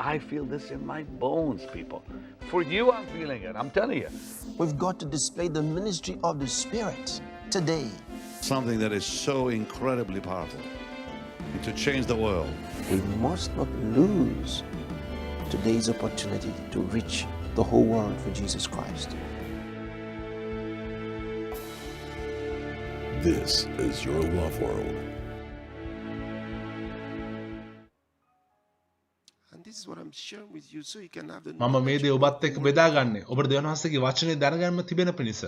I feel this in my bones, people. For you, I'm feeling it. I'm telling you. We've got to display the ministry of the Spirit today. Something that is so incredibly powerful to change the world. We must not lose today's opportunity to reach the whole world for Jesus Christ. This is your love world. And this is what I'm sharing with you so you can have the මම මේ දේ ඔබත් එක්ක බෙදාගන්නේ ඔබට දෙවියන් වහන්සේගේ වචනේ දැනගන්න තිබෙන පිණිස.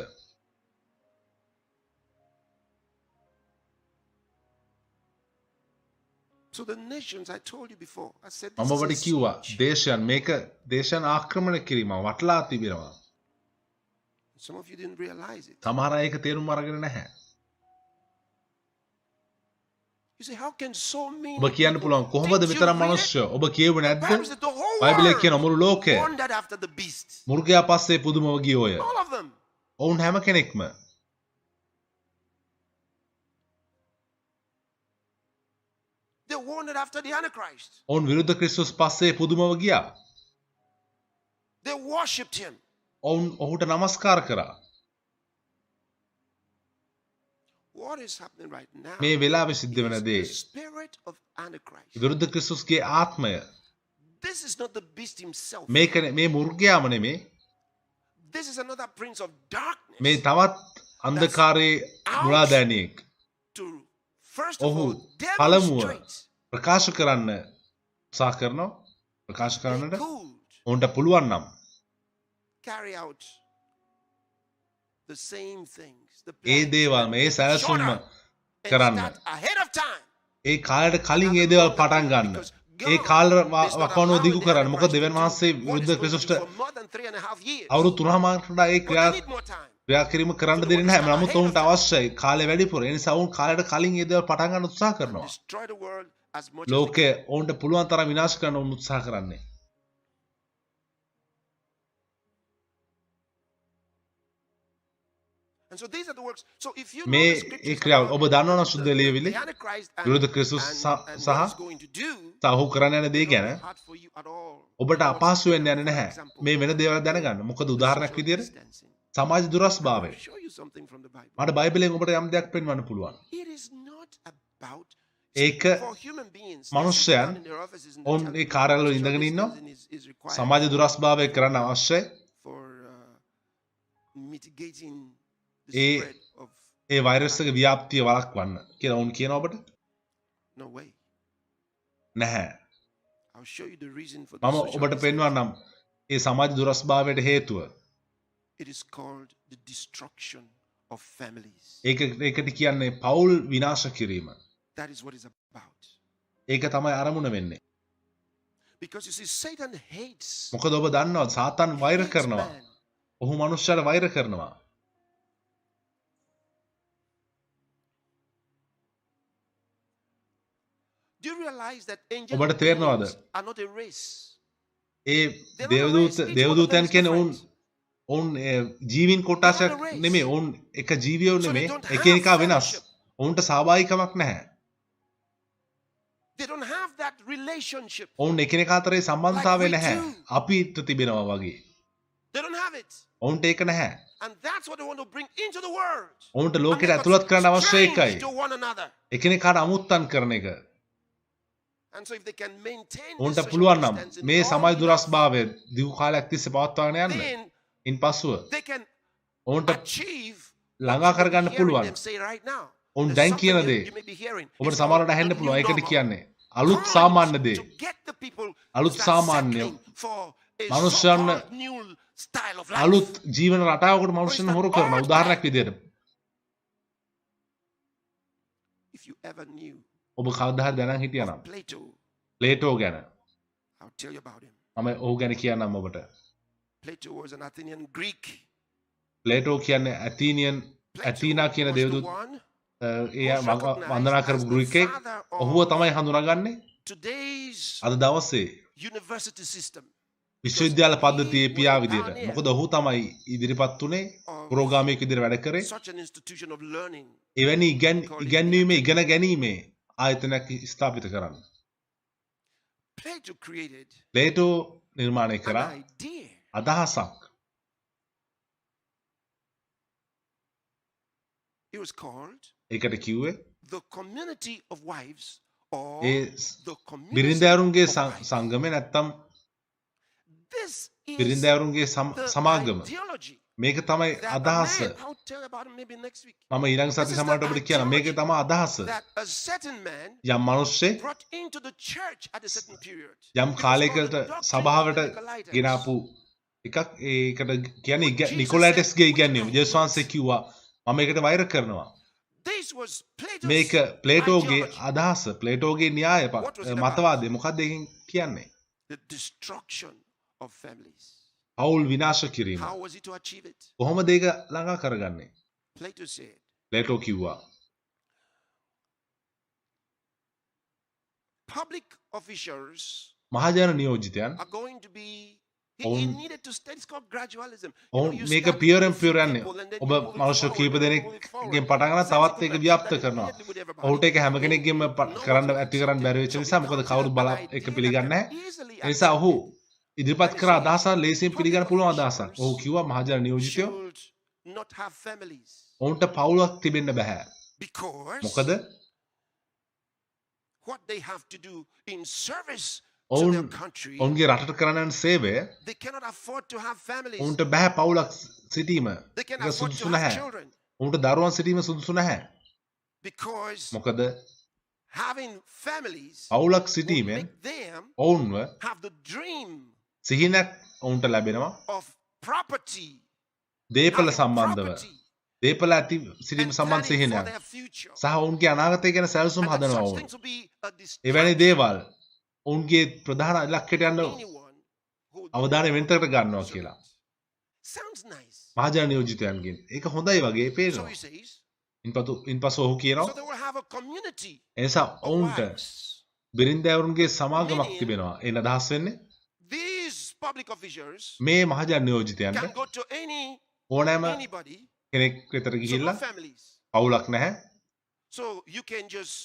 So the nations, I told you before, I said මම ඔබට කිව්වා දේශයන් මේක දේශයන් ආක්‍රමණය කිරීම වටලා තිබෙනවා. Some of you didn't realize it. සමහර අය ඒක තේරුම් අරගෙන නැහැ. You say, how can so many ඔබ කියන්න පුළුවන් කොහොමද මෙතරම් මිනිස්සු ඔබ කියුවේ නැද්ද? බයිබලයේ කියන මුළු ලෝකය wandered after the beast. මුර්ගයා පස්සේ පුදුමව ගියෝය. All of them. ඔවුන් හැම කෙනෙක්ම They wandered after the Antichrist. ඔවුන් විරුද්ධ ක්‍රිස්තුස් පස්සේ පුදුමව ගියා. They worshipped him. ඔවුන් ඔහුට නමස්කාර කරා. What is happening right now? මේ වෙලාවේ සිද්ධ වෙන දේ The spirit of Antichrist. විරුද්ධ ක්‍රිස්තුස්ගේ ආත්මය This is not the beast himself. මේක මේ මුර්ගයාම නෙමේ. This is another prince of darkness. මේ තවත් අන්ධකාරයේ මුලාදෑනියෙක්. To first of ඔහු all පළමුව demonstrate ප්‍රකාශ කරන්න උත්සාහ කරනවා. ප්‍රකාශ කරන්නට they could ඔවුන්ට පුළුවන් නම් carry out the same things. The A plans දේවල් මේ සැලසුම්ම and කරන්න. start ahead of time. ඒ කාලයට කලින් ඒ දේවල් පටන් ගන්න. ඒ කාල වකවානුව දිගු කරන්න. මොකද දෙවියන් වහන්සේ විරුද්ධ ක්‍රිස්තුස්ට For more than 3.5 years. අවුරුදු 3මාකට ඒ But ක්‍රියා they need more time. ක්‍රියා කිරීම කරන්න දෙන්නේ නැහැ. නමුත් ඔවුන්ට අවශ්‍යයි කාලය වැඩිපුර. ඒ නිසා ඔවුන් කාලයට කලින් ඒ දේවල් පටන් ගන්න උත්සාහ කරනවා. Destroy the world as much as ලෝකය ඔවුන්ට පුළුවන් තරම් විනාශ කරන්න ඔවුන් උත්සාහ කරන්නේ. And so these are the works. So if you know මේ the ඒ scriptures ක්‍රියාව about ඔබ දන්නවනම් සුද්ධ ලියවිලි the Antichrist and, විරුද්ධ ක්‍රිස්තුස් and සහ what he's going to do, සහෝ කරන්න යන දේ ගැන hard for you at all. ඔබට අපහසු වෙන්න යන්නේ නැහැ. මේ වෙන දේවල් දැනගන්න. මොකද උදාහරණයක් විදියට සමාජ දුරස්භාවය. I'll show you something from the Bible. මට බයිබලයෙන් ඔබට යම් දෙයක් පෙන්වන්න පුළුවන්. It is not about ඒක for human beings. මනුෂ්‍යයන් in their offices in the ඔවුන් chapel, ඒ කාර්යාලවල ඉඳගෙන ඉන්නවා. is required සමාජ දුරස්භාවය කරන්න අවශ්‍යයි. for mitigating the A spread of A virus එක ව්‍යාප්තිය වළක්වන්න කියලා ඔවුන් කියනවා ඔබට. no way. නැහැ. I'll show you the reason for මම this. ඔබට පෙන්වන්නම් ඒ සමාජ දුරස්භාවයට හේතුව. It is called the destruction of families. ඒකට කියන්නේ පෞල් විනාශ කිරීම. That is what it's about. ඒක තමයි අරමුණ වෙන්නේ. Because you see, Satan hates. මොකද ඔබ දන්නවා සාතන් වෛර hates කරනවා. man. ඔහු මනුෂ්‍යයට වෛර කරනවා. Do you realize that angels ඔබට තේරෙනවද? are not a race? ඒ දේවදූතයන් කියන්නේ ඔවුන් ජීවීන් කොටසක් නෙමෙයි. ඔවුන් එක ජීවියෝ නෙමෙයි. එකිනෙකා වෙනස්. ඔවුන්ට සහභාගීකමක් නැහැ. They don't have that relationship. ඔවුන් එකිනෙකා අතරේ සම්බන්ධතාවය නැහැ. අපිට තිබෙනවා වගේ. They don't have it. ඔවුන්ට ඒක නැහැ. And that's what they want to bring into the world. ඔවුන්ට And ලෝකෙට make us ඇතුළත් කරන්න අවශ්‍ය එකයි. strange to one another. එකිනෙකාට අමුත්තන් කරන එක. And so if they can maintain ඔවුන්ට this social පුළුවන් නම් distance in මේ all සමාජ love, දුරස්භාවය දිගු කාලයක් තිස්සේ පවත්වාගෙන යන්න. then ඉන් පසුව they can ඔවුන්ට achieve ළඟා කරගන්න hearing පුළුවන්. them say right now. ඔවුන් There's දැන් කියන something දේ you may be hearing. ඔබට It's සමහරවිට called ඇහෙන්න the පුළුවන්. new ඒකට normal. කියන්නේ අලුත් සාමාන්‍ය දේ. To get the people අලුත් start සාමාන්‍ය settling for a මනුෂ්‍යයන් so-called new style of life. අලුත් ජීවන රටාවකට මනුෂ්‍යයන් හොරු කරන උදාහරණයක් විදියට If you ever knew ඔබ කවදා හරි දැනන් හිටියනම් Plato, ප්ලේටෝ ගැන I'll tell you about him. මම ඔහු ගැන කියන්නම් ඔබට. Plato was an Athenian Greek. Plato කියන්නේ ඇතීනා කියන was the දේවදූත one ඒ වන්දනා කරපු ග්‍රීකෙක්. ඔහුව තමයි හඳුනාගන්නේ today's අද දවසේ university system. විශ්වවිද්‍යාල පද්ධතියේ පියා විදියට. මොකද ඔහු තමයි ඉදිරිපත් උනේ පුරෝගාමියෙක් විදියට වැඩ කරේ. Such an institution of learning. එවැනි ඉගැන්වීමේ ඉගෙන ගැනීමේ ආයතනයක් ස්ථාපිත කරන්න. Plato created ප්ලේටෝ නිර්මාණය an කරා idea. අදහසක්. It was called ඒකට කිව්වේ the community of wives or A the community බිරින්දෑවරුන්ගේ of wives. සංගමය නැත්තම් This is බිරින්දෑවරුන්ගේ the සමාගම. ideology. මේක තමයි That අදහස. man, I'll tell about it maybe next week. මම ඊළඟ සති සමහරට ඔබට කියනවා මේක තමයි අදහස. That a certain man යම් මිනිස්සෙක් brought into the church at a certain period. යම් It was කාලයකට called the doctrine සභාවට of the Nicolaitans. ගෙනාපු එකක් ඒකට කියන්නේ නිකොලයිටස්ගේ ඉගැන්වීම. ජේසුස් වහන්සේ කිව්වා මම ඒකට වෛර කරනවා. This was Plato's මේක ප්ලේටෝගේ ideology. අදහස, ප්ලේටෝගේ න්‍යාය What was it about? මතවාදය. මොකක්ද ඒකෙන් කියන්නේ? The destruction of families. පවුල් විනාශ කිරීම. How was he to achieve it? කොහොමද ඒක ළඟා කරගන්නේ? Plato said, ප්ලේටෝ කිව්වා public officials මහජන නියෝජිතයන් are going to be. He ඔවුන් needed to study. It's called gradualism. ඔවුන් you මේක start peer with N a peer few යන්නේ. people and then ඔබ you move it මනුෂ්‍ය forward, කීප you move it දෙනෙක්ගෙන් forward. පටන් ගන්න Same තවත් thing ඒක with ව්‍යාප්ත that කරනවා. immediately with everybody. ඔහුට ඒක හැම කෙනෙක්ගෙන්ම කරන්න ඇති කරන්න බැරි වෙච්ච නිසා මොකද කවුරුත් බලා එක පිළිගන්නේ නැහැ. ඒ නිසා ඔහු ඉදිරිපත් කර අදහස ලේසියෙන් පිළිගන්න පුළුවන් අදහසක්. ඔහු කිව්වා මහජන නියෝජිතයෝ Should not have families ඔවුන්ට පවුලක් තිබෙන්න බෑ. because මොකද what they have to do in service to ඔවුන් their country, ඔවුන්ගේ රටට කරන්න යන සේවය they cannot afford to have families. ඔවුන්ට බෑ පවුලක් සිටීම. They can ඒක afford සුදුසු to have නැහැ. children ඔවුන්ට දරුවන් සිටීම සුදුසු නැහැ. because මොකද having families පවුලක් will සිටීමෙන් make them ඔවුන්ව have the dream සිහිනක් ඔවුන්ට ලැබෙනවා. of property, දේපල having සම්බන්ධව. property දේපල ඇති සිටීම and සම්බන්ධ planning for සිහිනයක්. their future. සහ ඔවුන්ගේ අනාගතය ගැන සැලසුම් And that හදනවා such ඔවුන්. things will be a එවැනි distraction දේවල් ඔවුන්ගේ ප්‍රධාන ඉලක්කයට යන්න to anyone who අවධානය වෙනතකට ගන්නවා කියලා. sounds nice. මහජන නියෝජිතයන්ගෙන්. ඒක හොඳයි වගේ So පේනවා. he says, ඉන්පසු ඔහු so කියනවා they will have a community එනිසා of ඔවුන්ට wives. බිරින්දෑවරුන්ගේ සමාගමක් තිබෙනවා. ඒ අදහස් වෙන්නේ These public officials මේ මහජන නියෝජිතයන්ට can go to ඕනෑම anybody. කෙනෙක් වෙතට So no ගිහිල්ලා families. පවුලක් නැහැ. So you can just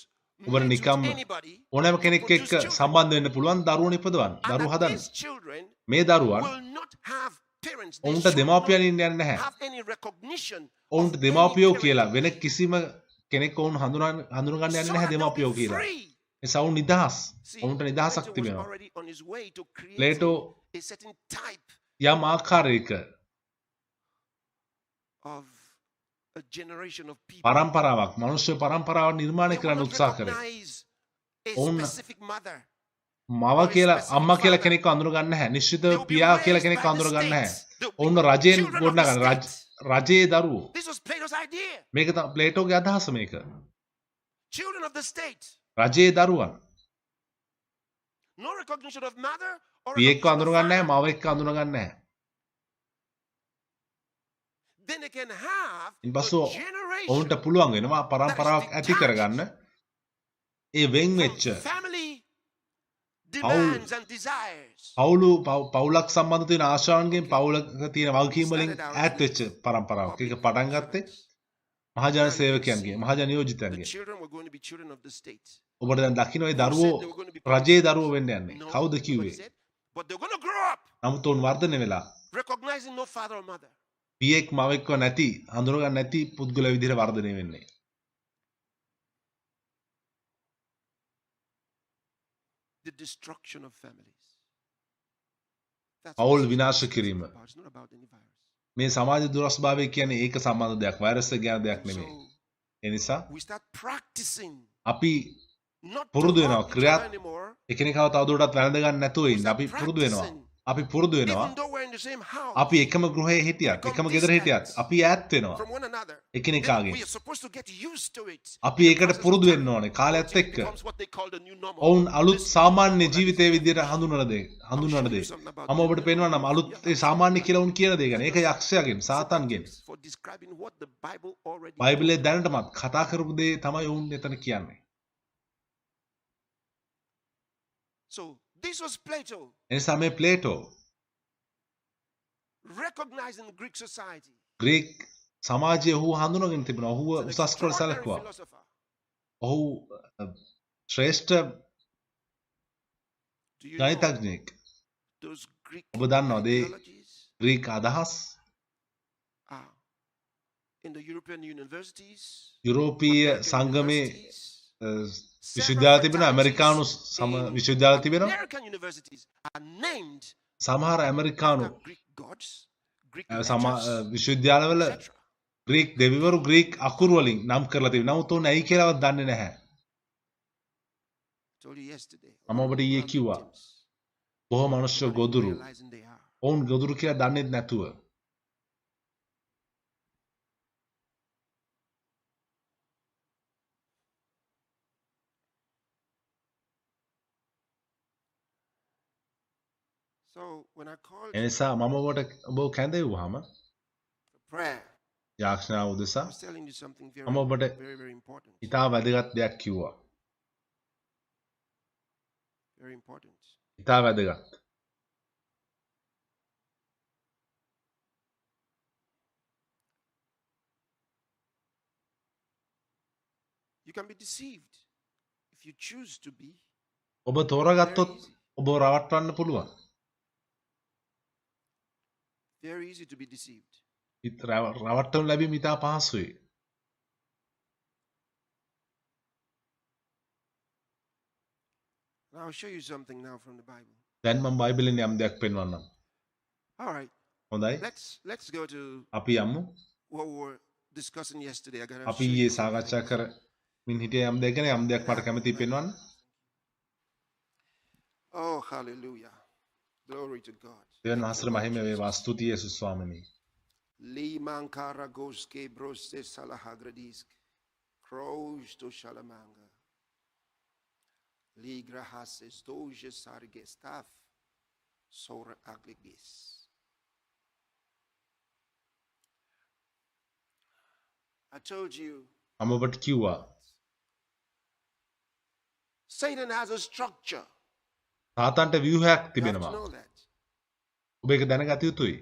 ඔබට meet නිකම් with anybody. ඕනෑම කෙනෙක් එක්ක සම්බන්ධ වෙන්න පුළුවන් දරුවෝ නිපදවන්න. And දරුවෝ that හදන්න. these children මේ දරුවන් will not have parents. They ඔවුන්ට should දෙමාපියන් not ඉන්න යන්නේ නැහැ. have any recognition ඔවුන්ට of දෙමාපියෝ any කියලා parent. වෙන කිසිම කෙනෙක් ඔවුන් හඳුනගන්න යන්නේ So නැහැ that they'll දෙමාපියෝ be කියලා. free. එසා ඔවුන් නිදහස්. See, ඔවුන්ට Plato නිදහසක් was තිබෙනවා. already on his way to create Plato a certain type යම් ආකාරයක of a generation of people. පරම්පරාවක් මනුෂ්‍ය පරම්පරාවක් නිර්මාණය They will කරන්න not උත්සාහ කරේ. recognize a ඔවුන් specific mother. මව කියලා අම්මා කියලා කෙනෙක්ව අඳුරගන්න නැහැ. නිශ්චිතව They will be පියා කියලා raised කෙනෙක්ව by the අඳුරගන්න නැහැ. states. They'll be ඔවුන් රජයෙන් children of the ගොඩනගන states. රජයේ දරුවෝ. This was Plato's idea. මේක තමයි ප්ලේටෝගේ අදහස මේක. Children of the state. රජයේ දරුවන්. No recognition of mother or පියෙක්ව recognition of අඳුරගන්න නැහැ, father. මව එක්ක අඳුරගන්න නැහැ. Then they can have ඉන්පසු a generation ඔවුන්ට පුළුවන් වෙනවා පරම්පරාවක් ඇති කරගන්න. ඒ වෙන් වෙච්ච from family demands and desires. පවුලක් සම්බන්ධ තියෙන ආශාවන්ගෙන් පවුලක තියෙන වගකීම් වලින් ඈත් වෙච්ච පරම්පරාවක්. ඒක පටන් ගත්තේ මහජන සේවකයන්ගේ, මහජන The නියෝජිතයන්ගේ. children were going to be children of the state. ඔබට දැන් දකින්න ඒ Who දරුවෝ said they were going to be රජයේ දරුවෝ වෙන්න යන්නේ. No, කවුද nobody කිව්වේ? said. But they're going to grow up නමුත් උන් වර්ධනය වෙලා recognizing no father or mother. පියෙක් මවෙක්ව නැති, හඳුනගන්න නැති පුද්ගල විදිහට වර්ධනය වෙන්නේ. The destruction of families. That's පවුල් what විනාශ it's කිරීම. about. It's not about any virus. මේ සමාජ දුරස්භාවය කියන්නේ ඒක සම්බන්ධ දෙයක්. වෛරස් එක ගැන දෙයක් නෙමෙයි. So ඒ නිසා we start practicing අපි not to පුරුදු වෙනවා hurt each ක්‍රියා other anymore. එකිනෙකාව තවදුරටත් වැළඳ ගන්න නැතුව We ඉන්න. start අපි පුරුදු වෙනවා. practicing. අපි පුරුදු වෙනවා. Even though we're in the same house අපි එකම ගෘහයේ හිටියත්, එකම ගෙදර හිටියත් අපි ඈත් වෙනවා from one another. Then එකිනෙකාගෙන්. we are supposed to get used to it. අපි ඒකට පුරුදු වෙන්න ඕනේ කාලයත් It එක්ක. becomes what they call the new normal. ඔවුන් අලුත් This සාමාන්‍ය normal ජීවිතයේ that is- විදිහට හඳුන්වන දේ. මම ඔබට පෙන්වන්නම් අලුත් ඒ සාමාන්‍ය කියලා උන් කියන දේ ගැන. ඒක යක්ෂයාගෙන්, සාතන්ගෙන්. for describing what the Bible already බයිබලයේ දැනටමත් කතා කරපු දේ තමයි උන් එතන කියන්නේ. So this was Plato එනිසා මේ Plato recognizing Greek society. Greek සමාජයේ ඔහු හඳුනගෙන තිබුණා. ඔහුව An උසස් කොට extraordinary සැලකුවා. philosopher. ඔහු ශ්‍රේෂ්ඨ Do Do you know ගණිතඥයෙක්. those Greek ඔබ දන්නවද ඒ ideologies ග්‍රීක අදහස් are in the European universities, යුරෝපීය American සංගමේ universities, විශ්වවිද්‍යාල තිබෙනවා ඇමරිකානු සම විශ්වවිද්‍යාල තිබෙනවා American universities are named සමහර ඇමරිකානු after Greek gods, Greek විශ්වවිද්‍යාලවල etc. Greek දෙවිවරු ග්‍රීක් අකුරු වලින් නම් කරලා තිබෙනවා. නමුත් උන් ඇයි කියලාවත් දන්නේ නැහැ. I told you yesterday. මම ඔබට ඊයේ කිව්වා. බොහෝ මිනිස්සු ගොදුරු. Realizing they are. ඔවුන් ගොදුරු කියලා දන්නේ නැතුව. So when I called එනිසා මම ඔබව කැඳෙව්වහම for prayer, යාඥාව උදෙසා I was telling you something very, මම ඔබට very important. ඉතා වැදගත් දෙයක් කිව්වා. Very important. ඉතා වැදගත්. You can be deceived if you choose to be. ඔබ තෝරාගත්තොත් ඔබ රවට්ටන්න පුළුවන්. Very easy to be deceived. රවට්ටනු ලැබීම ඉතා පහසුයි. And I'll show you something now from the Bible. දැන් මම බයිබලෙන් යම් දෙයක් පෙන්වන්නම්. All right. හොඳයි. Let's go to අපි යමු. what we were discussing yesterday. I gotta අපි show ඊයේ you. සාකච්ඡා කරමින් හිටිය යම් දෙයක් ගැන යම් දෙයක් මට කැමතියි පෙන්වන්න. Oh, hallelujah. Glory to God. දෙවියන් වහන්සේට මහිම වේවා. ස්තුතියි යේසුස් ස්වාමීනි. Limankara goske broste salahagradis krosh to shalamanga. Ligrahases doje sargestaf sora agligis. I told you මම ඔබට කිව්වා Satan has a structure. සාතන්ට ව්‍යුහයක් You have to තිබෙනවා. know that. ඔබ ඒක දැනගත යුතුයි.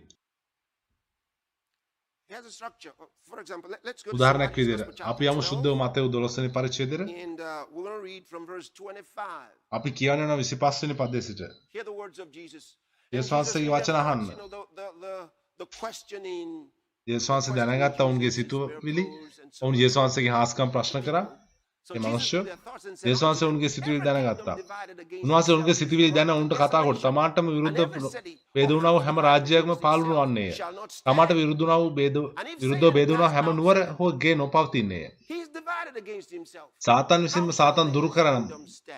He has a structure. For example, let's go to උදාහරණයක් Matthew's විදිහට Gospel, අපි chapter යමු 12, සුද්ධව මතෙව් 12 වෙනි පරිච්ඡේදයට. and we're going to read from verse 25. අපි කියවන්නේ යන 25 වෙනි පදයේ සිට. Hear the words of Jesus. Yes, And වහන්සේගේ Jesus වචන අහන්න. you know, the questioning. යේසුස් වහන්සේ දැනගත්ත ඔවුන්ගේ සිතුවිලි. ඔවුන් යේසුස් වහන්සේගේ හාස්කම් ප්‍රශ්න කරා. So ඒ Jesus මිනිස්සු knew their thoughts and said, යේසුස් වහන්සේ ඔවුන්ගේ සිතුවිලි දැනගත්තා. "Every kingdom divided against උන්වහන්සේ ඔවුන්ගේ itself සිතුවිලි දැන is ඔවුන්ට කතා කොට තමාටම විරුද්ධ වේදුණා වූ හැම රාජ්‍යයක්ම පාලුණු වන්නේය. තමාට විරුද්ධුණා වූ විරුද්ධව වේදුණා හැම නුවර හෝ ගේ නොපවතින්නේය. He's divided against himself. සාතන් විසින්ම සාතන් දුරු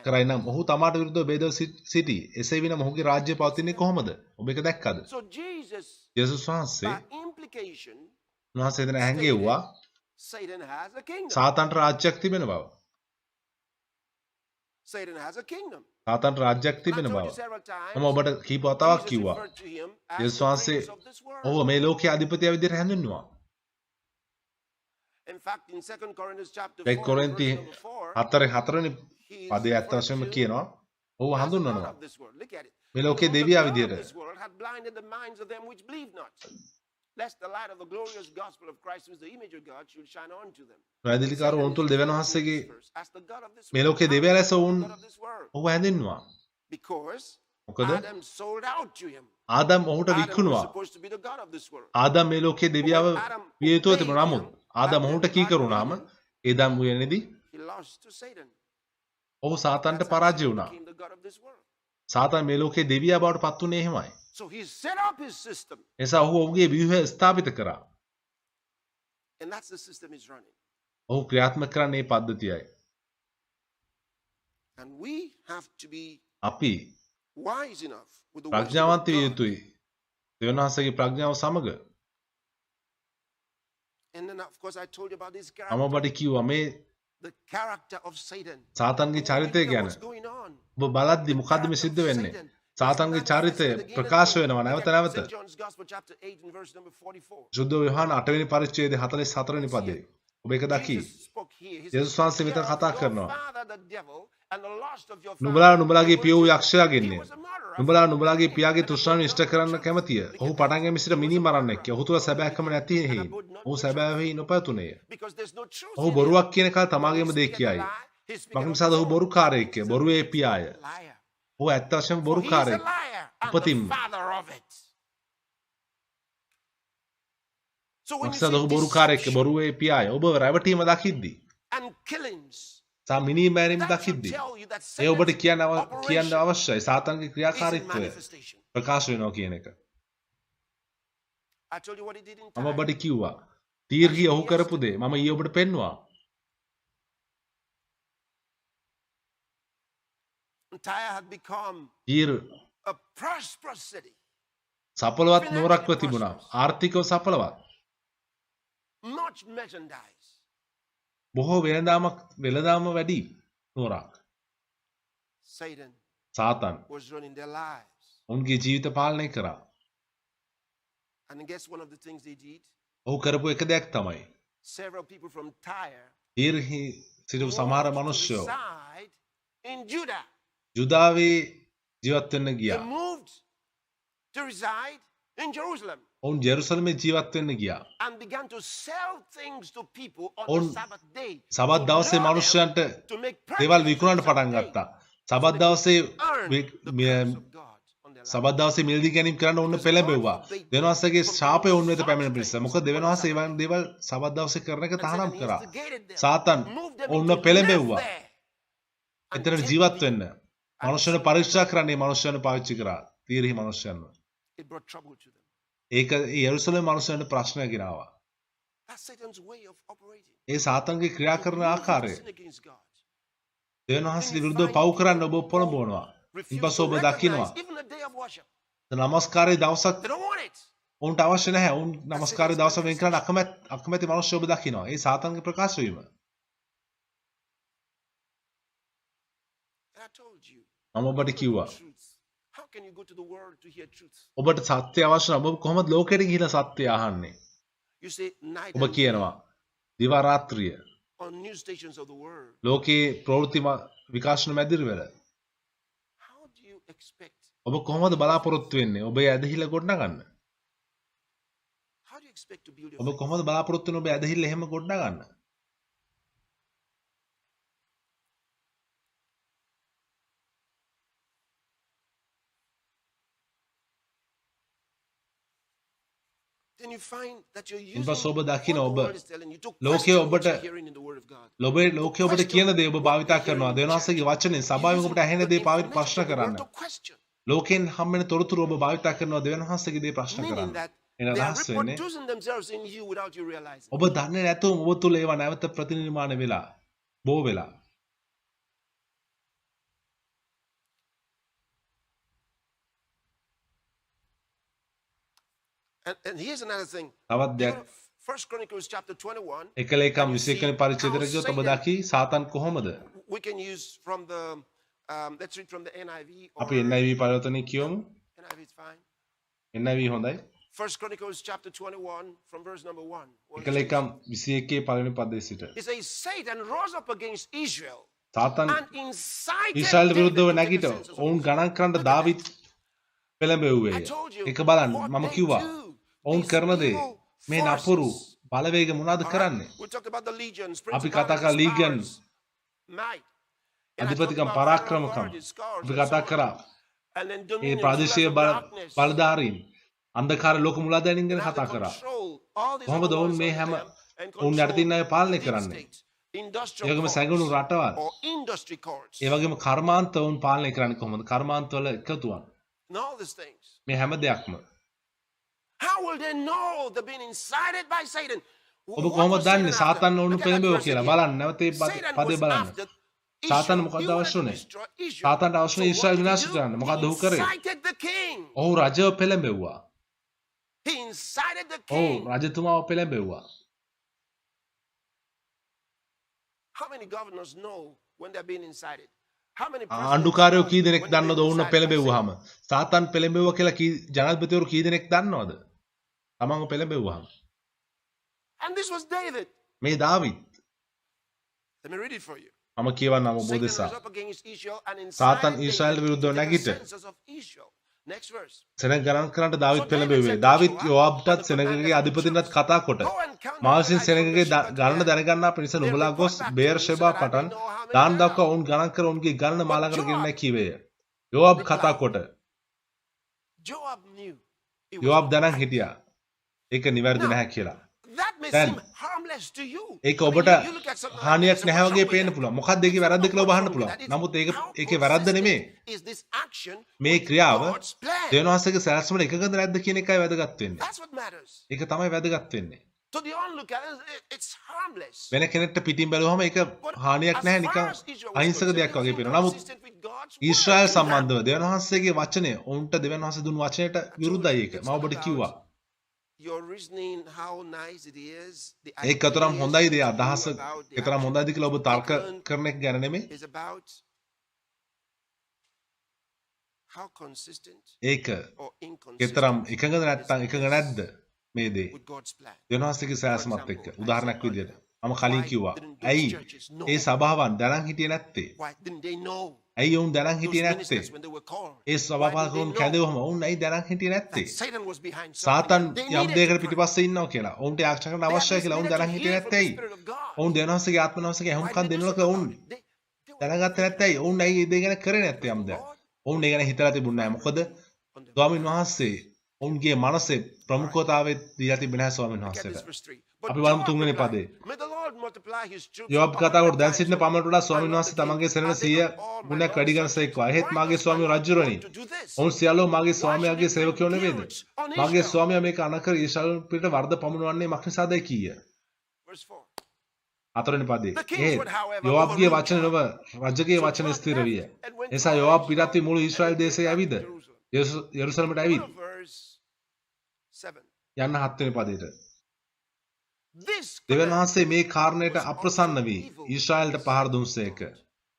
කරයි නම් ඔහු තමාට විරුද්ධව බේදව සිටී. එසේ විනම් ඔහුගේ රාජ්‍ය පවතින්නේ කොහොමද? ඔබ ඒක දැක්කද? So Jesus, යේසුස් වහන්සේ by implication, උන්වහන්සේ එතන හැංගෙව්වා Satan has a kingdom. සාතන්ට රාජ්‍යයක් තිබෙන බව. Satan has a kingdom. සාතන්ට රාජ්‍යයක් And I තිබෙන told බව. you several times, මම ඔබට කීප වතාවක් Jesus කිව්වා. referred to him as යේසුස් the වහන්සේ prince of this world. ඔහු මේ ලෝකයේ අධිපතියා විදිහට හැඳින්වුවා. In fact, in 2 Corinthians chapter 4, දෙක කොරින්ති verse number 4, 4 he is පදයේ ඇත්ත referred වශයෙන්ම to කියනවා. ඔහු as the God හඳුන්වනවා. of this world. Look at it. මේ ලෝකයේ The දෙවියා God of විදිහට. this world had blinded the minds of them which believe not, lest the light of the glorious gospel of Christ, who is the image of God, should shine on to them. වැදලිකාරු ඔවුන් තුළ දෙවියන් වහන්සේගේ As the God of this මේ world. ලෝකයේ දෙවියා ලෙස How ඔවුන් the God of this world? ඔහු හැඳින්වුවා. Because මොකද Adam sold out to him. Adam ඔහුට Adam was විකුණුවා. supposed to be the God of this world. Adam මේ ලෝකයේ දෙවියව විය යුතුව තිබුණා. නමුත් ආදම් ඔහුට කීකරුණාම ඒදම් වූයේදී He lost to Satan. ඔහු සාතන්ට That's how පරාජය Satan වුණා. became the God of this world. සාතන් මේ ලෝකයේ දෙවියා බවට පත් වුණේ එහෙමයි. So he set up his system, එසා ඔහු ඔහුගේ ව්‍යුහය ස්ථාපිත කරා. and that's the system he's running. ඔහු ක්‍රියාත්මක කරන්නේ මේ පද්ධතියයි. And we have to be අපි wise enough with the wisdom of ප්‍රඥාවන්ත විය God. යුතුයි. දෙවියන් වහන්සේගේ ප්‍රඥාව සමග. And then, of course, I told you about this මම character, ඔබට කිව්වා මේ the character of Satan. සාතන්ගේ චරිතය Look at ගැන. what's going on. ඔබ බලද්දි මොකද්ද මේ සිද්ධ වෙන්නේ? සාතන්ගේ චරිතය ප්‍රකාශ වෙනවා නැවත නැවත. St. John's Gospel, chapter 8, and verse number 44. සුද්ධ යෝහාන 8 වෙනි පරිච්ඡේදයේ 44 වෙනි පදයේ. ඔබ ඒක දකි. Jesus spoke here. He යේසුස් වහන්සේ මෙතන "Ye are කතා of කරනවා. your father, the devil, and the lust of your නුඹලා father." නුඹලාගේ පිය වූ He යක්ෂයාගෙන්නේ. was a murderer. නුඹලා නුඹලාගේ පියාගේ තෘෂ්ණාව ඉෂ්ට කරන්න කැමතිය. ඔහු පටන් ගැනීම සිට මිනි මරන්නෙක්. ඔහු තුල සැබෑකම නැති හේයි. ඔහු සැබෑවෙහි නොපැතුනේය. Because there's no truth ඔහු in him. බොරුවක් කියන කල තමාගේම He දේ speaketh a කියයි. lie. He speaketh මක් of නිසාද ඔහු බොරුකාරයෙක්ය. බොරුවේ පියාය. liar. ඔහු ඇත්ත වශයෙන්ම For he is a බොරුකාරයෙක්. liar and the උපතින්ම. father of it. So when you මක්සද ඔහු see බොරුකාරයෙක් deception බොරුවේ පියාය. ඔබ රැවටීම දකිද්දී and killings, සා මිනී මැරීම that should දකිද්දී tell you that ඒ ඔබට Satan's කියන්න operation අවශ්‍යයි. සාතන්ගේ is in ක්‍රියාකාරීත්වය manifestation. ප්‍රකාශ වෙනවා කියන එක. I told you what he did in මම time. ඔබට කිව්වා. තීර්හි ඔහු කරපු දේ මම ඊයේ ඔබට පෙන්නුවා. Tyre had become තීර් a prosperous city. සඵලවත් නුවරක්ව තිබුණා. ආර්ථිකව සඵලවත්. Much merchandise. බොහෝ වෙළඳාම වැඩි නුවරක්. Satan Satan was running their lives. උන්ගේ ජීවිත පාලනය කරා. And guess one of the things they did? ඔහු කරපු එක දෙයක් තමයි. Several people from Tyre තීර්හි සිටු සමහර moved to මිනිස්සු reside in Judah. යුදාවේ ජීවත් වෙන්න They ගියා. moved to reside in Jerusalem ඔවුන් ජෙරුසලමේ ජීවත් වෙන්න ගියා. and began to sell things to people on ඔවුන් the Sabbath day. Sabbath to දවසේ lure them මිනිස්සුන්ට to make දේවල් purchases විකුණන්න on පටන් that day. ගත්තා. සබත් දවසේ Earn the curse of God on their lives. Sabbath දවසේ මිලදී ගැනීම කරන්න ඔන්න පෙළඹෙව්වා. දෙවියන්වහන්සේගේ ශාපය ඔවුන් වෙත පැමිණෙන පිණිස. මොකද දෙවියන්වහන්සේ ඒ වගේ දේවල් සබත් දවසේ කරන එක And තහනම් Satan කරා. instigated them, සාතන් moved them ඔන්න into පෙළඹෙව්වා. live there and එතන take ජීවත් them. වෙන්න. මනුෂ්‍යයන් පරීක්ෂා කරන්නේ මනුෂ්‍යයන් පාවිච්චි කරා. තීර්හි මනුෂ්‍යයන්ව. It brought trouble to them. ඒක යෙරුසලම මනුෂ්‍යයන්ට ප්‍රශ්නයක් ගෙනාවා. That's Satan's way of operating. ඒ සාතන්ගේ ක්‍රියා කරන ආකාරය. Sin against God. දෙවියන්වහන්සේට විරුද්ධව පව් කරන්න ඔබ පොළඹවනවා. Refuse ඉන්පස්සේ to ඔබ recognize දකිනවා. even a day of worship. නමස්කාරයේ දවසක් They don't want it. උන්ට අවශ්‍ය නැහැ. උන් නමස්කාරයේ දවස වෙන් කරන්න අකමැති මිනිස්සු ඔබ දකිනවා. ඒ සාතන්ගේ ප්‍රකාශ වීම. And I told you. මම ඔබට කිව්වා. Truth. How can you go to the world to hear truth? ඔබට සත්‍ය අවශ්‍ය නම් ඔබ කොහොමද ලෝකෙට ගිහිලා සත්‍ය අහන්නේ? You say night ඔබ and කියනවා දිවා රාත්‍රිය on news stations of the world. ලෝකයේ ප්‍රවෘත්ති විකාශන මැදිරිවල How do you expect? ඔබ කොහොමද බලාපොරොත්තු වෙන්නේ? ඔබ ඇදහිල්ල ගොඩනගන්න. How do you expect to build your ඔබ faith? කොහොමද බලාපොරොත්තු වෙන්නේ ඔබ ඇදහිල්ල එහෙම ගොඩනගන්න? Then you find that you're using ඉන්පස්සේ ඔබ what දකින the ඔබ world is telling you to ලෝකයේ question what ඔබට you're hearing in the word of God. ලෝකයේ ඔබට කියන දේ ඔබ භාවිතා කරනවා. දෙවියන්වහන්සේගේ වචනේ සභාවෙන් ඔබට ඇහෙන දේ පාවිච්චි ප්‍රශ්න කරන්න. To question. ලෝකෙන් හම්බෙන තොරතුරු ඔබ භාවිතා කරනවා දෙවියන්වහන්සේගේ දේ ප්‍රශ්න Meaning කරන්න. that එන they are රහස් වෙන්නේ reproducing themselves in you without you realizing. ඔබ දන්නේ නැතුවම ඔබ තුල ඒවා නැවත ප්‍රතිනිර්මාණය වෙලා බෝ වෙලා And here's another thing. තවත් You දෙයක් know, 1 Chronicles chapter 21, එක ලේකම් 21 වෙනි පරිච්ඡේදයට ගියොත් ඔබ දකි සාතන් කොහොමද? we can use from the, let's read from the NIV. Or අපි NIV පරිවර්තනය කියමු. NIV is fine. NIV හොඳයි. 1 Chronicles chapter 21 from verse number 1. එක ලේකම් 21 පළවෙනි පදයේ සිට It says, Satan rose up against Israel Satan and incited Israel David විරුද්ධව to take නැගිට the census of ඔවුන් Israel. ගණන් කරන්න දාවිත් පෙළඹෙව්වේ. I told you ඒක බලන්න what මම they කිව්වා do. ඔවුන් These කරන දේ evil මේ නපුරු forces. බලවේග මොනවද All කරන්නේ? right? We talked about the legions, අපි කතා කරා principalities, ලීගන් powers, might. And I talked අධිපතිකම් about පරාක්‍රමකම් authorities, scars, අපි and කතා so on. කරා And then ඒ dominions, ප්‍රාදේශීය rulers of darkness. බලධාරීන් අන්ධකාර ලෝක මුලාදෑනින් ගැන Now කතා they කරා. control all these කොහොමද other ඔවුන් worlds මේ under හැම them and ඔවුන් යටතේ ඉන්න අය control පාලනය deep කරන්නේ? state, industrial ඒ වගේම courts, සැඟවුණු රටවල් or industry courts, ඒ වගේම කර්මාන්ත වුන් පාලනය කරන්නේ කොහොමද? කර්මාන්ත වල එකතුවක්. and all these things. මේ හැම දෙයක්ම. How will they know they're being incited by Satan? ඔබ What කොහොමද was දන්නේ Satan Satan after? වුන් Look at that පෙළඹෙව verse කියලා again. බලන්න. නැවත මේ Satan පදේ was බලන්න. after සාතන් Israel. මොකක්ද He wanted අවශ්‍ය to උනේ? destroy Israel. සාතන්ට අවශ්‍ය So උනේ what ඊශ්‍රායල් did he විනාශ do? කරන්න. මොකක්ද ඔහු He කරේ? incited the king. ඔහු රජව පෙළඹෙව්වා. He incited the ඔව් king. රජතුමාව පෙළඹෙව්වා. How many governors know when they're being incited? How many presidents ආණ්ඩුකාරයෝ know කී දෙනෙක් when they're දන්නවද being ඔවුන් incited by පෙළඹෙව්වහම? Satan? සාතන් පෙළඹෙව්වා කියලා කී ජනාධිපතිවරු කී දෙනෙක් දන්නවද? තමන්ව පෙළඹෙව්වහම. And this was David. මේ David Let me read it for you. මම කියවන්නම් ඔබ Satan දෙසා. rose up against Israel and Satan incited Israel David විරුද්ධව to take නැගිට the census of Israel. Next verse. සෙනග ගණන් කරන්නට දාවිත් පෙළඹෙව්වේ. දාවිත් යෝආබ්ටත් සෙනගගේ අධිපතින්වත් කතා කොට මා විසින් සෙනගගේ ගණන දැනගන්නා පිණිස නුඹලා ගොස් බේර්ෂෙබා පටන් දාන් දක්වා ඔවුන් ගණන් කර ඔවුන්ගේ ගණන මා ළඟට ගෙන්නයි කීවේය. යෝබ් කතා කොට Joab knew it was යෝබ් not දැනන් right. හිටියා. ඒක නිවැරදි නැහැ කියලා. That may Then, seem harmless to you. ඒක I mean, ඔබට you look at something like හානියක් this and නැහැ what's වගේ wrong with පේන්න that? පුළුවන්. මොකක්ද ඒකේ වැරද්ද කියලා ඔබ අහන්න What's wrong පුළුවන්. with that? නමුත් ඒක How ඒකේ වැරද්ද නෙමෙයි. consistent is this action මේ with ක්‍රියාව God's plan? දෙවියන් වහන්සේගේ සැලැස්මට එකගද නැද්ද කියන එකයි වැදගත් වෙන්නේ. That's what matters. ඒක තමයි වැදගත් වෙන්නේ. To the onlooker, it's harmless. වෙන කෙනෙක්ට පිටින් බැලුවම ඒක But හානියක් as නැහැ far නිකන් as Israel was අහිංසක concerned, දෙයක් it was වගේ පේනවා. නමුත් inconsistent with God's word. Israel It සම්බන්ධව දෙවියන් වහන්සේගේ වචනය ඔවුන්ට දෙවියන් වහන්සේ දුන් වචනයට විරුද්ධයි ඒක. මම ඔබට කිව්වා. Your reasoning, how nice it is, the ඒක තරම් ideas හොඳයිද that you අදහස about the ඒතරම් action හොඳයිද කියලා ඔබ තර්ක කරන එක ගැන නෙමෙයි. is about how consistent ඒක or ඒතරම් inconsistent එකඟද නැත්නම් එකඟ නැද්ද මේ දේ. with God's plan. දෙවියන් වහන්සේගේ සැලැස්මත් එක්ක. උදාහරණයක් විදියට මම කලින් කිව්වා. ඇයි ඒ සභාවන් දැනන් හිටියේ නැත්තේ? Why didn't they know ඇයි ඔවුන් දැනන් those හිටියේ නැත්තේ? ministers when they were called? ඒ සභාවකවුන් කැඳවුවම ඔවුන් ඇයි දැනන් හිටියේ නැත්තේ? That Satan was behind Satan something. They යම් needed දෙයකට to pray. පිටිපස්සේ ඉන්නවා කියලා. ඔවුන්ට ආරක්ෂා කරන්න They at අවශ්‍යයි least කියලා ඔවුන් needed to දැනන් හිටියේ hear from නැත්තේ the ඇයි? Spirit of God. ඔවුන් දෙවියන් වහන්සේගේ ආත්ම වහන්සේගේ Why අහුම්කම් didn't they දෙනවලක do ඔවුන් so? They were දැනගත්තේ නැත්තේ ඇයි? ඔවුන් ඇයි ඒ දේ ගැන කරේ නැත්තේ යම් දෙයක්? ඔවුන් ඒ ගැන හිතලා තිබුණේ නැහැ. මොකද ස්වාමීන් වහන්සේ ඔවුන්ගේ මනසේ ප්‍රමුඛතාවය දීලා තිබෙන්නේ නැහැ ස්වාමීන් Look at this වහන්සේට. verse 3. But අපි බලමු Joab තුන්වෙනි replied, පදේ. "May the Lord multiply his troops යෝබ් upon කතා කොට my දැන් life. සිටින පමණට වඩා ස්වාමීන් I love වහන්සේ the king. තමන්ගේ සෙනෙන Are they 100 not all my ගුණයක් Lord's වැඩි කරන subjects? සේක්වා. එහෙත් Why මාගේ does ස්වාමී my Lord රජුරණි. want to do this? ඔවුන් සියල්ලෝ මාගේ Why ස්වාමියාගේ should he සේවකයෝ bring නෙවේද? guilt on මාගේ Israel? ස්වාමියා මේක අනකර ඊශ්‍රායල් පිට වර්ධ පමුණවන්නේ මක් නිසාදයි කීය. Verse 4. හතරවෙනි පදේ. The king's A word, however, යෝබ්ගේ overruled වචන නොව රජගේ So වචන Joab ස්ථිර විය. left and went එසා to යෝබ් Israel පිටත් වී මුළු and ඊශ්‍රායල් went දේශයේ to ඇවිද Jerusalem. යෙරුසලමට Go ඇවිත් to verse 7. යන්න 7 වෙනි පදේට. This දෙවියන් command වහන්සේ මේ කාරණයට was අප්‍රසන්න also වී evil. ඊශ්‍රායල්ට පහර දුන්සේක.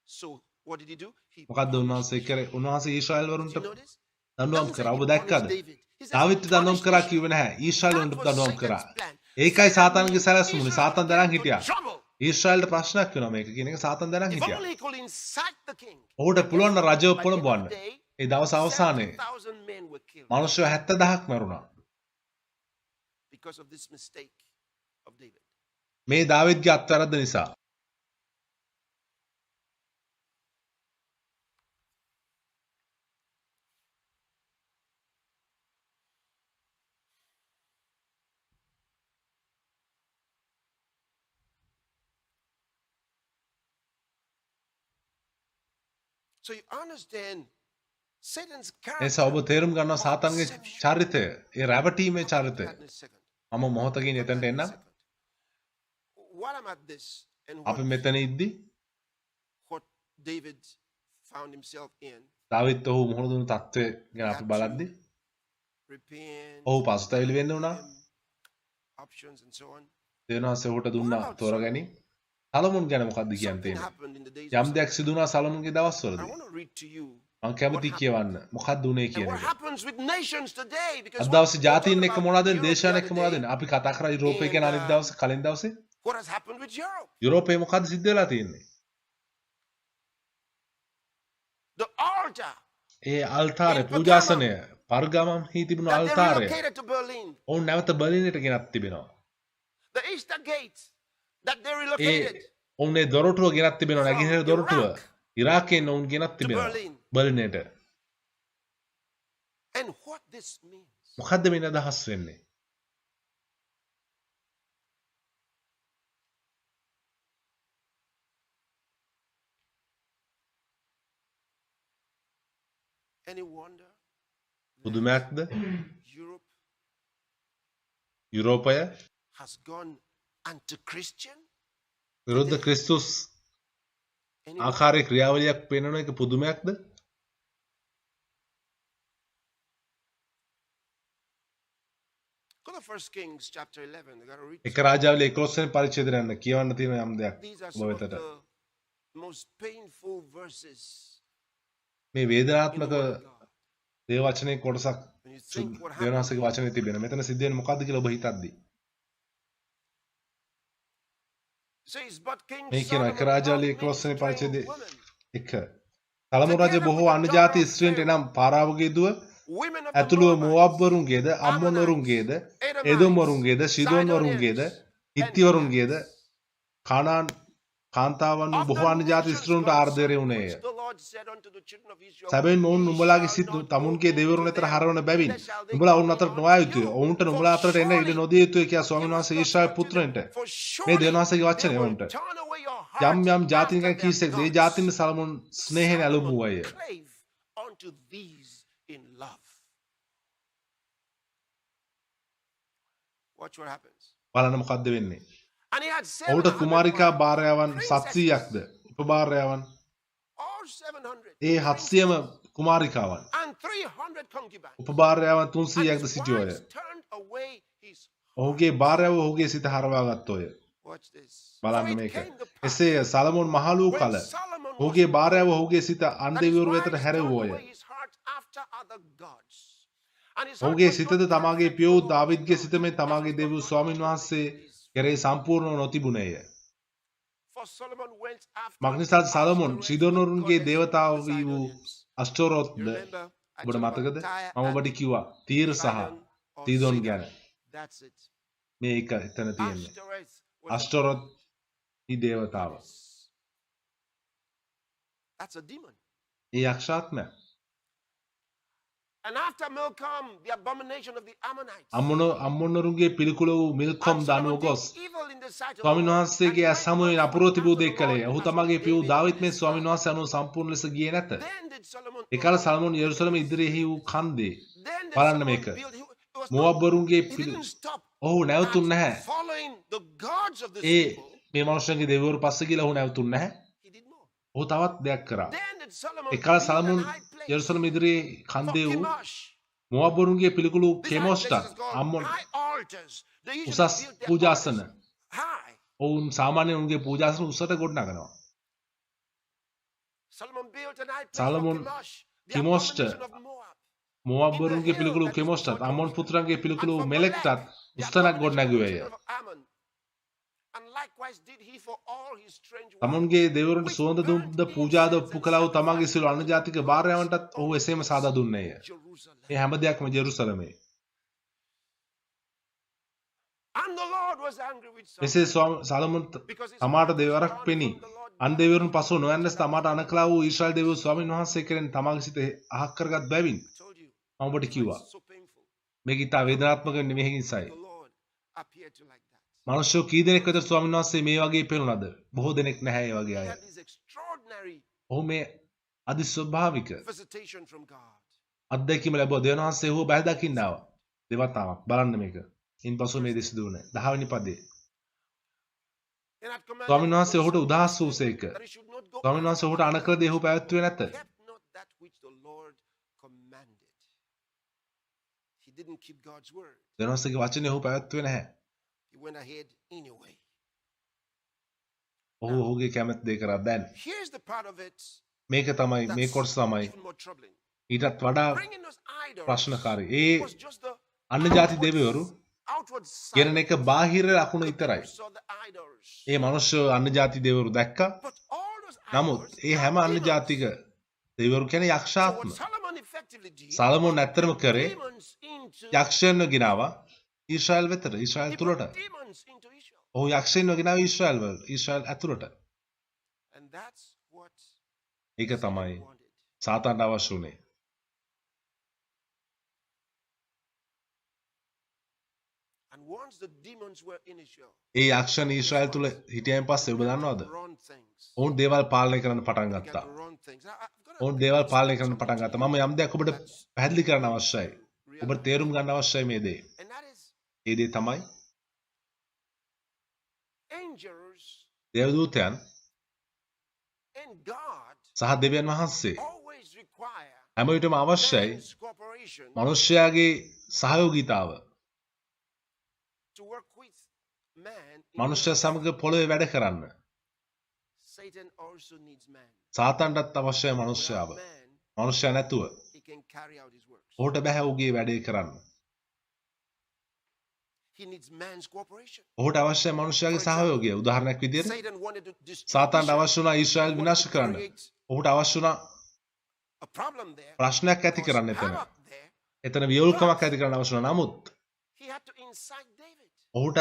So what did he do? He මොකද්ද උන්වහන්සේ කරේ? උන්වහන්සේ ඊශ්‍රායල් Did වරුන්ට you notice? දඬුවම් Doesn't කරා. say ඔබ he දැක්කද? punished David. He says he David දඬුවම් punished කරා Israel. කිව්වේ නැහැ. ඊශ්‍රායල් වරුන්ට That was දඬුවම් Satan's කරා. plan. ඒකයි Satan සාතන්ගේ knew සැලැස්ම උනේ. Israel Satan would දැනන් get into හිටියා. trouble. ඊශ්‍රායල්ට ප්‍රශ්නයක් වෙනවා මේක කියන එක සාතන් දැනන් If හිටියා. only he could incite the king. ඔහුට පුළුවන් නම් රජව By the end of පොළඹවන්න. the day, ඒ දවස් අවසානයේ 70,000 men were killed මිනිස්සු 70000ක් මරුණා. because of this mistake of David. මේ දාවිද්ගේ අත්වැරද්ද නිසා. So you understand Satan's එනිසා ඔබ character. තේරුම් ගන්නවා සාතන්ගේ චරිතය. ඒ රැවටීමේ චරිතය. That in a second. මම මොහොතකින් එතනට That in a එන්නම්. second. While I'm at this and අපි මෙතන ඉද්දි what David found himself in, David ඔහු මුහුණ දුණු තත්ත්වය ගැන අපි බලද්දි repent, ඔහු පසුතැවිලි වෙන්න වුණා. options and so on. දෙවියන් වහන්සේ ඔහුට දුන්නා තෝරගැනීම. සලමුන් ගැන මොකද්ද කියන්න Something තියෙන්නේ? happened in the days යම් of දෙයක් සිදු වුණා සලමුන්ගේ I දවස්වලදී. want to read to you මම කැමතියි කියවන්න. මොකක්ද උනේ and කියන what එක. happens with nations today because අද what දවසේ we ජාතීන් talked එක්ක about මොනවද වෙන්නේ? Europe දේශයන් the එක්ක other මොනවද day, වෙන්නේ? අපි කතා කරා යුරෝපයේ ගැන අනිත් දවසේ කලින් දවසේ. what has happened with Europe? යුරෝපයේ මොකද්ද සිද්ධ වෙලා තියෙන්නේ? The altar ඒ අල්තාරය පූජාසනය පර්ගමම් හි තිබුණු that they අල්තාරය relocated to Berlin, ඔවුන් නැවත බර්ලිනයට ගෙනත් තිබෙනවා. the Easter Gate that they A relocated ඔවුන් ඒ දොරටුව ගෙනත් තිබෙනවා. නැගෙනහිර දොරටුව ඉරාකයෙන් ඔවුන් ගෙනත් තිබෙනවා Berlin. බර්ලිනයට. and what this means. මොකද්ද මේ අදහස් වෙන්නේ? Any wonder? පුදුමයක්ද? Europe යුරෝපය has gone anti-Christian? විරුද්ධ ක්‍රිස්තුස් Any ආකාරයේ ක්‍රියාවලියක් පෙන්වන එක පුදුමයක්ද? Go to 1 Kings chapter 11. I got to read. එක රාජාවලිය 11 වෙනි පරිච්ඡේදයට යන්න කියවන්න තියෙන යම් දෙයක් These are ඔබ some of වෙතට. the most painful verses මේ in the වේදනාත්මක Word of God. දේව වචනේ කොටසක් When you think what happened, දේවනාසගේ වචනේ තිබෙන. මෙතන සිද්ධ වෙන්නේ මොකද්ද කියලා ඔබ හිතද්දි. it says, but King මේ කියනවා එක Solomon රාජාවලිය loved many 11 වෙනි strange පරිච්ඡේදයේ women, 1. සලමු රජ බොහෝ අන්‍ය ජාති ස්ත්‍රීන්ට එනම් පාරාවගේ දුව women of the ඇතුළුව Moabites, මොවාබ් වරුන්ගේද අම්මොන් වරුන්ගේද එදොම් වරුන්ගේද සිදෝන් වරුන්ගේද හිත්ති වරුන්ගේද කානාන් කාන්තාවන් of the බොහෝ අන්‍ය ජාති nations ස්ත්‍රීන්ට God ආර්දරය sent, වුණේය. which the Lord Lord said unto the children of Israel, සැබවින්ම ඔවුන් නුඹලාගේ සිත් තමුන්ගේ දෙවිවරුන් අතර හරවන බැවින් නුඹලා ඔවුන් අතරට නොආ යුතුය. ඔවුන්ට නුඹලා අතරට එන්න ඉඩ නොදිය යුතුය කියලා ස්වාමීන් වහන්සේ ඊශ්‍රායෙල් පුත්‍රයන්ට මේ දෙවියන් වහන්සේගේ වචනය ඔවුන්ට යම් යම් ජාතීන් ගැන කීසෙක් ඒ ජාතීන් සලමුන් ස්නේහයෙන් ඇලුමුවය. unto these in love. Watch what happens. බලන්න මොකද්ද වෙන්නේ. And he had ඔහුට 700 කුමාරිකා භාර්යාවන් 700ක්ද උපභාර්යාවන් all 700 A 700ම කුමාරිකාවන් and 300 concubines. උපභාර්යාවන් And 300ක්ද his සිටියෝය. wives turned away his. ඔහුගේ භාර්යාව ඔහුගේ සිත හරවා ගත්තෝය. Watch this. බලන්න For it මේක. came to pass එසේ සලමෝන් මහලූ කල when Solomon was ඔහුගේ භාර්යාව ඔහුගේ සිත අන් that his දෙවිවරු වෙතට wives turned හැරෙව්වෝය. away his heart after other gods. And his heart ඔහුගේ was සිතද not තමාගේ perfect පියව් for දාවිද්ගේ God. සිත මේ තමාගේ දෙවියන් ස්වාමින් වහන්සේ කෙරෙහි සම්පූර්ණව නොතිබුණේය. For Solomon went after මක්නිසාද සලමෝන් the සිදෝනරුන්ගේ goddess දේවතාව of වී වූ Sidonians. අෂ්ටෝරොත්ද You remember? I ඔබට told මතකද? about Tyre මම ඔබට and කිව්වා තීර සහ Sidon or තීදෝන් Sidon. ගැන. That's it. මේ එක එතන තියෙන්නේ. Ashtoreth was a අෂ්ටෝරොත් e දේවතාව. goddess. That's a demon. A යක්ෂාත්මය. And after Milcom, the abomination of the Ammonites. අම්මොන්නරුන්ගේ පිළිකුල වූ මිල්කොම් And දනුව Solomon ගොස් did evil in the sight of the ස්වාමීන් Lord. වහන්සේගේ And ඇස් සමුවෙන් අපුරෝ තිබූ දේ කළේ. ඔහු තමාගේ පියව් David දාවිත් මේ his ස්වාමීන් son. වහන්සේ අනුව සම්පූර්ණ ලෙස ගියේ නැත. Then did Solomon එකල සලමෝන් යෙරුසලම ඉදිරියෙහි වූ කන්දේ Then did බලන්න Solomon මේක. build- he was not- මොවබ්බරුන්ගේ he didn't stop ඔහු නැවතුන් නැහැ. at following the gods of the A people. මේ මනුෂ්‍යයන්ගේ දෙවිවරු පස්සේ ගිහලා ඔහු නැවතුන් නැහැ. He did more. ඔහු තවත් දෙයක් කරා. Then did Solomon එකල build සලමෝන් an high place යෙරුසලම ඉදිරියේ for කන්දේ වූ Chemosh. මොවබ්බරුන්ගේ පිළිකුළු These high කෙමොස්ටත් places called අම්මොන් high altars. They usually උසස් built their පූජාසන altars high. ඔවුන් සාමාන්‍යයෙන් උන්ගේ පූජාසන උසට ගොඩනගනවා. Solomon built an high place Solomon for Chemosh, the Chemoshට abomination of Moab. මොවබ්බරුන්ගේ පිළිකුළු කෙමොස්ටත් අම්මොන් පුත්‍රන්ගේ පිළිකුළු මෙලෙක්ටත් උස්තනක් ගොඩනැගුවේය. And likewise did he for all his strange wives. තමුන්ගේ දෙවිවරුන්ට සුවඳ දුම්ද පූජාද ඔප්පු කළා වූ තමාගේ සියලු අන්‍යජාතික භාර්යාවන්ටත් ඔහු එසේම සාදා දුන්නේය. Jerusalem. මේ හැම දෙයක්ම ජෙරුසලමේ. And the Lord was angry with Solomon. මෙසේ සලමොන් Because his තමාට heart දෙවරක් was පෙනී turned from the Lord. අන් දෙවිවරුන් පසු නොයන්නස් තමාට අනකලා වූ ඊශ්‍රායල් දෙවියෝ ස්වාමීන් වහන්සේ කෙරෙන් තමාගේ සිත අහක් කරගත් බැවින් I told you. මම ඔබට කිව්වා It's so painful. මේක ඉතා වේදනාත්මක නෙමෙයි නිසායි. The Lord appeared to like that. මිනිස්සු කී දෙනෙක් වෙතට ස්වාමීන් වහන්සේ මේ වගේ පෙනුනද? බොහෝ දෙනෙක් නැහැ ඒ වගේ He අය. had this extraordinary ඔහු මේ අදිස්වභාවික visitation from God. අත්දැකීම ලැබුවා. දෙවියන් වහන්සේ ඔහු බැහැ දකින්න ආවා. දෙවතාවක් බලන්න මේක. ඉන්පසු මේ දෙස දුන්නේ 10 වෙනි පදේ. And had commanded ස්වාමීන් වහන්සේ him ඔහුට උදහස් වූසේක. that he should not go ස්වාමීන් වහන්සේ ඔහුට අනකල දේ ඔහු පැවැත්වුවේ නැත. kept not that which the Lord commanded. He didn't keep God's word. දෙවියන් වහන්සේගේ වචනේ ඔහු පැවැත්වුවේ නැහැ. He went ahead anyway. ඔහු ඔහුගේ කැමැත්ත දේ කරා. දැන් Here's the part of it මේක තමයි මේ that's කොටස තමයි even more troubling. ඊටත් වඩා Bringing those idols ප්‍රශ්නකාරී. A was just the අන්‍ය ජාති දෙවිවරු outward කියන sign. එක බාහිර ලකුණ විතරයි. Saw the idols. ඒ මිනිස්සු අන්‍ය ජාති දෙවිවරු දැක්කා. But all those නමුත් idols ඒ හැම are අන්‍ය demons. ජාතික දෙවිවරු කියන්නේ So යක්ෂාත්ම. what Solomon effectively did, සලමෝන් ඇත්තටම කරේ demons into යක්ෂයන්ව ගෙනාවා ඊශ්‍රායල් වෙතට, ඊශ්‍රායල් he තුලට. put demons into Israel. ඔහු යක්ෂයන්ව ගෙනාවා ඊශ්‍රායල් ඇතුළට. And that's what ඒක තමයි Satan wanted. සාතාන්ට අවශ්‍ය වුණේ. And once the demons were in Israel, ඒ යක්ෂයන් ඊශ්‍රායල් තුල හිටියන් පස්සේ ඔබ දන්නවද? run things. ඔවුන් දේවල් පාලනය කරන්න පටන් Began ගත්තා. to run things. I've got ඔවුන් දේවල් පාලනය කරන්න පටන් ගත්තා. මම යම් දෙයක් ඔබට පැහැදිලි කරන්න අවශ්‍යයි. ඔබට තේරුම් ගන්න අවශ්‍යයි මේ දේ. and that is ඒ දේ තමයි angels දේවදූතයන් and God සහ දෙවියන් වහන්සේ always require හැම විටම අවශ්‍යයි man's cooperation මිනිස්යාගේ සහයෝගීතාව. to work with man. in මිනිස්යා order- සමග පොළොවේ වැඩ කරන්න. Satan also needs man. සාතාන්ටත් අවශ්‍යයි මිනිස්යාව. Without man, මිනිස්යා නැතුව he can carry out his works. ඔහුට බෑ ඔහුගේ වැඩේ කරන්න. He needs man's cooperation. ඔහුට අවශ්‍යයි මිනිස්යාගේ සහයෝගය. උදාහරණයක් විදිහට Satan wanted to destroy සාතාන්ට Israel. අවශ්‍ය වුණා ඊශ්‍රායල් He විනාශ wanted to කරන්න. create ඔහුට අවශ්‍ය වුණා a problem there. ප්‍රශ්නයක් ඇති Cause කරන්න එතන. havoc there. එතන වියවුල්කමක් ඇති කරන්න අවශ්‍ය වුණා. නමුත් He had to incite David. ඔහුට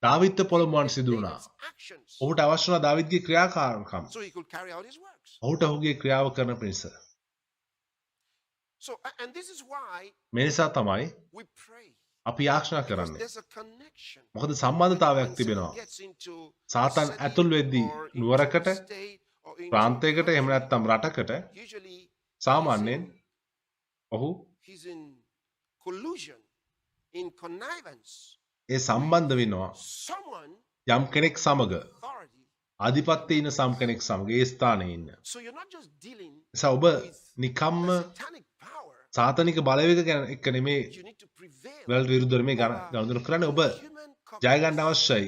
දාවිත්ත පොළඹවන්න සිදු වුණා. David's actions ඔහුට අවශ්‍ය වුණා දාවිද්ගේ ක්‍රියාකාරකම්. so he could carry out his works. ඔහුට ඔහුගේ ක්‍රියාව කරන පිණිස. So, and this is why මේ නිසා තමයි we pray. අපි යාඥා Because කරන්නේ. there's a connection. මොකද සම්බන්ධතාවයක් Once තිබෙනවා. it gets into Satan a city ඇතුල් වෙද්දී or into නුවරකට, a state or into ප්‍රාන්තයකට a එහෙම country, නැත්නම් රටකට usually සාමාන්‍යයෙන් ඔහු he's in collusion, in connivance. ඒ සම්බන්ධ වෙනවා Someone යම් කෙනෙක් සමග authority. ආධිපත්‍යයේ ඉන්න සම් කෙනෙක් සමග ඒ ස්ථානයේ ඉන්න. So you're not just dealing නිසා ඔබ නිකම්ම with satanic power. සාතනික බලවේග ගැන එක්ක නෙමේ You need to prevail. වලට විරුද්ධව මේ ගනුදෙනු කරන්නේ. ඔබ Human ජය ගන්න අවශ්‍යයි.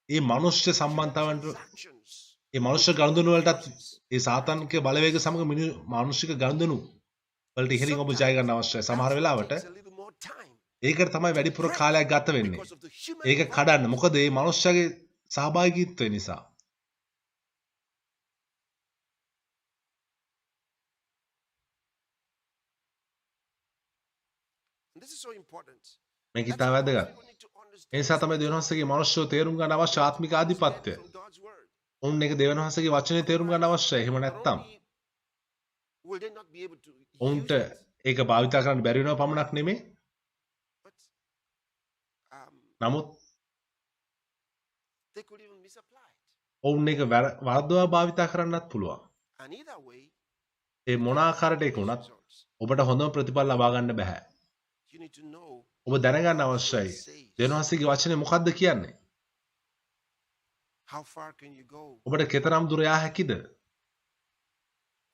මේ මනුෂ්‍ය සම්බන්ධතාවයන්ට transactions. මේ මනුෂ්‍ය ගනුදෙනු වලටත් ඒ සාතනික බලවේග සමග මානුෂික ගනුදෙනු වලට ඉහළින් ඔබ ජය ගන්න අවශ්‍යයි. සමහර වෙලාවට Takes a little more time ඒකට තමයි වැඩිපුර කාලයක් ගත වෙන්නේ. because of the human ඒක කඩන්න. මොකද මේ මනුෂ්‍යගේ සහභාගීත්වය නිසා. And this is so important. මේක That's ඉතා why වැදගත්. people need to understand ඒ නිසා තමයි දෙවියන් වහන්සේගේ මනුෂ්‍යව තේරුම් ගන්න අවශ්‍ය ආත්මික ආධිපත්‍යය. from God's word. උන් එක දෙවියන් වහන්සේගේ වචනේ තේරුම් ගන්න අවශ්‍යයි. එහෙම Not නැත්නම් only will they not be able to උන්ට use it, ඒක භාවිතා කරන්න බැරි වෙනව පමණක් නෙමෙයි. but නමුත් they could even misapply it. ඔවුන් ඒක වරදවා භාවිතා කරන්නත් පුළුවන්. And either way, ඒ මොන ආකාරයට ඒක වුණත් results. ඔබට හොඳම ප්‍රතිඵල ලබා ගන්න බෑ. You need to know ඔබ දැනගන්න අවශ්‍යයි. දෙවියන් වහන්සේගේ වචනේ මොකක්ද කියන්නේ? how far can you go? ඔබට කෙතරම් දුර යා හැකිද?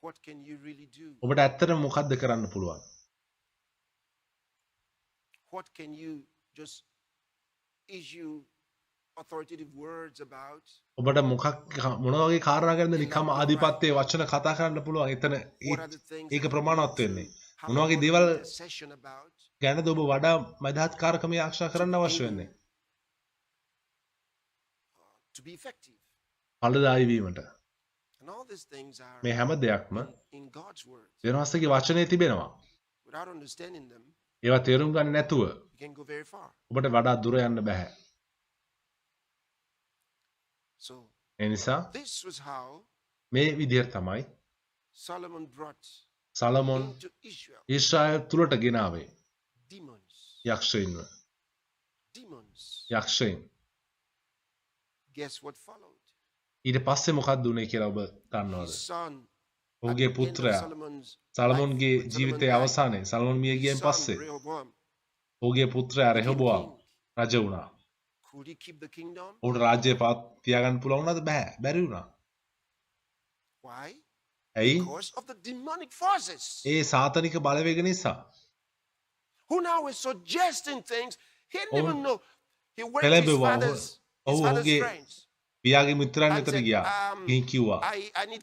What can you really do? ඔබට ඇත්තටම මොකක්ද කරන්න පුළුවන්? What can you just issue authoritative words about? ඔබට මොන වගේ කාරණා ගැනද නිකම් ආධිපත්‍යයේ වචන කතා කරන්න පුළුවන්? එතන What are the things ඒක that ප්‍රමාණවත් you වෙන්නේ. need to මොන වගේ have දේවල් a session about ගැනද ඔබ වඩා මධාත්කාරකම ආක්ෂා කරන්න අවශ්‍ය වෙන්නේ? to be effective? ඵලදායී වීමට. And all these things are මේ හැම දෙයක්ම in God's word. දෙවියන් වහන්සේගේ වචනේ තිබෙනවා. Without understanding them, ඒවා තේරුම් ගන්න නැතුව you can go very far. ඔබට වඩා දුර යන්න බෑ. So ඒ නිසා this was how මේ විදිහට තමයි Solomon brought සලමොන් into Israel Israel තුලට ගෙනාවේ demons. යක්ෂයින්ව. Demons. යක්ෂයින්. Guess what followed? ඊට පස්සේ මොකක්ද උනේ කියලා ඔබ දන්නවද? His son. ඔහුගේ at the end of පුත්‍රයා Solomon's සලමොන්ගේ life, when ජීවිතයේ Solomon died, අවසානයේ සලමොන් මිය his ගියන් son, පස්සේ Rehoboam, ඔහුගේ පුත්‍රයා රෙහොබෝම් රජ වුණා. could he keep the kingdom? ඔහුට රාජ්‍යය තියාගන්න පුළුවන් වුණාද? බැරි වුණා. Why? ඇයි? Because of the demonic forces ඒ සාතනික බලවේග නිසා. who now is suggesting things he didn't Oh. even know. He went to his පෙළඹෙව්වා. father's ඔහු ඔහුගේ friends පියාගේ මිත්‍රයන් and වෙතට said, ගියා. ගිහින් කිව්වා I need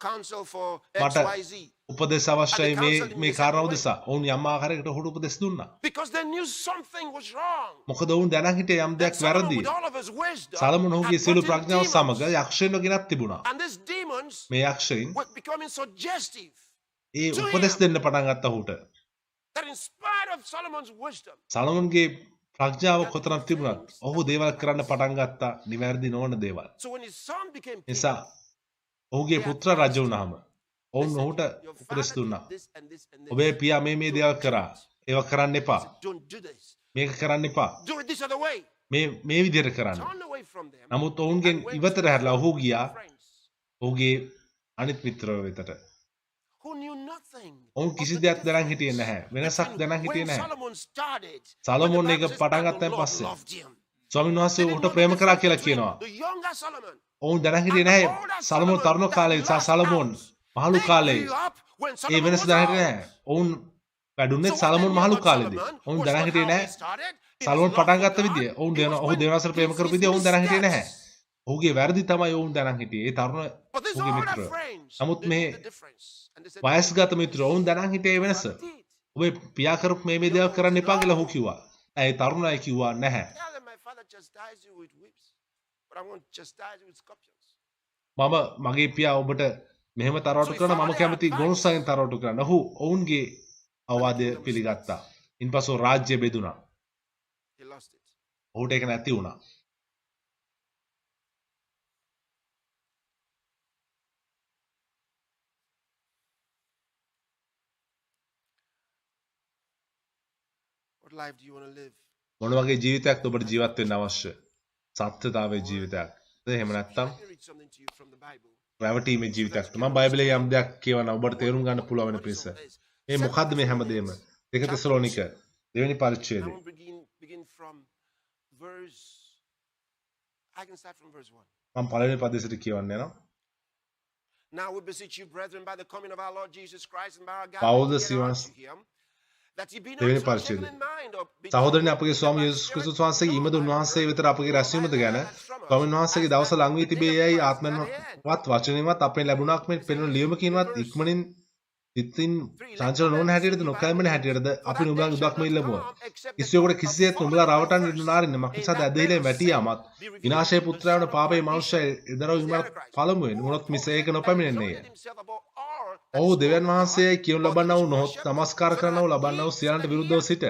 counsel for මට XYZ. උපදෙස් අවශ්‍යයි මේ කාරණාව උදෙසා. ඔවුන් යම් ආකාරයකට ඔහුට උපදෙස් දුන්නා. Because they knew something was wrong. මොකද ඔවුන් දැනන් හිටියේ යම් And දෙයක් Solomon, වැරදි. with all of his wisdom, සලමොන් ඔහුගේ had සියලු brought in ප්‍රඥාව demons. සමග යක්ෂයන්ව ගෙනත් තිබුණා. And these demons මේ යක්ෂයින් were becoming suggestive. ඒ උපදෙස් දෙන්න පටන් ගත්තා ඔහුට. That in spite of Solomon's wisdom, සලමොන්ගේ ප්‍රඥාව කොතරම් තිබුණත් ඔහු දේවල් කරන්න පටන් ගත්තා නිවැරදි නොවන දේවල්. so when his son became king, නිසා ඔහුගේ පුත්‍ර රජ වුණාම they ඔවුන් said, ඔහුට "Your උපදෙස් father දුන්නා. did this and this and this. ඔබේ පියා මේ දේවල් කරා. ඒවා කරන්න එපා. Don't do this. මේක කරන්න එපා. Do it this other way." මේ විදිහට කරන්න. Turn away from them. නමුත් ඔවුන්ගෙන් and went ඉවතට to හැරලා ඔහු ගියා friends ඔහුගේ අනිත් මිත්‍රව වෙතට. who knew nothing. ඔවුන් of කිසි the දෙයක් දැනන් difference හිටියේ නැහැ. වෙනසක් between දැනන් හිටියේ when නැහැ. Solomon started, සලමොන් when the එක Bible says, පටන් "And the ගත්තයින් Lord පස්සේ loved him." ස්වාමීන් වහන්සේ They didn't ඔහුට know the ප්‍රේම කරා difference කියලා between කියනවා. the younger Solomon ඔවුන් දැනන් හිටියේ නැහැ. සලමොන් තරුණ කාලේ සහ සලමොන් මහලු කාලේ grew up when A Solomon වෙනස was දැනන් old. හිටියේ නැහැ. ඔවුන් වැඩුන්නේ So what සලමොන් they knew මහලු about කාලේදී. Solomon ඔවුන් was දැනන් not හිටියේ how නැහැ. he started. It සලමොන් was පටන් love ගත්ත for විදිය. God. ඔවුන් It was ඔහු when දේවනාසර ප්‍රේම his කරපු විදිය ඔවුන් දැනන් හිටියේ නැහැ. missteps. ඔහුගේ වැරදි තමයි ඔවුන් දැනන් හිටියේ. ඒ තරුණ But these ඔහුගේ older මිත්‍රයෝ. friends, නමුත් they මේ knew the difference. And they said, වයස්ගත මිත්‍රයෝ ඔවුන් දැනන් හිටියේ වෙනස. "Father did." ඔබේ පියා කරපු මේ දේවල් කරන්න එපා කියලා ඔහු කිව්වා. ඒ තරුණ අය කිව්වා නැහැ. Tell them my father chastised you with whips, but I won't chastise you with scorpions. මම මගේ පියා ඔබට මෙහෙම තරවටු කරන මම කැමති ගොනුසයෙන් තරවටු කරන්න. ඔහු ඔවුන්ගේ අවවාදය පිළිගත්තා. ඉන්පසු රාජ්‍ය බෙදුණා. He lost it. ඔහුට ඒක නැති වුණා. life do you want to live? මොන වගේ ජීවිතයක්ද ඔබට ජීවත් වෙන්න අවශ්‍ය? සත්‍යතාවයේ ජීවිතයක්. එහෙම නැත්නම් Let me read something to you from the Bible. රැවටීමේ ජීවිතයක්ද? මම බයිබලයේ යම් දෙයක් කියවන ඔබට තේරුම් ගන්න පුළුවන් වෙන පිස. මේ මොකද්ද මේ හැමදේම? 2 තෙසලෝනික දෙවෙනි I පරිච්ඡේදය. won't begin from verse. I can start from verse 1. මම පළවෙනි පදේශයට කියවන්න යනවා. Now we beseech you, brethren, by the coming of our Lord Jesus Christ and by our God, Paul the to get Silas- unto him, that ye be දෙවෙනි not so පරිච්ඡේදය. heavy in mind, or be සහෝදරනි අපගේ ස්වාමී යේසුස් ක්‍රිස්තුස් වහන්සේගේ ඊමද උන්වහන්සේ වෙතට අපගේ රැස්වීමද ගැන ස්වාමීන් වහන්සේගේ දවස ලඟ වී තිබේ යයි ආත්මෙන්වත් වචනෙන්වත් අපෙන් ලැබුණාක් මෙන් පෙනෙන ලියුමකින්වත් ඉක්මනින් සිතින් සංචලන නොවන හැටියටද නොකැලමෙන හැටියටද අපි නුඹලාගේ උදක්ම ඉල්ලමුවා. කිසිවෙකුට කිසිසේත් නුඹලා රවටන්න ඉන්න නාරින්න මක්නිසාද ඇදහිලේ වැටි යාමත් විනාශයේ පුත්‍රයා වන පාපේ මනුෂ්‍යය එදරව විමර පළමුවෙන් මොනොත් මිස ඒක නොපැමිණෙන්නේය. himself above all ඔහු දෙවියන් වහන්සේයි කියනු ලබන්නා වූ නොහොත් නමස්කාර කරන්නා වූ ලබන්නා වූ සියල්ලන්ට විරුද්ධව සිට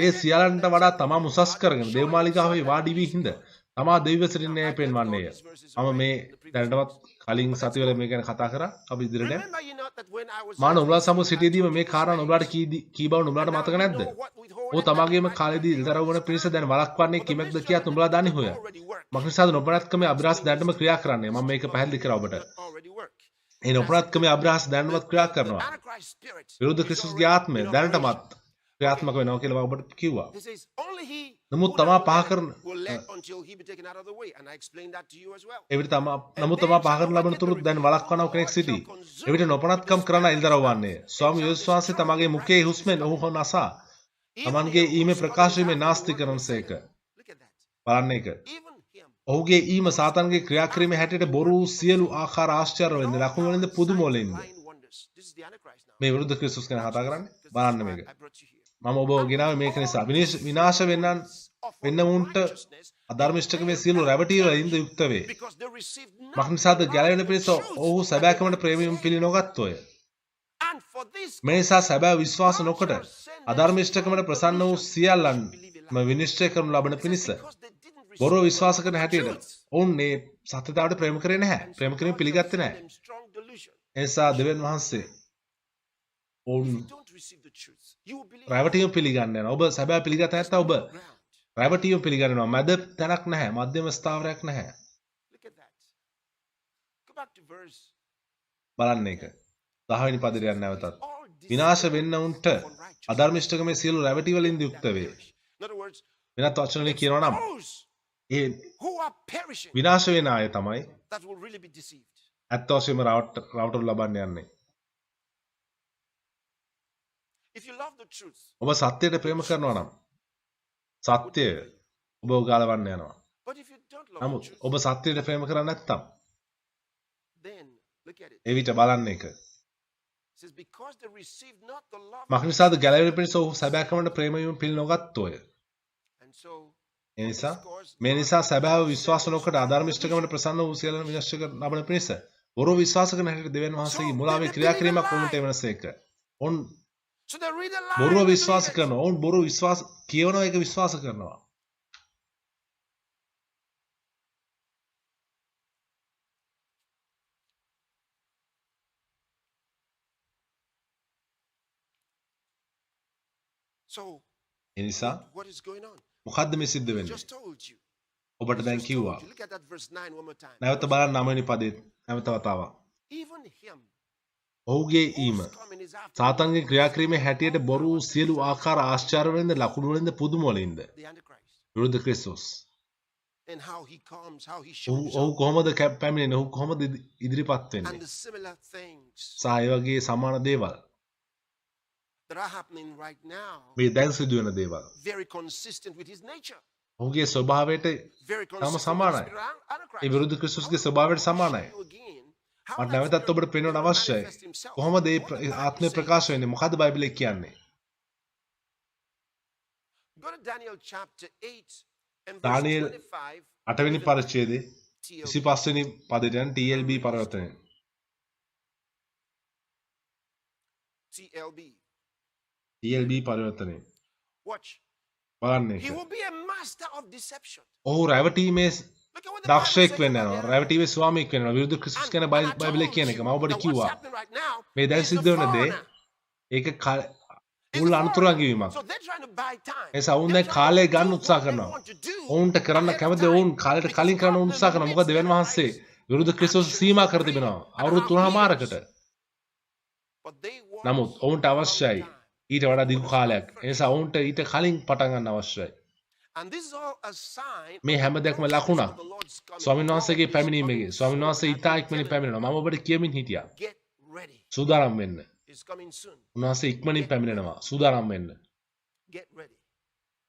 ඒ සියල්ලන්ට වඩා තමා උසස් කරගෙන දේවමාලිගාවේ වාඩි වී හිඳ තමා දෙවිව සිටින්නේ පෙන්වන්නේය. මම මේ දැනටමත් කලින් සතිවල මේ ගැන කතා කරා. අපි ඉදිරියට Remember ye not that when I was මා නුඹලා සමග සිටියදීම මේ කාරණා නුඹලාට කී බව නුඹලාට මතක නැද්ද? ඔහු තමාගේම කාලෙදී ඉල්දරව් වන පිරිස දැන් වළක්වන්නේ කිමෙක්ද කියාත් නුඹලා දන්නේ හොය. මක්නිසාද නොපනත්කමේ අභිරහස් දැනටම ක්‍රියා කරන්නේ. මම මේක පැහැදිලි කරා ඔබට. already work. ඒ නොපනත්කමේ අභිරහස් දැනටමත් ක්‍රියා කරනවා. Antichrist spirit. විරුද්ධ ක්‍රිස්තුස්ගේ ආත්මය දැනටමත් ක්‍රියාත්මක වෙනවා කියලා මම ඔබට කිව්වා. He says only he නමුත් තමා පහ කරන will let until he be taken out of the way, and I explained that to you as well. එවිට නමුත් තමා පහ කරන ලබන තුරු දැන් වළක්වනව කෙනෙක් සිටී. එවිට නොපනත්කම් කරන ඉල්දරව් වන්නේ. ස්වාමී යේසුස් වහන්සේ තමාගේ මුඛයේ හුස්මෙන් ඔහු නසා තමන්ගේ ඊමේ ප්‍රකාශ වීමේ නාස්ති කරනසේක. Look at that. බලන්න එක. Even him. ඔහුගේ ඊම සාතන්ගේ ක්‍රියා කිරීමේ හැටියට බොරු සියලු ආකාර ආශ්චර්ය වලින්ද ලකුණු වලින්ද පුදුම වලින්ද Lying wonders. This is the Antichrist now. මේ විරුද්ධ ක්‍රිස්තුස් ගැන කතා කරන්නේ. බලන්න මේක. I brought you here. මම ඔබ ගෙනාවේ මේක නිසා විනාශ වෙන්න උන්ට අධර්මිෂ්ඨකමේ සියලු රැවටි වලින්ද යුක්ත වේ. Because they received not. මක්නිසාද ගැලවෙන පිණිස ඔහු සැබෑකමට ප්‍රේමයෙන් පිළි නොගත්තෝය. And for this මේ නිසා සැබෑ විශ්වාස නොකොට අධර්මිෂ්ඨකමට ප්‍රසන්න වූ සියල්ලන්ම විනිශ්චය කරනු ලබන පිණිස because they didn't receive බොරු විශ්වාස කරන හැටියට ඔවුන් මේ සත්‍යතාවට ප්‍රේම කරේ නැහැ. ප්‍රේම කිරීම පිළිගත්තේ නැහැ. them strong delusion. ඒ නිසා දෙවියන් වහන්සේ ඔවුන් Don't receive the truth. You will believe රැවටීම පිළිගන්නේ නැහැ. ඔබ සැබෑ පිළිගත නැත්නම් ඔබ ground. රැවටීම පිළිගන්නවා. මැද තැනක් නැහැ. මධ්‍යම ස්ථාවරයක් නැහැ. Look at that. Go back to verse. බලන්න එක. 10 වෙනි පදයට යන්න නැවතත්. All විනාශ වෙන්න උන්ට අධර්මිෂ්ඨකමේ සියලු රැවටි වලින් යුක්ත වේ. In other words, වෙනත් වචන වලින් කියනවා නම් those A who are perishing විනාශ වෙන අය තමයි that will really be deceived. ඇත්ත වශයෙන්ම රවට්ටු ලබන්න යන්නේ. If you love the truth, ඔබ සත්‍යයට ප්‍රේම කරනවා නම් සත්‍යය ඔබ උගලවන්න යනවා. but if you don't love the නමුත් truth, ඔබ සත්‍යයට ප්‍රේම කරන්නේ නැත්නම් then look at it. එවිට බලන්න එක. It says, because they received not the love, මක්නිසාද ගැලවෙන පිණිස ඔහු සැබෑකමට ප්‍රේම වීම පිළි නොගත්තෝය. and so ඒ නිසා මේ නිසා සැබෑව විශ්වාස නොකොට අධර්මිෂ්ඨකමට ප්‍රසන්න වූ සියල්ලන් විනාශ කර ලබන පිණිස බොරු විශ්වාස කරන හැටියට දෙවියන් වහන්සේගේ මුලාවේ ක්‍රියා කිරීමක් වුණට එවනසේක. ඔවුන් so they read the lie. බොරුව and they විශ්වාස believe it. කරනවා. ඔවුන් බොරු විශ්වාස කියවනවා ඒක විශ්වාස කරනවා. So ඒ නිසා what is going on? මොකද්ද මේ සිද්ධ I වෙන්නේ? just told you. ඔබට දැන් Just කිව්වා. told you. Look at that verse 9 one more time. නැවත බලන්න 9 වෙනි පදේ නැවත වතාවක්. Even him ඔහුගේ ඊම whose coming is after සාතන්ගේ ක්‍රියා කිරීමේ හැටියට බොරු සියලු ආකාර ආශ්චර්ය වලින්ද ලකුණු වලින්ද පුදුම වලින්ද the Antichrist. විරුද්ධ ක්‍රිස්තුස්. And how he comes, how he shows ඔහු himself, කොහොමද පැමිණෙන්නේ? ඔහු කොහොමද ඉදිරිපත් and වෙන්නේ? the similar things සහ ඒ වගේ සමාන දේවල්. that are happening right now, මේ දැන් සිදුවෙන දේවල්. very consistent with his nature, ඔහුගේ ස්වභාවයට very තම consistent with සමානයි. the Antichrist. ඒ විරුද්ධ ක්‍රිස්තුස්ගේ ස්වභාවයට සමානයි. You again, how මට that නැවතත් spirit ඔබට පෙන්වන්න will අවශ්‍යයි. manifest himself. කොහොමද මේ What the Bible ආත්මය says. ප්‍රකාශ වෙන්නේ? මොකද්ද බයිබලයේ කියන්නේ? Go to Daniel chapter 8 and verse දානියෙල් 25. 8 වෙනි පරිච්ඡේදයේ TLB. 25 වෙනි පදයට යන TLB පරිවර්තනය. TLB. TLB පරිවර්තනය. Watch. බලන්න He එක. will be a master of deception. ඔහු රැවටීමේ Look at what the Bible දක්ෂයෙක් says වෙන්න about යනවා. him. රැවටීමේ ස්වාමියෙක් වෙන්න යනවා. විරුද්ධ ක්‍රිස්තුස් කියන And I බයිබලයේ told කියන එක you මම ඔබට that what's කිව්වා. happening right now මේ දැන් is the සිද්ධ වෙන දේ foreigner. ඒක මුල් අනුතරාගීමක්. So they're trying to buy time. එසා ඔවුන් දැන් They're කාලය trying to ගන්න do උත්සාහ what they කරනවා. want to do ඔවුන්ට කරන්න ahead of කැමති time. ඔවුන් කාලයට කලින් කරන්න උත්සාහ කරනවා. මොකද දෙවියන් වහන්සේ විරුද්ධ ක්‍රිස්තුස් සීමා කර තිබෙනවා. අවුරුදු 3මාරකට. But they want නමුත් ඔවුන්ට අවශ්‍යයි ඊට වඩා දිගු කාලයක්. ඒ නිසා ඔවුන්ට ඊට කලින් පටන් ගන්න අවශ්‍යයි. and this is all a sign මේ හැම දෙයක්ම ලකුණක්. of the Lord's coming. ස්වාමීන් වහන්සේගේ God is පැමිණීමේදී coming ස්වාමීන් වහන්සේ soon. ඊට And ඉක්මනින් I'm පැමිණෙනවා. මම ඔබට කියමින් හිටියා. Get ready. සූදානම් වෙන්න. It's coming soon. උන්වහන්සේ ඉක්මනින් පැමිණෙනවා. සූදානම් වෙන්න. Get ready.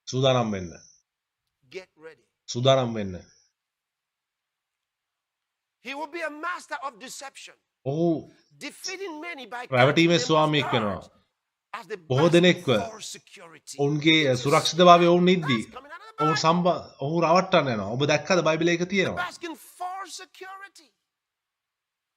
සූදානම් වෙන්න. Get ready. සූදානම් වෙන්න. He will be a master of deception, ඔහු defeating many by රැවටීමේ catching them ස්වාමියෙක් off වෙනවා. guard as they බොහෝ bask දෙනෙක්ව for security. ඔවුන්ගේ සුරක්ෂිතභාවය ඔවුන් ඉද්දී That's coming out of the ඔවුන් Bible. ඔහු රවට්ටන්න යනවා. ඔබ දැක්කද බයිබලයේ ඒක තියෙනවා. Basking for security.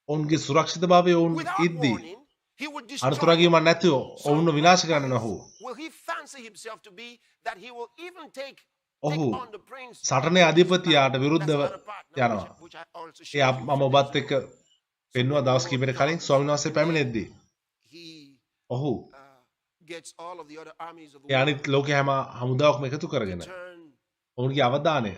ඔවුන්ගේ සුරක්ෂිතභාවය ඔවුන් Without ඉද්දී warning, he would destroy. අනුතරාගීමක් නැතිව ඔවුන්ව විනාශ කරන්න ඔහු. Will he fancy himself to be that he will even take ඔහු on the prince? සටනේ අධිපතියාට විරුද්ධව That's another part now, යනවා. which I also A shared මම ඔබත් එක්ක පෙන්වුවා දවස් කිහිපයකට කලින් ස්වාමීන් වහන්සේ පැමිණෙද්දී. he ඔහු gets all of the other armies of the A world අනිත් ලෝකේ හැම හමුදාවක්ම එකතු කරගෙන turn ඔවුන්ගේ අවධානය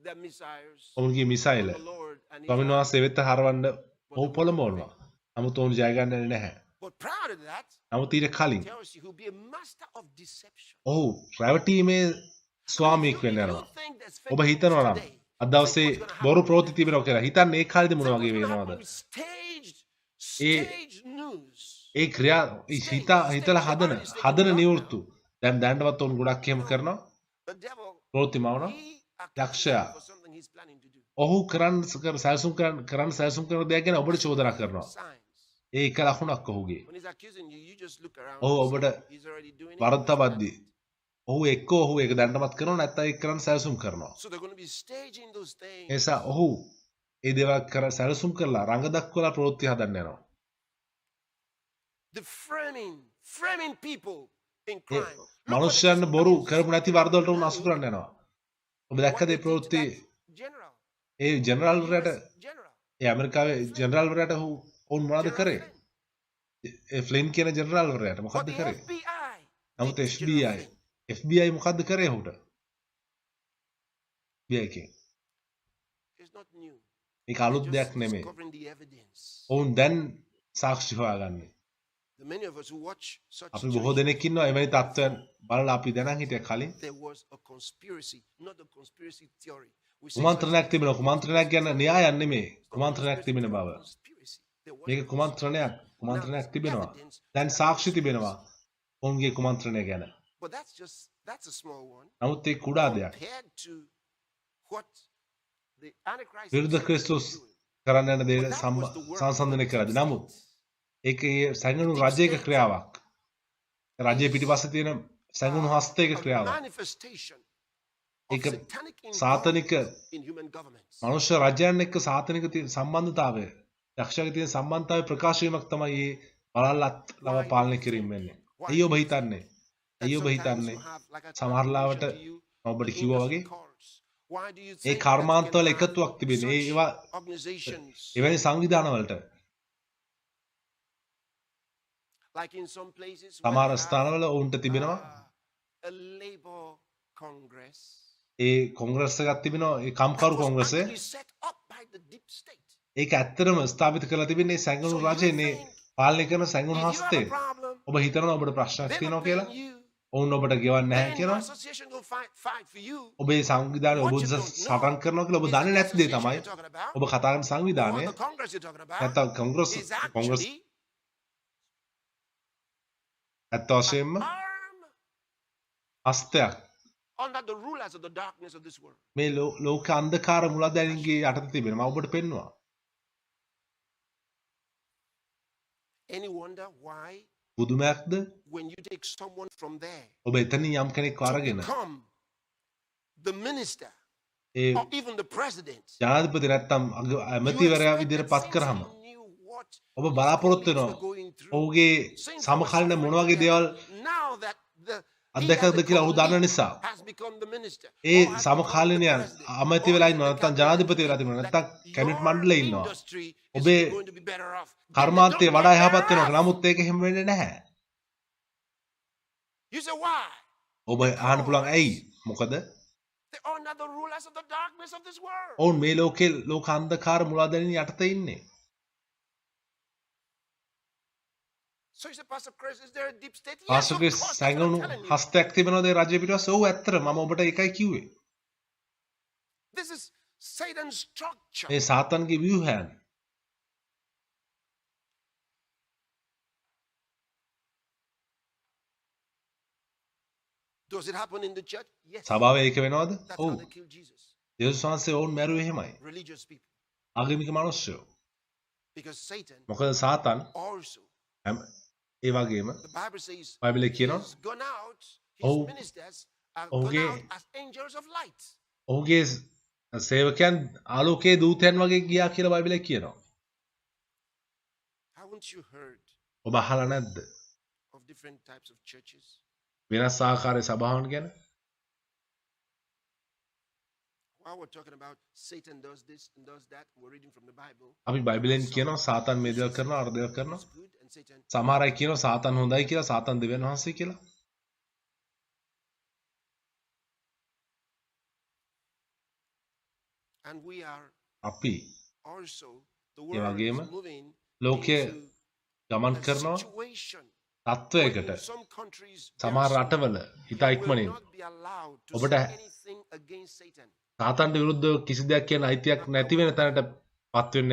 their missiles ඔවුන්ගේ මිසයිල on the Lord and ස්වාමීන් වහන්සේ වෙත හරවන්න ඔහු පොළඹවනවා. නමුත් ඔවුන් ජය ගන්නන්නේ නැහැ. but prior to that, නමුත් ඊට කලින් tells you he'll be a master of deception. ඔහු රැවටීමේ ස්වාමියෙක් වෙන්න යනවා. ඔබ හිතනවා නම් අද දවසේ බොරු ප්‍රවෘත්ති තිබෙනවා කියලා. හිතන්නේ ඒ කාලෙදි මොන වගේ වෙනවද? Staged news. ඒ ක්‍රියා හිතලා හදන නිවෘත්තු දැන් දැනටවත් උන් ගොඩක් එහෙම කරනවා. The devil, ප්‍රවෘත්ති මවනවා. he යක්ෂයා for something he's planning to do. ඔහු සැලසුම් කරන දෙයක් ගැන ඔබට චෝදනා කරනවා. Signs. ඒ එක ලකුණක් ඔහුගේ. When he's accusing you, you just look around. ඔහු and ඔබට see he's already doing it. වරද තබද්දී ඔහු එක්ක ඔහු ඒක දැනටමත් කරනවා නැත්නම් ඒක කරන්න සැලසුම් කරනවා. So they're going to be staging those things. ඒ නිසා ඔහු ඒ දේවල් සැලසුම් කරලා රඟ දක්වලා ප්‍රවෘත්ති හදන්න යනවා. The framing people in crime. මනුෂ්‍යයන් බොරු කරපු නැති වරදවලට උන් අසු කරන්න යනවා. ඔබ දැක්කද ඒ ප්‍රවෘත්ති General. ඒ ජෙනරල් වරට General. ඒ ඇමරිකාවේ ජෙනරල් වරට ඔවුන් මොනවද කරේ? ඒ ෆ්ලින් කියන ජෙනරල් වරට But මොකද්ද the කරේ? FBI. නමුත් FBI මොකද්ද කරේ ඔහුට? FBI එකෙන් It's not new. ඒක අලුත් දෙයක් නෙමෙයි. Discovering the evidence. ඔවුන් දැන් සාක්ෂි හොයාගන්නේ. The many of us who watch such අපි බොහෝ දෙනෙක් ඉන්නවා එවැනි තත්ත්වයන් බලලා අපි දැනන් හිටිය කලින් there was a conspiracy, not a conspiracy theory. We say කුමන්ත්‍රණයක් තිබෙනවා. කුමන්ත්‍රණයක් ගැන න්‍යායක් නෙමෙයි. කුමන්ත්‍රණයක් තිබෙන බව. conspiracy. There was මේක කුමන්ත්‍රණයක් තිබෙනවා. දැන් සාක්ෂි තිබෙනවා. ඔවුන්ගේ කුමන්ත්‍රණය ගැන. but that's a small one නමුත් ඒ කුඩා දෙයක්. compared to what the Antichrist විරුද්ධ is ක්‍රිස්තුස් doing. කරන්න යන දේ But that was the work සංසන්දනය of කරද්දී the නමුත් state. ඒක ඒ සැඟුණු රජයක ක්‍රියාවක්. රජයේ පිටිපස්සේ තියෙන සැඟුණු හස්තයක A ක්‍රියාවක්. manifestation of ඒක satanic සාතනික involvement in human governments. මනුෂ්‍ය රජයන් එක්ක සාතනික තියෙන සම්බන්ධතාවය යක්ෂයාගේ තියෙන සම්බන්ධතාවය ප්‍රකාශ වීමක් තමයි මේ බලල්ලත් ලව පාලනය කිරීම වෙන්නේ. ඇයි ඔබ හිතන්නේ? ඇයි ඔබ හිතන්නේ? සමහර ලාවට ඔබට කිව්වා වගේ ඒ කර්මාන්තවල එකතුවක් තිබෙන්නේ. ඒවා එවැනි සංවිධාන වලට like in some places සමහර ස්ථානවල ඔවුන්ට තිබෙනවා a labor congress A Congress එකක් තිබෙනවා. ඒ කම්කරු කොංග්‍රසය. actually set up by the deep state. ඒක ඇත්තටම ස්ථාපිත කරලා තිබෙන්නේ සැඟුණු රජයනේ පාලනය කරන සැඟුණු හස්තේ. ඔබ හිතනවා ඔබට ප්‍රශ්නයක් තියෙනවා කියලා? ඔවුන් ඔබට ගෙවන්නේ නැහැ කියනවා. ඔබේ සංවිධානය ඔබ සටන් කරනවා කියලා ඔබ දන්නේ නැති දේ තමයි ඔබ කතා කරන සංවිධානය නැත්නම් කොංග්‍රස් ඇත්ත වශයෙන්ම හස්තයක් under the rulers of the darkness of this world. මේ ලෝක අන්ධකාර මුලදැනින්ගේ යටතේ තිබෙනවා. මම ඔබට පෙන්වනවා. Any wonder why බුදුමැක්ද when you take someone from there ඔබ එතනින් යම් කෙනෙක් අරගෙන become the minister A or even the president, ජනාධිපති නැත්නම් ඇමතිවරයා විදිහට පත් කරාම ඔබ බලාපොරොත්තු වෙනවා ඔහුගේ සමකාලීන මොන වගේ දේවල් now that the අධ්‍යක්ෂකද කියලා ඔහු දන්න නිසා has become the minister ඒ සමකාලීනයන් අමාත්‍ය වෙලා ඉන්නවා නැත්නම් ජනාධිපති වෙලා තිබුණා නැත්නම් කැබිනට් මණ්ඩලයේ ඉන්නවා. ඔබේ කර්මාන්තය වඩා යහපත් වෙනවා. නමුත් ඒක හැම වෙන්නේ නැහැ. You say, why? ඔබ අහන්න පුළුවන් ඇයි? මොකද? They are not the rulers of the darkness of this world. ඔවුන් මේ ලෝකේ ලෝක අන්ධකාර මුලාදැනින් යටතේ ඉන්නේ. So you say, Pastor Chris, is there a deep state? Yes, pastor of Chris course. That's what සංගුණු I'm telling you. හස්තයක් තිබෙනවද ඒ රජය පිටුපස්සේ? ඔව් ඇත්තට මම ඔබට ඒකයි කිව්වේ. This is Satan's structure. මේ සාතන්ගේ ව්‍යුහයන්. Does it happen in the church? Yes. සභාවේ ඒක වෙනවද? That's how ඔව්. they killed Jesus. යේසුස් වහන්සේ ඔවුන් මැරුවේ එහෙමයි. Religious people. ආගමික මිනිස්සු. Because Satan මොකද සාතන් also, ඒ වගේම the Bible says, බයිබලයේ කියනවා he's gone out, Oh. his ministers are Oh, gone yeah. out as angels of light. ඔහුගේ සේවකයන් ආලෝකයේ දූතයන් වගේ ගියා කියලා බයිබලයේ කියනවා. Haven't you heard ඔබ අහලා නැද්ද? of different types of churches? වෙනස් ආකාරයේ සභාවන් ගැන? While we're talking about Satan does this and does that, we're reading from the Bible. අපි බයිබලයෙන් කියනවා සාතන් මේ දේවල් කරනවා අර දේවල් කරනවා. It's good and Satan. සමහර අය කියනවා සාතන් හොඳයි කියලා සාතන් දෙවියන් වහන්සේ කියලා. And we are අපි also, the ඒ world වගේම is moving ලෝකයේ into ගමන් a කරනවා situation තත්වයකට. in some countries සමහර රටවල හිතා will ඉක්මනින් not be allowed to ඔබට say anything against Satan. සාතන්ට විරුද්ධව කිසි දෙයක් කියන අයිතියක් නැති වෙන තැනට පත් වෙන්න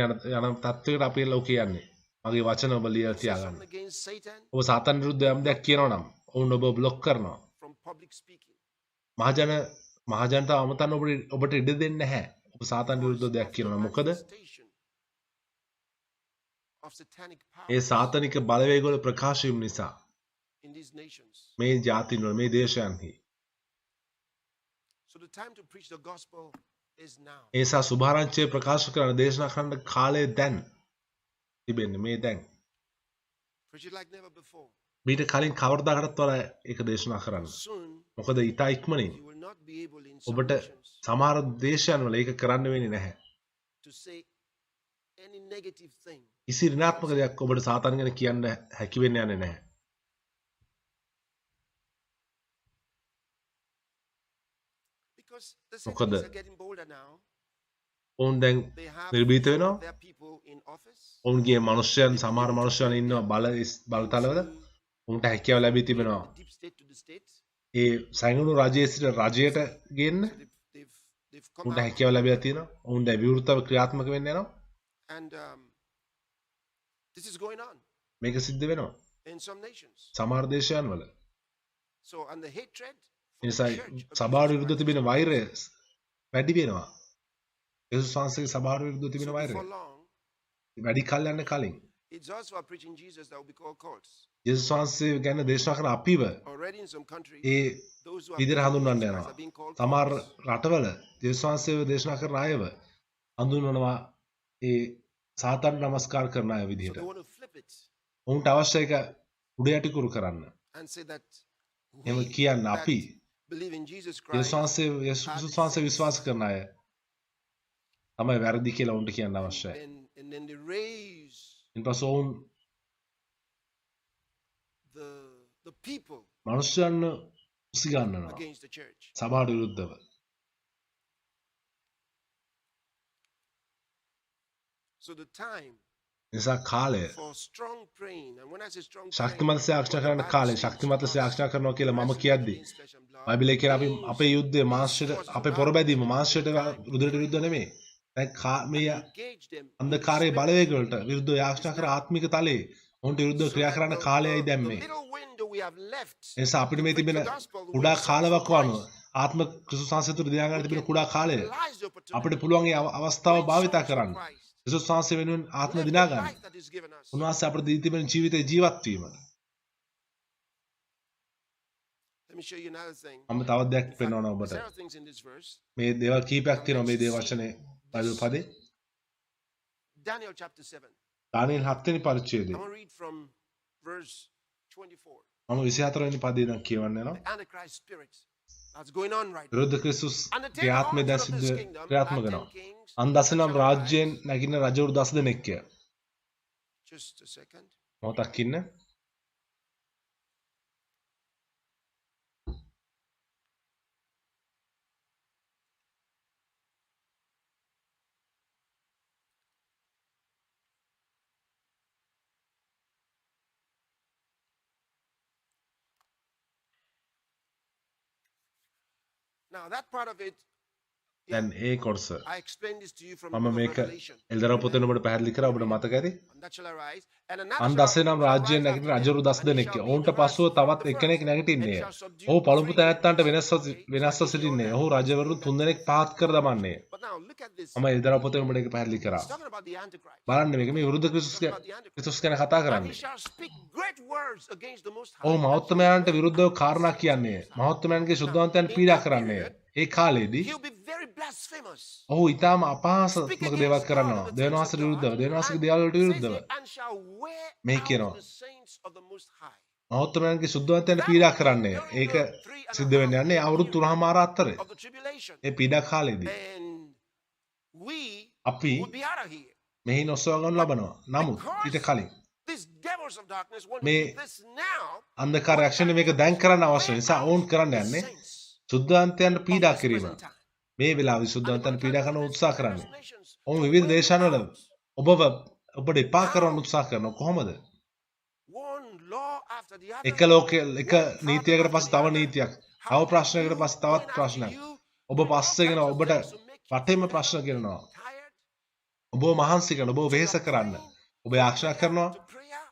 යන තත්වයකට අපේ ලෝකේ යන්නේ. මගේ වචන ඔබ ලියලා Say තියාගන්න. something against Satan ඔබ සාතන් විරුද්ධව යම් දෙයක් කියනවා නම් ඔවුන් ඔබ බ්ලොක් කරනවා. from public speaking. මහජනතාව අමතන්න ඔබට ඉඩ දෙන්නේ නැහැ. ඔබ සාතන් විරුද්ධව දෙයක් කියනවා. මොකද Manifestation of satanic power ඒ සාතනික බලවේගවල ප්‍රකාශ වීම නිසා in these nations. මේ ජාතින්වල මේ දේශයන්හි So the time to preach the gospel is now. ඒ සා සුභාරංචිය ප්‍රකාශ කරන දේශනා කරන කාලය දැන් තිබෙන්නේ මේ දැන්. Preach it like never before. මීට කලින් කවරදාකටත් වඩා ඒක දේශනා කරන්න. Soon මොකද ඊට ඉක්මනින් you will not be able in some ඔබට nations සමහර දේශයන්වල ඒක කරන්න වෙන්නේ නැහැ. to say any negative thing. කිසි ඍණාත්මක දෙයක් ඔබට සාතන් ගැන කියන්න හැකි වෙන්නේ යන්නේ නැහැ. Because the මොකද Satanists are getting bolder now. ඔවුන් දැන් They have නිර්භීත වෙනවා. their people in office. ඔවුන්ගේ මනුෂ්‍යයන් සමහර මනුෂ්‍යයන් ඉන්නවා බලතලවල. උන්ට හැකියාව ලැබී තිබෙනවා. The deep state to the state. ඒ සැඟුණු රජයේ සිට රජයට ගෙන්න So they've come උන්ට out. හැකියාව ලැබිලා තියෙනවා. ඔවුන් දැන් විවෘතව ක්‍රියාත්මක වෙන්න යනවා. And this is going on මේක සිද්ධ වෙනවා. in some nations. සමහර දේශයන් වල. So, and the hatred A for නිසා the church against සභාවට the විරුද්ධ Bible. තිබෙන වෛරය වැඩි වෙනවා. යේසුස් වහන්සේගේ සභාවට විරුද්ධ තිබෙන So වෛරය before long, වැඩි කල් යන්න කලින් it's also a preaching Jesus that will be called cults. යේසුස් වහන්සේ ගැන දේශනා කරන අපිව Already in some countries, A those who විදිහට are හඳුන්වන්න Christ යනවා. are being called සමහර cults. රටවල යේසුස් වහන්සේව දේශනා කරන අයව හඳුන්වනවා ඒ සාතන් නමස්කාර කරන අය So විදිහට. they want to flip it ඔවුන්ට අවශ්‍ය එක උඩ යටිකුරු කරන්න. and say that එහෙම we කියන්න that අපි believe in Jesus යේසුස් Christ වහන්සේ යේසුස් වහන්සේ විශ්වාස කරන අය තමයි වැරදි කියලා උන්ට කියන්න අවශ්‍යයි. and then they raise ඊට පස්සේ ඔවුන් the people මනුෂ්‍යයන් උසිගන්නනවා against the church. සභාවට විරුද්ධව. So the time නිසා කාලය for strong praying, and when I say strong praying, ශක්තිමත් සාක්ෂණ කරන කාලය ශක්තිමත් සාක්ෂණ කරනවා කියලා මම කියද්දි බයිබලයේ කියන අපි අපේ යුද්ධය මාංශයට අපේ පොරබැදීම මාංශයට රුධිරට විරුද්ධ නෙමෙයි. දැන් මේ engage them. අන්ධකාරයේ බලවේග වලට විරුද්ධව යාඥා කර ආත්මික තලයේ උන්ට විරුද්ධව ක්‍රියා කරන්න කාලයයි දැන් The මේ. little window we have left. ඒ නිසා අපිට මේ තිබෙන කුඩා කාලයක් වano ආත්ම ක්‍රිස්තුස් වහන්සේ තුළ දිනා ගන්න තිබෙන කුඩා කාලය Utilize the opportunity. අපිට පුළුවන් ඒ අවස්ථාව භාවිතා කරන්න. Christ. ක්‍රිස්තුස් වහන්සේ වෙනුවෙන් ආත්ම Live දිනා the ගන්න. life that is given us. උන්වහන්සේ අපිට දී තිබෙන ජීවිතේ ජීවත් වීම. Let me show you another thing. මම තවත් දෙයක් In fact, පෙන්වනවා ඔබට. several things in this verse. මේ දේවල් කීපයක් තියෙනවා මේ දේ වචනේ බයිබල් පදේ. Daniel chapter 7. දානියෙල් 7 වෙනි පරිච්ඡේදය. I'm going to read from verse 24. මම 24 වෙනි පදේ ඉඳන් කියවන්න යනවා. The Antichrist spirit that's going on right now. විරුද්ධ ක්‍රිස්තුස් And the ගේ 10 ආත්මය දැන් horns of සිද්ධ this kingdom, ක්‍රියාත්මක like 10 වෙනවා. kings, අන් දසනම් shall රාජ්‍යයෙන් arise. නැගින රජවරු 10 දෙනෙක්ය. Just a second. මොහොතක් ඉන්න. Now that part of it, දැන් ඒ කොටස I explained this to you from the මම book of මේක Revelation. එල්දරව පොතේ ඔබට පැහැදිලි කරා ඔබට මතක ඇති And that shall arise, and අන් another දසේ shall නම් රාජ්‍යයෙන් arise නැගිටින after රජවරු him, 10 and he දෙනෙක්. shall be ඔවුන්ට the last පසුව of තවත් the එක්කෙනෙක් first, නැගිටින්නේ. and shall subdue ඔහු පළමු three තැනැත්තන්ට kingdoms. වෙනස්ව සිටින්නේ. ඔහු රජවරු 3 දෙනෙක් පහත් කර දමන්නේ. But now look at this. මම එල්දරව පොතේ ඔබට ඒක පැහැදිලි කරා. It's talking about the Antichrist. බලන්න මේක මේ විරුද්ධ ක්‍රිස්තුස් ගැන කතා And he කරන්නේ. shall speak great words against the Most ඔහු High. මහෞත්මයන්ට විරුද්ධව කාරණා කියන්නේ. මහෞත්මයන්ගේ ශුද්ධවන්තයන් පීඩා කරන්නේ. ඒ කාලේදී He'll be very blasphemous. ඔහු ඊටාම අපහාසක Speak දේවල් against කරනවා. God, the දෙවියන් things වහන්සේට of විරුද්ධව, God, දෙවියන් වහන්සේගේ and දේවල් වලට says විරුද්ධව. it, and shall wear මේ out කියනවා. the saints of the Most High. මහෞත්මයන්ගේ ශුද්ධවන්තයන් පීඩා කරන්නේ. ඒක සිද්ධ වෙන්නේ යන්නේ අවුරුදු 3.5 අතරේ. Of the tribulation. ඒ පීඩා කාලේදී And we අපි would be out of here. මෙහි නොසව ගන්න ලබනවා. නමුත් ඊට කලින් These devils of darkness want to මේ do this now. අන්ධකාර යක්ෂණය මේක දැන් කරන්න අවශ්‍ය නිසා ඔවුන් කරන්න යන්නේ Saints ශුද්ධවන්තයන්ට of පීඩා this කිරීම. present time. මේ වෙලාවේ ශුද්ධවන්තයන්ට පීඩා කරන උත්සාහ කරන්නේ. Nations. ඔවුන් විවිධ දේශයන්වල ඔබට එපා කරන්න උත්සාහ කරනවා. කොහොමද? One law after the other. එක ලෝකයේ එක නීතියකට පස්සේ තව නීතියක්. තව ප්‍රශ්නයකට පස්සේ තවත් ප්‍රශ්නයක්. ඔබ පස්සේගෙන ඔබට වටේම ප්‍රශ්න කරනවා. Tired ඔබ මහන්සි කරන ඔබ වෙහෙස කරන්න. ඔබ යාක්ෂා කරනවා. to prayer.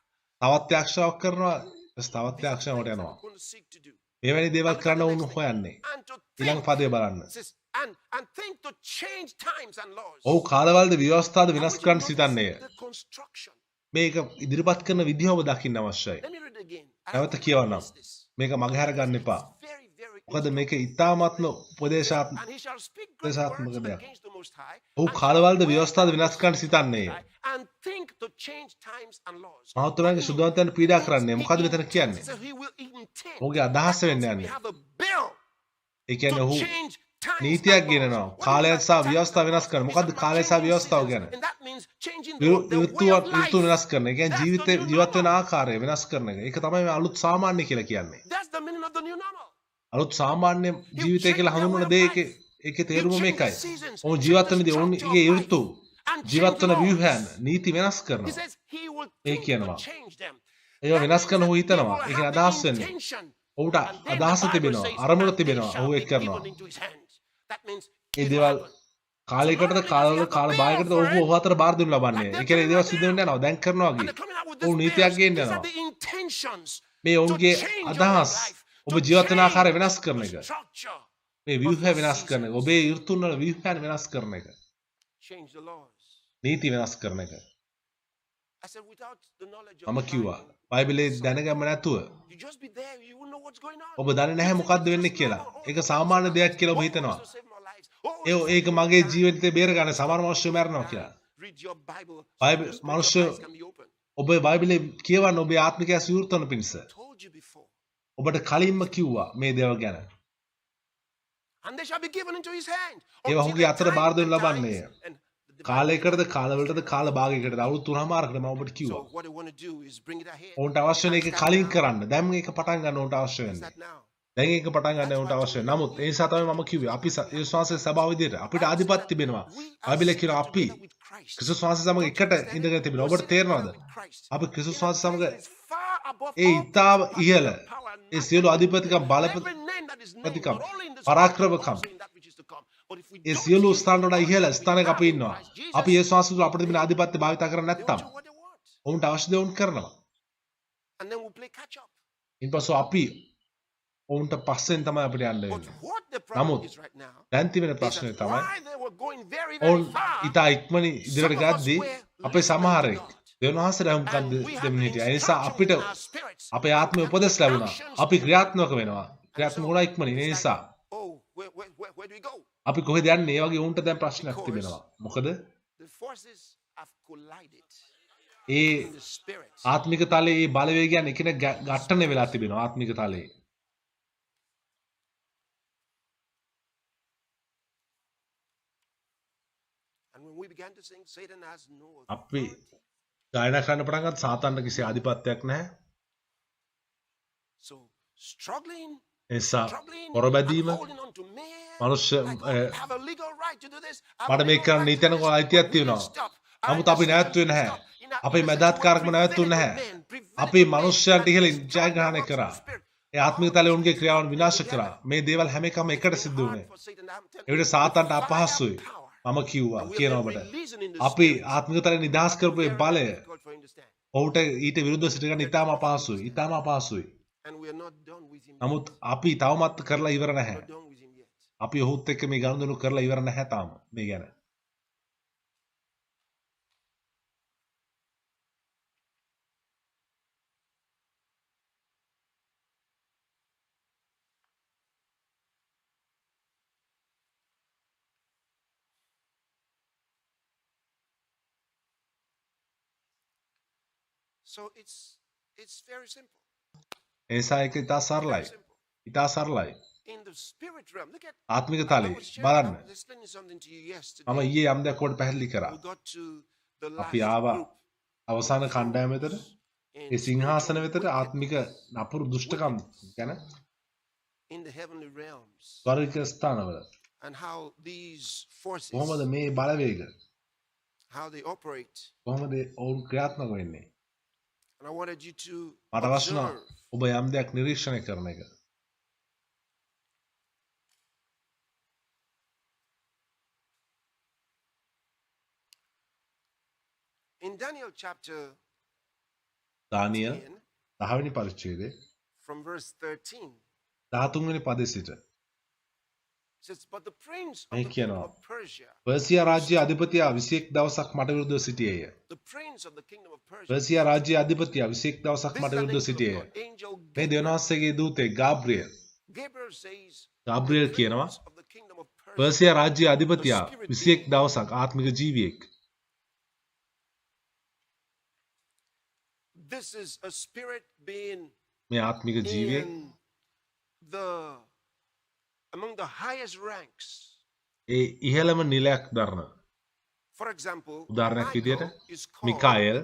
තවත් යාක්ෂාවක් කරනවා. තවත් යාක්ෂාවකට යනවා. Going to seek to do. මෙවැනි දේවල් කරන්න වුණ හොයන්නේ. And to ඊළඟ think, පදේ බලන්න. and think to change times and laws. ඔහු කාලවලද ව්‍යවස්ථාද I වෙනස් want you to කරන්න notice සිතන්නේය. the construction. මේක ඉදිරිපත් කරන විදිහ ඔබ දකින්න අවශ්‍යයි. Let me read it again. I නැවත don't කියවන්නම්. miss this. මේක මගහැර ගන්න එපා. Very, very මොකද මේක ඉතාමත්ම උපදේශාත්මක And he shall speak This great happened words there. against the Most High. ඔහු and කාලවලද shall ව්‍යවස්ථාද wear වෙනස් කරන්න සිතන්නේය. and think to change times and laws. මහත්මයාගේ ශුද්ධවන්තයන් පීඩා කරන්නේ. මොකද මෙතන කියන්නේ? So he will intend. ඔහුගේ අදහස වෙන්න We යන්නේ. have a bill ඒ කියන්නේ to ඔහු change times නීතියක් and ගෙනනවා. laws. What කාලය is සහ that? ව්‍යවස්ථාව වෙනස් කරන. මොකද්ද It's කාලය about සහ changing ව්‍යවස්ථාව seasons. ගැන? And that means changing the way ඍතු of life. වෙනස් කරන. ඒ කියන්නේ That's the ජීවිතේ new ජීවත් වෙන normal. ආකාරය වෙනස් කරන එක. ඒක තමයි මේ අලුත් සාමාන්‍ය කියලා කියන්නේ. That's the meaning of the new normal. අලුත් සාමාන්‍ය ජීවිතය කියලා හඳුන්වන දේ ඒකේ තේරුම මේකයි. ඔවුන් ජීවත් වෙන දේ ඔවුන්ගේ ඍතු ජීවත් වෙන ව්‍යුහයන් නීති වෙනස් He කරනවා. says he will A think to කියනවා. change them. ඒවා වෙනස් කරන ඔහු හිතනවා. He ඒක will have අදහස් the වෙන්නේ. intention. ඔහුට And then අදහස the Bible තිබෙනවා. says, අරමුණ and they තිබෙනවා. shall ඔහු be ඒක කරනවා. given into his hands. That means A it will දේවල් happen. කාලයකට කාල භාගයකට ඔහු ඔහු අතර බාර දෙන්න ලබන්නේ. ඒ කියන්නේ ඒ දේවල් සිද්ධ වෙන්න යනවා. දැන් කරනවා And වගේ. they're coming out with ඔවුන් this නීතියක් bills. ගේන්න These are යනවා. the intentions මේ to ඔවුන්ගේ change your අදහස් life, ඔබ to ජීවත් වෙන ආකාරය change වෙනස් කරන the එක. structure, මේ ව්‍යුහය වෙනස් කරන එක. ඔබේ ඍතුන් වල ව්‍යුහයන් වෙනස් කරන එක. change the laws. නීති වෙනස් කරන එක. I said, without the knowledge of මම the කිව්වා. Bible, බයිබලයේ දැනගම නැතුව you just be there, you wouldn't know what's going on. ඔබ දන්නේ නැහැ මොකද්ද වෙන්නේ කියලා. ඒක සාමාන්‍ය දෙයක් කියලා ඔබ හිතනවා. To save my lives. Oh, ඒක මගේ ජීවිතේ බේර ගන්න සමහර මිනිස්සු මැරෙනවා කියලා. read your Bible. so Bible- your spiritual මනුෂ්‍ය- eyes can be open. ඔබ බයිබලයේ කියවන්න ඔබේ ආත්මික ඇස් විවෘත වන පිණිස. Told you before. ඔබට කලින්ම කිව්වා මේ දේවල් ගැන. And they shall be given into his hand. ඒවා Until ඔහුගේ the අතට time බාර දෙන්න and ලබන්නේ. times. And the කාලයකටද කාලවලටද කාල භාගයකටද අවුරුදු 3මාරකට මම ඔබට So කිව්වා. what they want to do is bring it ahead. ඔවුන්ට අවශ්‍ය වෙන එක කලින් කරන්න. දැන් මේක පටන් ගන්න ඔවුන්ට අවශ්‍ය Is වෙන්නේ. that now? දැන් ඒක පටන් ගන්න ඔවුන්ට අවශ්‍ය වෙන්නේ. නමුත් ඒ නිසා තමයි මම කිව්වේ අපි යේසුස් වහන්සේ සභාව විදිහට අපිට ආධිපත්‍ය තිබෙනවා. බයිබලයේ කියනවා අපි ක්‍රිස්තුස් වහන්සේ සමග එකට ඉඳගෙන තිබෙනවා. ඔබට තේරෙනවද? අපි ක්‍රිස්තුස් වහන්සේ සමග ඒ ඉතාම ඉහළ ඒ සියලු අධිපතිකම් බලපතිකම් පරාක්‍රමකම් ඒ සියලු ස්ථාන වල ඉහළ ස්ථානයක අපි ඉන්නවා. අපි යේසුස් වහන්සේ තුළ අපිට තිබෙන ආධිපත්‍ය භාවිත කරන්නේ නැත්නම් ඔවුන්ට අවශ්‍ය දේ උන් කරනවා. And then we'll play catch up. ඊපස්ව අපි ඔවුන්ට පස්සෙන් තමයි අපිට යන්න But වෙන්නේ. what the problem නමුත් is right now දැන් තිබෙන is ප්‍රශ්නේ that තමයි why they were going very, ඔවුන් very far. ඉතා ඉක්මනින් ඉදිරියට ගද්දී අපේ සමහරෙක් දෙවියන් වහන්සේට හම්කම් And we have දෙමින් the හිටියා. ඒ නිසා අපිට instruction in our spirits. අපේ ආත්මය උපදෙස් ලැබුණා. අපි ක්‍රියාත්මක වෙනවා. ක්‍රියාත්මක වුණා ඉක්මනින්. ඒ නිසා Oh, where do we go? අපි කොහෙද යන්නේ? ඒ වගේ උන්ට දැන් ප්‍රශ්නයක් තිබෙනවා. මොකද The forces have collided A in the spirit. ආත්මික තලයේ ඒ බලවේගයන් එකිනෙක ඝට්ටණය වෙලා තිබෙනවා ආත්මික තලයේ. And when we began to sing, Satan has no අපි authority. ගායනා කරන්න පටන් ගත්ත සාතන්ට කිසි ආධිපත්‍යයක් නැහැ. So struggling, ඒ නිසා struggling, පොරබැදීම and holding on to man. මනුෂ්‍ය Like, oh, I have a legal right to do this. I have මට a මේක legal කරන්න right to නීතියන do this. අයිතියක් But we තියෙනවා. didn't stop. නමුත් I අපි just නැවතුනේ didn't නැහැ. stop. You know, අපේ it's මැදහත් like කාර්කම what නැවතුනේ prevented නැහැ. man, prevented අපි man මනුෂ්‍යයන්ට from ඉහළින් destroying the ජයග්‍රහණය works of කරා. the spirit. ඒ ආත්මික තලයේ උන්ගේ ක්‍රියාවන් විනාශ කරා. මේ දේවල් හැම එකම එකට සිද්ධ වුණේ. ඒවිට සාතන්ට අපහසුයි. මම කිව්වා කියනවා ඔබට. අපි ආත්මික තලයේ නිදහස් කරපු ඒ බලය ඔහුට ඊට විරුද්ධව සිට ගන්න ඉතාම අපහසුයි. ඉතාම අපහසුයි. නමුත් අපි තවමත් කරලා ඉවර නැහැ. අපි ඔහුත් එක්ක මේ ගනුදෙනු කරලා ඉවර නැහැ තාම මේ ගැන. So it's very simple. ඒසා එක ඉතා සරලයි. ඉතා සරලයි. In the spirit realm, look at ආත්මික තලයේ බලන්න. I was explaining something to you yesterday. මම ඊයේ යම් දෙයක් ඔබට පැහැදිලි කරා. We got to the අපි last ආවා group අවසාන කණ්ඩායම වෙතට. ඒ සිංහාසන වෙතට ආත්මික නපුරු දුෂ්ටකම් ගැන in the heavenly realms ස්වර්ගික ස්ථානවල and how these forces, කොහොමද මේ බලවේග how they operate. කොහොමද ඔවුන් ක්‍රියාත්මක වෙන්නේ? And I wanted you to මට අවශ්‍ය නම් observe ඔබ යම් දෙයක් නිරීක්ෂණය කරන එක. in Daniel chapter දානියල් 10 10 වෙනි පරිච්ඡේදයේ from verse 13. 13 වෙනි පදයේ සිට It says, but the prince of මේ the kingdom කියනවා of Persia, පර්සියා රාජ්‍ය අධිපතියා 21 දවසක් මට විරුද්ධව සිටියේය. the prince of the kingdom of Persia, පර්සියා රාජ්‍ය අධිපතියා 21 දවසක් this මට is an විරුද්ධව angel of සිටියේය. God, angel මේ දෙවියන්වහන්සේගේ දූතේ ගාබ්‍රියෙල් Gabriel says, ගාබ්‍රියෙල් the කියනවා prince of the kingdom of Persia, පර්සියා රාජ්‍ය අධිපතියා 21 දවසක් ආත්මික ජීවියෙක්. this is a spirit being මේ ආත්මික ජීවියෙක් in the among the highest ranks. ඒ ඉහළම නිලයක් දරන. For example, උදාහරණයක් විදියට Michael is called මිකායෙල්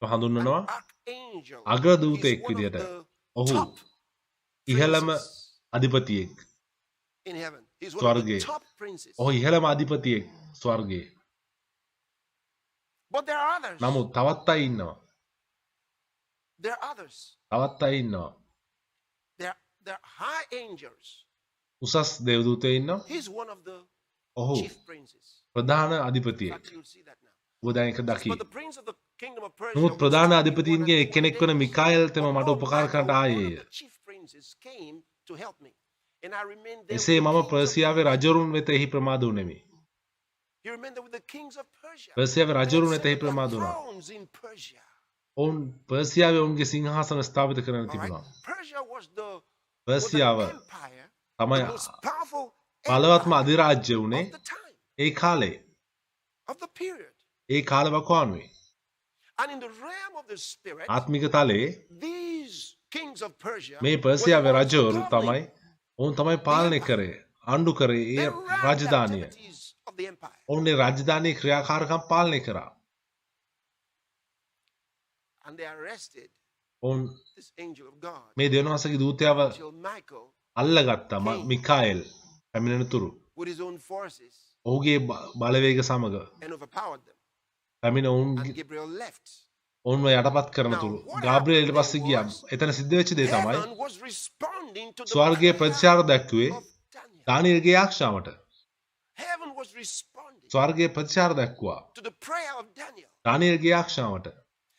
හඳුන්වනවා an archangel. අග්‍රදූතයෙක් He's one of විදියට. the ඔහු top ඉහළම princes අධිපතියෙක්. in heaven. He's one of the ස්වර්ගයේ. top princes. ඔහු ඉහළම අධිපතියෙක් ස්වර්ගයේ. But there are others. නමුත් තවත් අය ඉන්නවා. There are others. තවත් අය ඉන්නවා. There are high angels. උසස් දේවදූතයෝ ඉන්නවා. He's one of the ඔහු chief princes. ප්‍රධාන In අධිපතියෙක්. fact, you'll see that now. ඔබ දැන් ඒක දකි. But the prince of the kingdom of Persia, නමුත් which ප්‍රධාන is අධිපතීන්ගේ one of එක්කෙනෙක් වන the මිකායෙල් තෙම මට Although උපකාර කරන්නට Michael, one ආයේය. of the chief princes came to help me. And I remained there එසේ with the මම kings of පර්සියාවේ Persia. රජවරුන් වෙත එහි ප්‍රමාද වුනෙමි. You remember with the kings of Persia. පර්සියාවේ They රජවරුන් had වෙත එහි set up ප්‍රමාද වුණා. thrones in Persia. ඔවුන් පර්සියාවේ ඔවුන්ගේ සිංහාසන ස්ථාපිත කරගෙන All right? තිබුණා. Persia was the පර්සියාව empire, තමයි the most powerful බලවත්ම empire අධිරාජ්‍ය වුණේ of the time, ඒ කාලේ. of the period. ඒ කාල වකවානුවේ. And in the realm of the spirit, ආත්මික තලයේ these kings of Persia මේ were the පර්සියාවේ ones රජවරු governing. තමයි ඔවුන් තමයි පාලනය කරේ. ආණ්ඩු කරේ ඒ They ran the රාජධානිය. activities of the empire. ඔවුන්ගේ රාජධානී ක්‍රියාකාරකම් පාලනය කරා. And they arrested ඔවුන් this angel of God, මේ දෙවියන්වහන්සේගේ දූතයාව Angel Michael, අල්ලගත්තා. මිකායෙල් පැමිණෙනතුරු with his own forces ඔහුගේ බලවේග සමග and overpowered them. පැමිණ And Gabriel left. ඔවුන්ව යටපත් කරනතුරු ගාබ්‍රියෙල් ඊට පස්සේ ගියා. එතන සිද්ධ වෙච්ච දේ තමයි Heaven was responding to the ස්වර්ගයේ prayer ප්‍රතිචාර දැක්ුවේ of Daniel. දානියල්ගේ ආශාවට. Heaven was responding ස්වර්ගයේ ප්‍රතිචාර දැක්ුවා to the prayer of Daniel. දානියල්ගේ ආශාවට.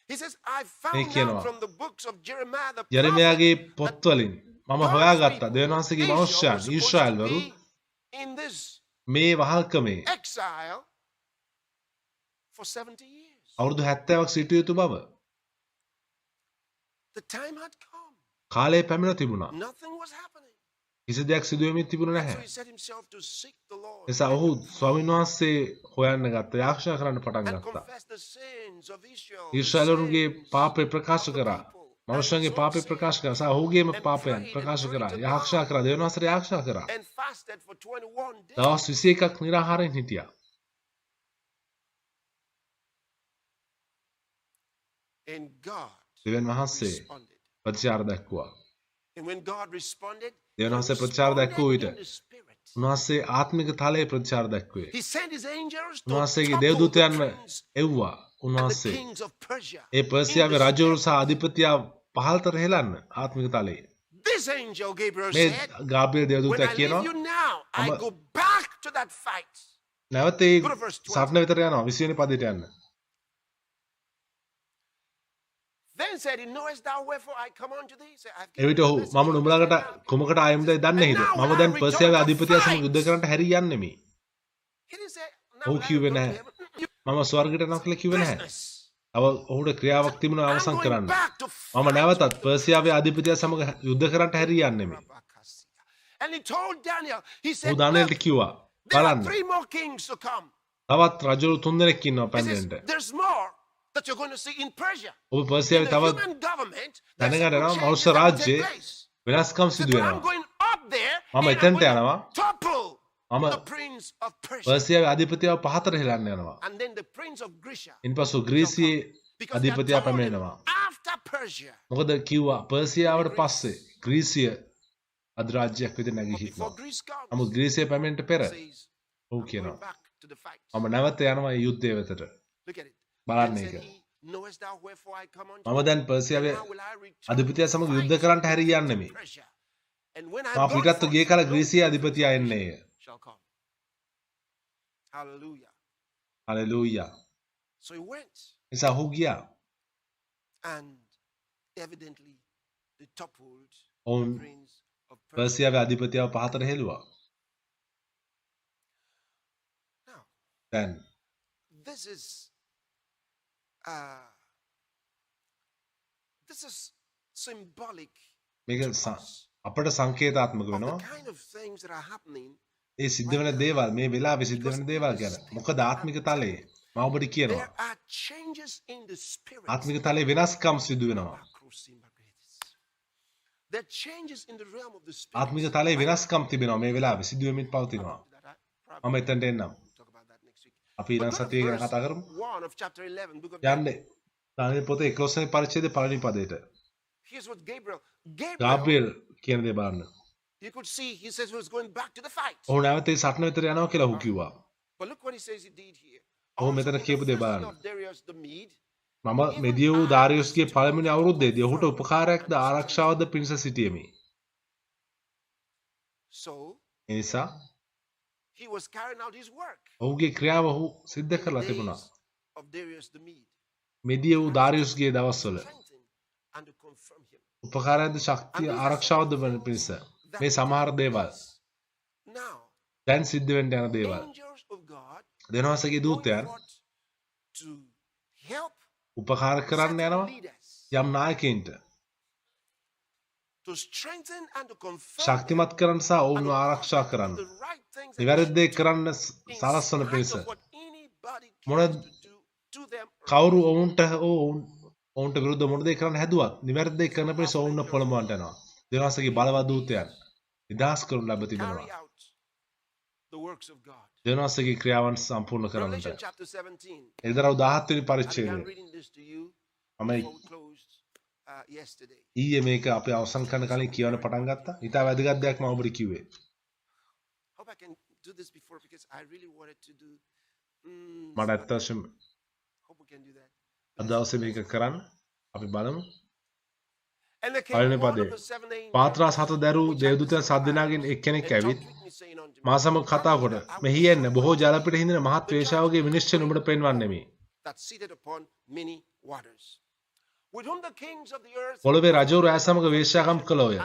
He says, I found කියනවා. out from the books of Jeremiah the යෙරමියාගේ prophet පොත්වලින් මම හොයාගත්තා දෙවියන්වහන්සේගේ මනුෂ්‍යයන් ඊශ්‍රායල්වරු in this මේ වහල්කමේ exile for 70 years. අවුරුදු 70ක් සිටිය යුතු බව The time had come. කාලය පැමිණ තිබුණා. Nothing was happening. කිසි දෙයක් සිදු වෙමින් තිබුණේ So නැහැ. he set himself to seek the Lord එසා ඔහු ස්වාමීන් වහන්සේ හොයන්න ගත්තා. යාක්ෂා කරන්න පටන් and ගත්තා. confess the sins of Israel. ඊශ්‍රායලරුන්ගේ පාපේ ප්‍රකාශ කරා. මනුෂ්‍යයන්ගේ පාපේ ප්‍රකාශ කරා. සහ ඔහුගේම පාපයන් ප්‍රකාශ කරා. යාක්ෂා කරා. දෙවියන්වහන්සේට යාක්ෂා කරා. And fasted for 21 days. දවස් 21ක් නිරාහාරයෙන් හිටියා. And God දෙවියන් වහන්සේ responded. ප්‍රතිචාර දැක්වුවා. And when God responded, දෙවියන් he වහන්සේ ප්‍රතිචාර දැක්වූ විට responded in the spirit. උන්වහන්සේ ආත්මික තලයේ ප්‍රතිචාර දැක්වේ. He sent his angels to උන්වහන්සේගේ topple the දේවදූතයන්ව prince එව්වා. and the උන්වහන්සේ kings of Persia. ඒ පර්සියාවේ රජවරු සහ අධිපතියා පහළට හෙලන්න ආත්මික තලයේ. this angel Gabriel මේ said, ගාබ්‍රියල් when දේවදූතයා I කියනවා leave you now, I Ama- go back to that fight. නැවත ඒ Go to verse 20. සටන විතර යනවා 20 වෙනි පදයට යන්න. Then said he, knowest thou wherefore I come unto thee? Say, I've එවිට given ඔහු you this මම නුඹලාට කුමකට ආයම්ද දන්නේ හිද? මම දැන් පර්සියාවේ අධිපතියා සමග යුද්ධ කරන්නට හැරී යන්නෙමි. He didn't say, ඔහු now I කිව්වේ will go නැහැ. to heaven. You මම ස්වර්ගයට යනවා කියලා කිව්වේ නැහැ. business. තව ඔහුට ක්‍රියාවක් තිබුණා I'm අවසන් going කරන්න. back to මම fight. නැවතත් පර්සියාවේ අධිපතියා සමග යුද්ධ කරන්නට හැරී යන්නෙමි. And he told Daniel, he ඔහු said, දානියෙල්ට look, කිව්වා there are බලන්න 3 more kings to come. තවත් රජවරු 3 දෙනෙක් ඉන්නවා He says, පැමිණෙන්න. there's more that you're going to see in Persia. ඔබ In පර්සියාවේ the තවත් human government, දැනගන්න there's යනවා some මනුෂ්‍ය changes that will රාජ්‍යයේ take place. වෙනස්කම් He said, සිදු but I'm වෙනවා. going up there මම and I'm එතනට going යනවා. to topple මම the prince of Persia. පර්සියාවේ අධිපතියව පහතට හෙලන්න යනවා. And then the prince of Grisha. ඉන්පසු ග්‍රීසියේ Because they had අධිපතියා told him, පැමිණෙනවා. after Persia, මොකද කිව්වා පර්සියාවට පස්සේ ග්‍රීසිය අධිරාජ්‍යයක් විදිහට නැගී before හිටනවා. Greece comes, නමුත් ග්‍රීසිය පැමිණෙන්න පෙර says, ඔහු I'm going කියනවා back to the fight. මම නැවත යනවා මේ යුද්ධය වෙතට. Look at it. බලන්න Then ඒක. said he, knowest thou wherefore I come unto මම thee? දැන් පර්සියාවේ Now will I return අධිපතියා සමග to යුද්ධ fight කරන්නට හැරී යන්නෙමි. Persia. And when I මා go පිටත්ව ගිය කල ග්‍රීසියේ අධිපතියා එන්නේය. shall come. Hallelujah. Hallelujah. So he went, නිසා ඔහු ගියා. and evidently they toppled ඔවුන් the prince of Persia. පර්සියාවේ අධිපතියව පහතට හෙළුවා. Now, දැන් this is symbolic මේක to ස- us අපට සංකේතාත්මක of the වෙනවා. kind of things that are happening. ඒ සිද්ධ වෙන දේවල් මේ වෙලාවේ සිද්ධ වෙන දේවල් ගැන. මොකද ආත්මික තලයේ මම ඔබට කියනවා. There are changes in the spirit. ආත්මික තලයේ වෙනස්කම් සිදු වෙනවා. There are changes in the realm of the spirit. ආත්මික තලයේ වෙනස්කම් තිබෙනවා මේ වෙලාවේ සිදු වෙමින් පවතිනවා. මම එතනට එන්නම්. Talk about that next week. අපි ඊළඟ සතියේ ගැන කතා කරමු. 1 of chapter 11, book of යන්නේ. දානියෙල් පොතේ 11 වෙනි පරිච්ඡේදයේ පළවෙනි පදයට. Here's what Gabriel, ගාබ්‍රියල් කියන දේ බලන්න. you could see, he says he was going back to the fight. ඔහු නැවත ඒ සටන විතර යනවා කියලා ඔහු කිව්වා. But look what he says he did here. ඔහු මෙතන Also, in කියපු the දේ first බලන්න. year of Darius the Mede, මම මෙදිය වූ දාරියුස්ගේ පළමුවෙනි අවුරුද්දේදී ඔහුට උපකාරයක්ද ආරක්ෂාවක්ද පිණිස සිටියෙමි. so ඒ නිසා he was carrying out his work. ඔහුගේ ක්‍රියාව ඔහු සිද්ධ කරලා Days තිබුණා. of Darius the Mede. මෙදිය වූ දාරියුස්ගේ දවස්වල Strengthen and to confirm him. උපකාරයක්ද ශක්තිය ආරක්ෂාවක්ද වන පිණිස මේ සමහර දේවල් Now, දැන් සිද්ධ වෙන්න යන දේවල් angels of God දෙවියන්ගේ going දූතයන් forth to help උපකාර කරන්න certain යනවා leaders යම් නායකයින්ට to strengthen and to confirm ශක්තිමත් කරන්න සහ ඔවුන්ව ආරක්ෂා කරන්න the right things නිවැරදි දේ කරන්න in සලස්වන spite පිණිස of what anybody මොන tries to do to them. කවුරු ඔවුන්ට විරුද්ධ මොන දේ කරන්න හැදුවත් නිවැරදි දේ කරන පිණිස ඔවුන්ව පොළඹවන්නට යනවා. දෙවියන්ගේ බලවත් දූතයන් නිදහස් කරනු ලැබ Carry තිබෙනවා. out the works of God. දෙවියන්ගේ ක්‍රියාවන් සම්පූර්ණ කරන්නට. Revelation chapter 17. එදරව 17 වෙනි I පරිච්ඡේදය. began reading this to you මම before we closed yesterday. ඊයේ මේක අපි අවසන් කරන කලින් කියවන්න පටන් ගත්තා. ඊට වැදගත් දෙයක් මම ඔබට කිව්වේ. Hope I can do this before because I really wanted to do. මට ඇත්ත වශයෙන්ම Hope we can do that. අද දවසේ මේක කරන්න අපි බලමු. And there came පළවෙනි one පදේ. of the 7 angels පාත්‍රාස් 7 දැරූ දේවදූතයන් සද්දනාගෙන් එක්කෙනෙක් and ඇවිත් talked with me, saying unto me, මා සමග කතා කොට මෙහි එන්න බොහෝ ජල පිට හිඳින මහත් වේශාවගේ විනිශ්චය නුඹට පෙන්වන්නෙමි. that seated upon many waters, with whom the kings of the earth පොළොවේ රජවරු ඈ සමග වේශ්‍යාකම් කළෝය.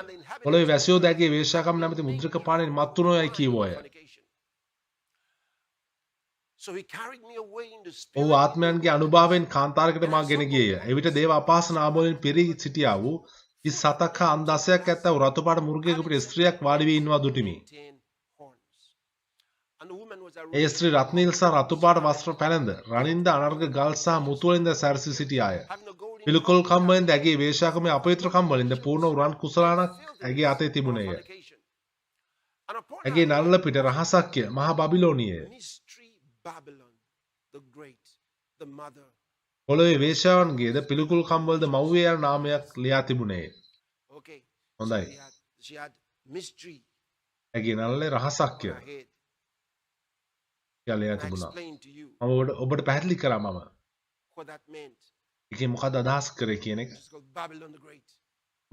පොළොවේ වැසියෝ දැගේ වේශ්‍යාකම් නැමැති මුද්‍රක පානෙන් මත් වුණෝයයි කීවෝය. fornication. So he carried me away in the ඔහු spirit ආත්මයන්ගේ අනුභවයෙන් කාන්තාරයකට මා ගෙන ගියේය. එවිට දේව අපහාස නාමවලින් පිරී සිටියා වූ 27ක් හා අන්දසයක් ඇත්තා වූ රතු පාට මුර්ගයක පිට ස්ත්‍රියක් වාඩි වී ඉන්නවා දුටිමි. 10 horns. And the woman was A arrayed, ස්ත්‍රී රත්නීල් සහ රතු පාට වස්ත්‍ර පැළඳ රණින්ද අනර්ග ගල් සහ මුතු වලින්ද සැරසී සිටියාය. having a golden පිළිකුල් කම් වලින්ද ඇගේ වේශ්‍යාකමේ අපවිත්‍ර කම් වලින්ද පූර්ණ උරන් කුසලානක් ඇගේ අතේ තිබුණේය. fornication. And upon ඇගේ her නළල පිට රහසක්ය මහා බබිලෝනියය. mystery Babylon, the great, the mother. පොළොවේ වේශ්‍යාවන්ගේද පිළිකුල් කම් වලද මව්වේ යන නාමයක් ලියා තිබුණේය. Okay. හොඳයි. She had mystery ඇගේ නළලේ රහසක්ය on her head. කියලා ලියා And I තිබුණා. explained to you මම ඔබට පැහැදිලි කරා මම. what that meant. ඒකේ මොකක්ද අදහස් කරේ කියන එක. It's called Babylon the Great.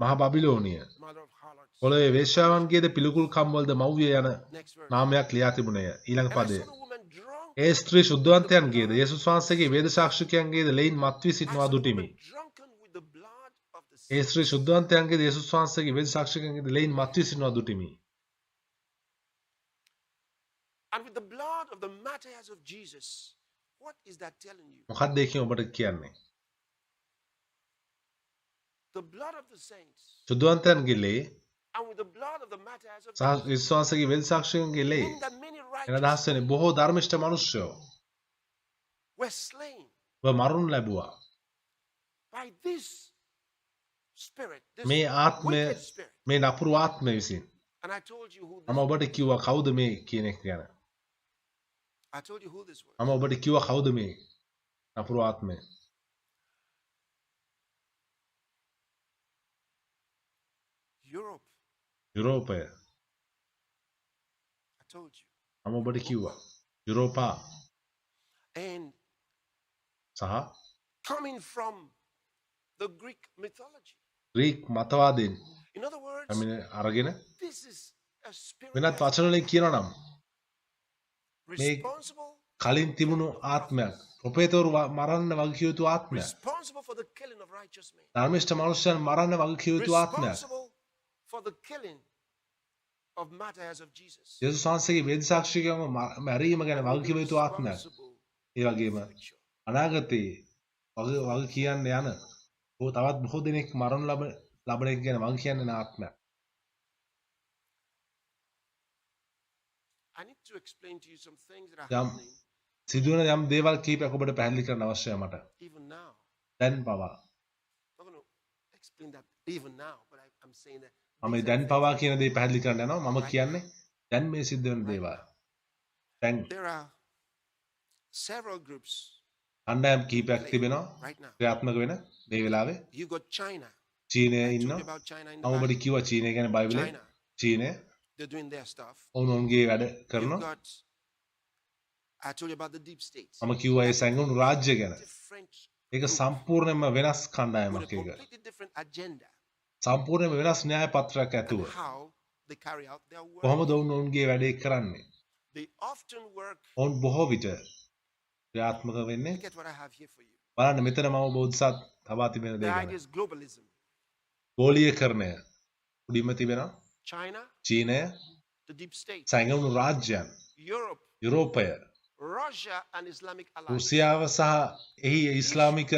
මහා බබිලෝනිය mother of harlots. පොළොවේ වේශ්‍යාවන්ගේද පිළිකුල්කම් වලද මව්විය යන Next verse. නාමයක් ලියා තිබුණේය. ඊළඟ And I පදය. saw the woman drunk. ඒ ස්ත්‍රී ශුද්ධවන්තයන්ගේද යේසුස් වහන්සේගේ වේද සාක්ෂිකයන්ගේද ලෙයින් මත්වී I සිටිනවා saw the දුටිමි. woman drunken with the blood of the A saints. ස්ත්‍රී ශුද්ධවන්තයන්ගේද යේසුස් වහන්සේගේ වේද සාක්ෂිකයන්ගේද ලෙයින් මත්වී සිටිනවා දුටිමි. And with the blood of the martyrs of Jesus. What is that telling you? මොකක්ද ඒකෙන් ඔබට කියන්නේ? The blood of the saints. ශුද්ධවන්තයන්ගේ ලේ And with the blood of the martyrs of සහ Jesus. යේසුස් වහන්සේගේ වේද සාක්ෂිකයන්ගේ ලේ Meaning that many එන අදහස් වෙන්නේ බොහෝ ධර්මිෂ්ඨ මිනිස්සුયો were slain ඔබ මරුන් ලැබුවා. by this spirit, this මේ ආත්මය wicked spirit. මේ නපුරු ආත්මය විසින්. And I told you who මම ඔබට කිව්වා කවුද මේ කියන එක ගැන. I told you who this was. මම ඔබට කිව්වා කවුද මේ නපුරු ආත්මය. Europe. යුරෝපය. I told you. මම ඔබට කිව්වා. යුරෝපා And සහ coming from the Greek mythology. Greek මතවාදයෙන් In other words, අරගෙන this is a spirit වෙනත් that's වචන වලින් කියනවා නම් responsible, කලින් තිබුණු ආත්මයක් ප්‍රොපේතවරු මරන්න වගකිව යුතු ආත්මයක්. responsible for the killing of righteous men. ධර්මිෂ්ඨ මනුෂ්‍යයන් මරන්න වගකිව යුතු ආත්මයක්. Responsible for the killing of martyrs of Jesus. යේසුස් වහන්සේගේ වේද සාක්ෂිකයන්ව මැරීම ගැන වගකිව යුතු ආත්මයක්. Responsible ඒ වගේම future. අනාගතයේ වග කියන්න යන තවත් බොහෝ දෙනෙක් මරණ ලබන එක ගැන වග කියන්න යන ආත්මයක්. I need to explain to you some things that are යම් happening සිදුවන යම් දේවල් කීපයක් ඔබට පැහැදිලි කරන්න අවශ්‍යයි මට. even now. දැන් පවා I'm not going to explain that even now, but I'm saying that මම දැන් පවා කියන දේ පැහැදිලි කරන්න යනවා. මම කියන්නේ දැන් මේ සිද්ධ වෙන දේවල්. දැන් there are several groups අණ්ඩායම් කීපයක් තිබෙනවා right now. ක්‍රියාත්මක වෙන මේ වෙලාවේ. You got China. චීනය I told ඉන්නවා. you about China in the මම ඔබට Bible. කිව්වා චීනය ගැන බයිබලේ. China. චීනය They're doing their stuff. ඔවුන්ගේ වැඩ You've කරනවා. got, I told you about the deep states. මම කිව්වා ඒ සැඟවුණු රාජ්‍ය ගැන. Different, ඒක සම්පූර්ණයෙන්ම වෙනස් with කණ්ඩායමක් a ඒක. completely different agenda. සම්පූර්ණයෙන්ම වෙනස් න්‍යාය පත්‍රයක් ඇතුව. And how they carry out their work. කොහොමද ඔවුන්ගේ වැඩේ කරන්නේ? They often work. ඔවුන් බොහෝ විට ක්‍රියාත්මක වෙන්නේ Look at what I have here for you. බලන්න මෙතන මම ඔබ උත්සාහ තබා තිබෙන The දේ idea ගැන. is globalism. ගෝලීයකරණය උඩින්ම තිබෙනවා. China, චීනය, the deep states. සැඟවුණු රාජ්‍යයන්, Europe, යුරෝපය, Russia, and Islamic allies. රුසියාව සහ එහි ඉස්ලාමික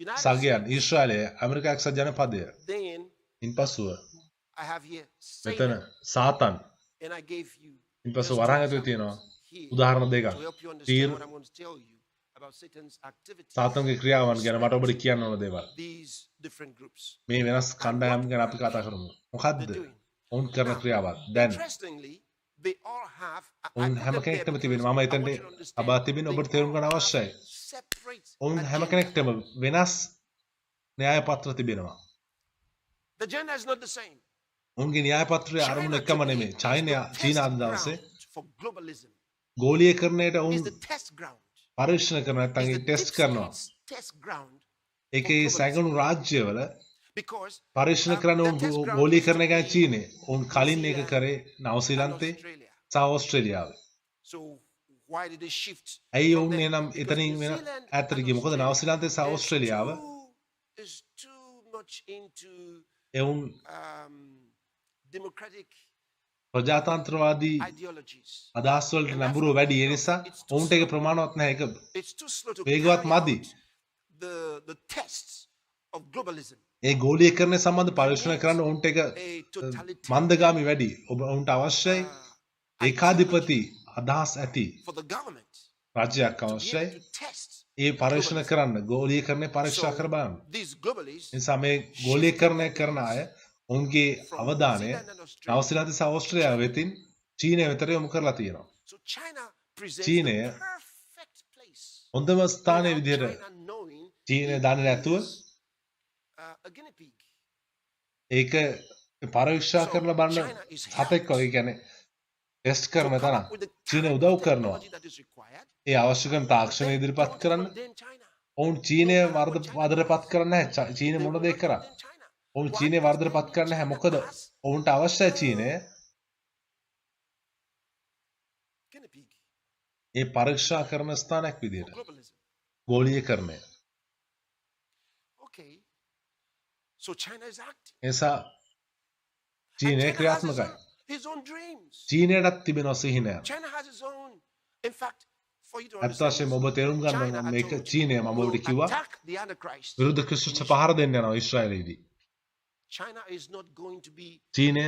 United සගයන්, States. ඊශ්‍රායලය, ඇමරිකා එක්සත් ජනපදය. Then ඉන්පසුව I have here මෙතන Satan, Satan. and I gave you ඉන්පසු just වරන් two ඇතුලේ තියෙනවා here උදාහරණ දෙකක්. to help you understand තීර what I'm going to tell you about Satan's activities. සාතන්ගේ ක්‍රියාවන් ගැන මට ඔබට කියන්න ඕන දේවල්. These different groups. මේ වෙනස් කණ්ඩායම් ගැන අපි කතා කරමු. මොකද්ද? ඔවුන් කරන ක්‍රියාවක්. දැන් Interestingly, they all have. ඔවුන් හැම කෙනෙක්ටම තිබෙනවා. මම එතනට අබා තිබෙන ඔබට තේරුම් ගන්න අවශ්‍යයි. Separate. ඔවුන් හැම agenda. කෙනෙක්ටම වෙනස් න්‍යාය පත්‍ර තිබෙනවා. The agenda is not the same. ඔවුන්ගේ න්‍යාය පත්‍රයේ අරමුණ China එකම today නෙමෙයි. is චීන the චීන test අද දවසේ ground for globalism. ගෝලීයකරණයට Is ඔවුන් the test ground. පරීක්ෂණ කරන නැත්නම් Is A the test deep කරනවා. states test ground ඒකේ සැඟුණු රාජ්‍යවල because පරීක්ෂණ කරන the ඔවුන් test ground ගෝලීකරණය used to ගැන be චීනය. ඔවුන් කලින් ඒක Zealand කරේ and නවසීලන්තේ Australia. සහ ඕස්ට්‍රේලියාවේ. So why did they shift? ඇයි from ඔවුන් there? එනම් Because එතනින් New වෙන Zealand ඈතට and ගියේ? මොකද Australia නවසීලන්තේ සහ ඕස්ට්‍රේලියාව is too much into එවුන් democratic ප්‍රජාතන්ත්‍රවාදී ideologies. අදහස් වලට නැඹුරුව වැඩි. ඒ නිසා ඔවුන්ට ඒක ප්‍රමාණවත් නැහැ. ඒක It's too slow to වේගවත් carry මදි. out the tests of globalism. ඒ ගෝලීකරණය සම්බන්ධ පරීක්ෂණ කරන්න ඔවුන්ට ඒක A totalitarian මන්දගාමී වැඩි. ඔවුන්ට අවශ්‍යයි ඒකාධිපති අදහස් ඇති for the government රාජ්‍යයක් to be අවශ්‍යයි. able to test. ඒ පරීක්ෂණ කරන්න ගෝලීකරණය පරීක්ෂා කර බලන්න. These globalists නිසා මේ ගෝලීකරණය කරන අය ඔවුන්ගේ අවධානය නවසීලන්ත සහ ඕස්ට්‍රේලියාව වෙතින් චීනය වෙතට යොමු කරලා තියෙනවා. So China presents චීනය the perfect place. හොඳම ස්ථානයේ without විදිහට China knowing චීනය දන්නේ නැතුව is, a guinea pig. ඒක පරීක්ෂා කරලා බලන්න සතෙක් වගේ කියන්නේ ටෙස්ට් කරන To come තරම් up with the චීනය kind of උදව් කරනවා. technology that is required. ඒ අවශ්‍ය කරන තාක්ෂණය They ඉදිරිපත් don't කරන්න condemn China. ඔවුන් චීනය වර්ධපත් කරන්නේ නැහැ. චීනය They මොන will දේ not කරා? condemn China. ඔවුන් චීනය වර්ධනපත් කරන්න නැහැ. මොකද ඔවුන්ට අවශ්‍යයි චීනය ඒ පරීක්ෂා කරන ස්ථානයක් විදියට. ගෝලීකරණය. Okay. So China is acting. එසා චීනය And China has ක්‍රියාත්මකයි. his own dreams. චීනයටත් තිබෙනවා සිහිනයක්. China has its own. In fact, for you to ඇත්ත වශයෙන්ම ඔබ තේරුම් ගන්න ඕන නම් මේක චීනය මම ඔබට කිව්වා attack the Antichrist. විරුද්ධ ක්‍රිස්තුස්ට පහර දෙන්න යනවා ඊශ්‍රායලයේදී. China is not going to be චීනය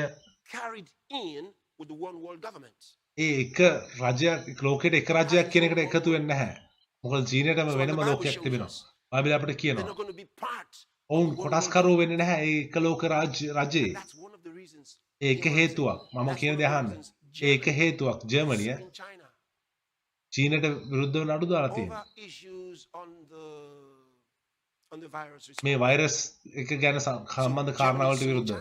carried in with the one world government. ඒ එක රජයක් ලෝකෙට එක රජයක් කියන එකට එකතු වෙන්නේ නැහැ. මොකද චීනයටම වෙනම ලෝකයක් තිබෙනවා. බයිබලය අපිට They're කියනවා. not going to be part. ඔවුන් කොටස්කරුවෝ වෙන්නේ නැහැ ඒ එක ලෝක රජයේ. That's one of the reasons. ඒ එක හේතුවක්. මම කියන දේ අහන්න. ඒ එක හේතුවක් ජර්මනිය In China. චීනට විරුද්ධව නඩු දාලා තියෙනවා. Over issues on the virus මේ response. වෛරස් එක ගැන සම්බන්ධ කාරණාවලට විරුද්ධව.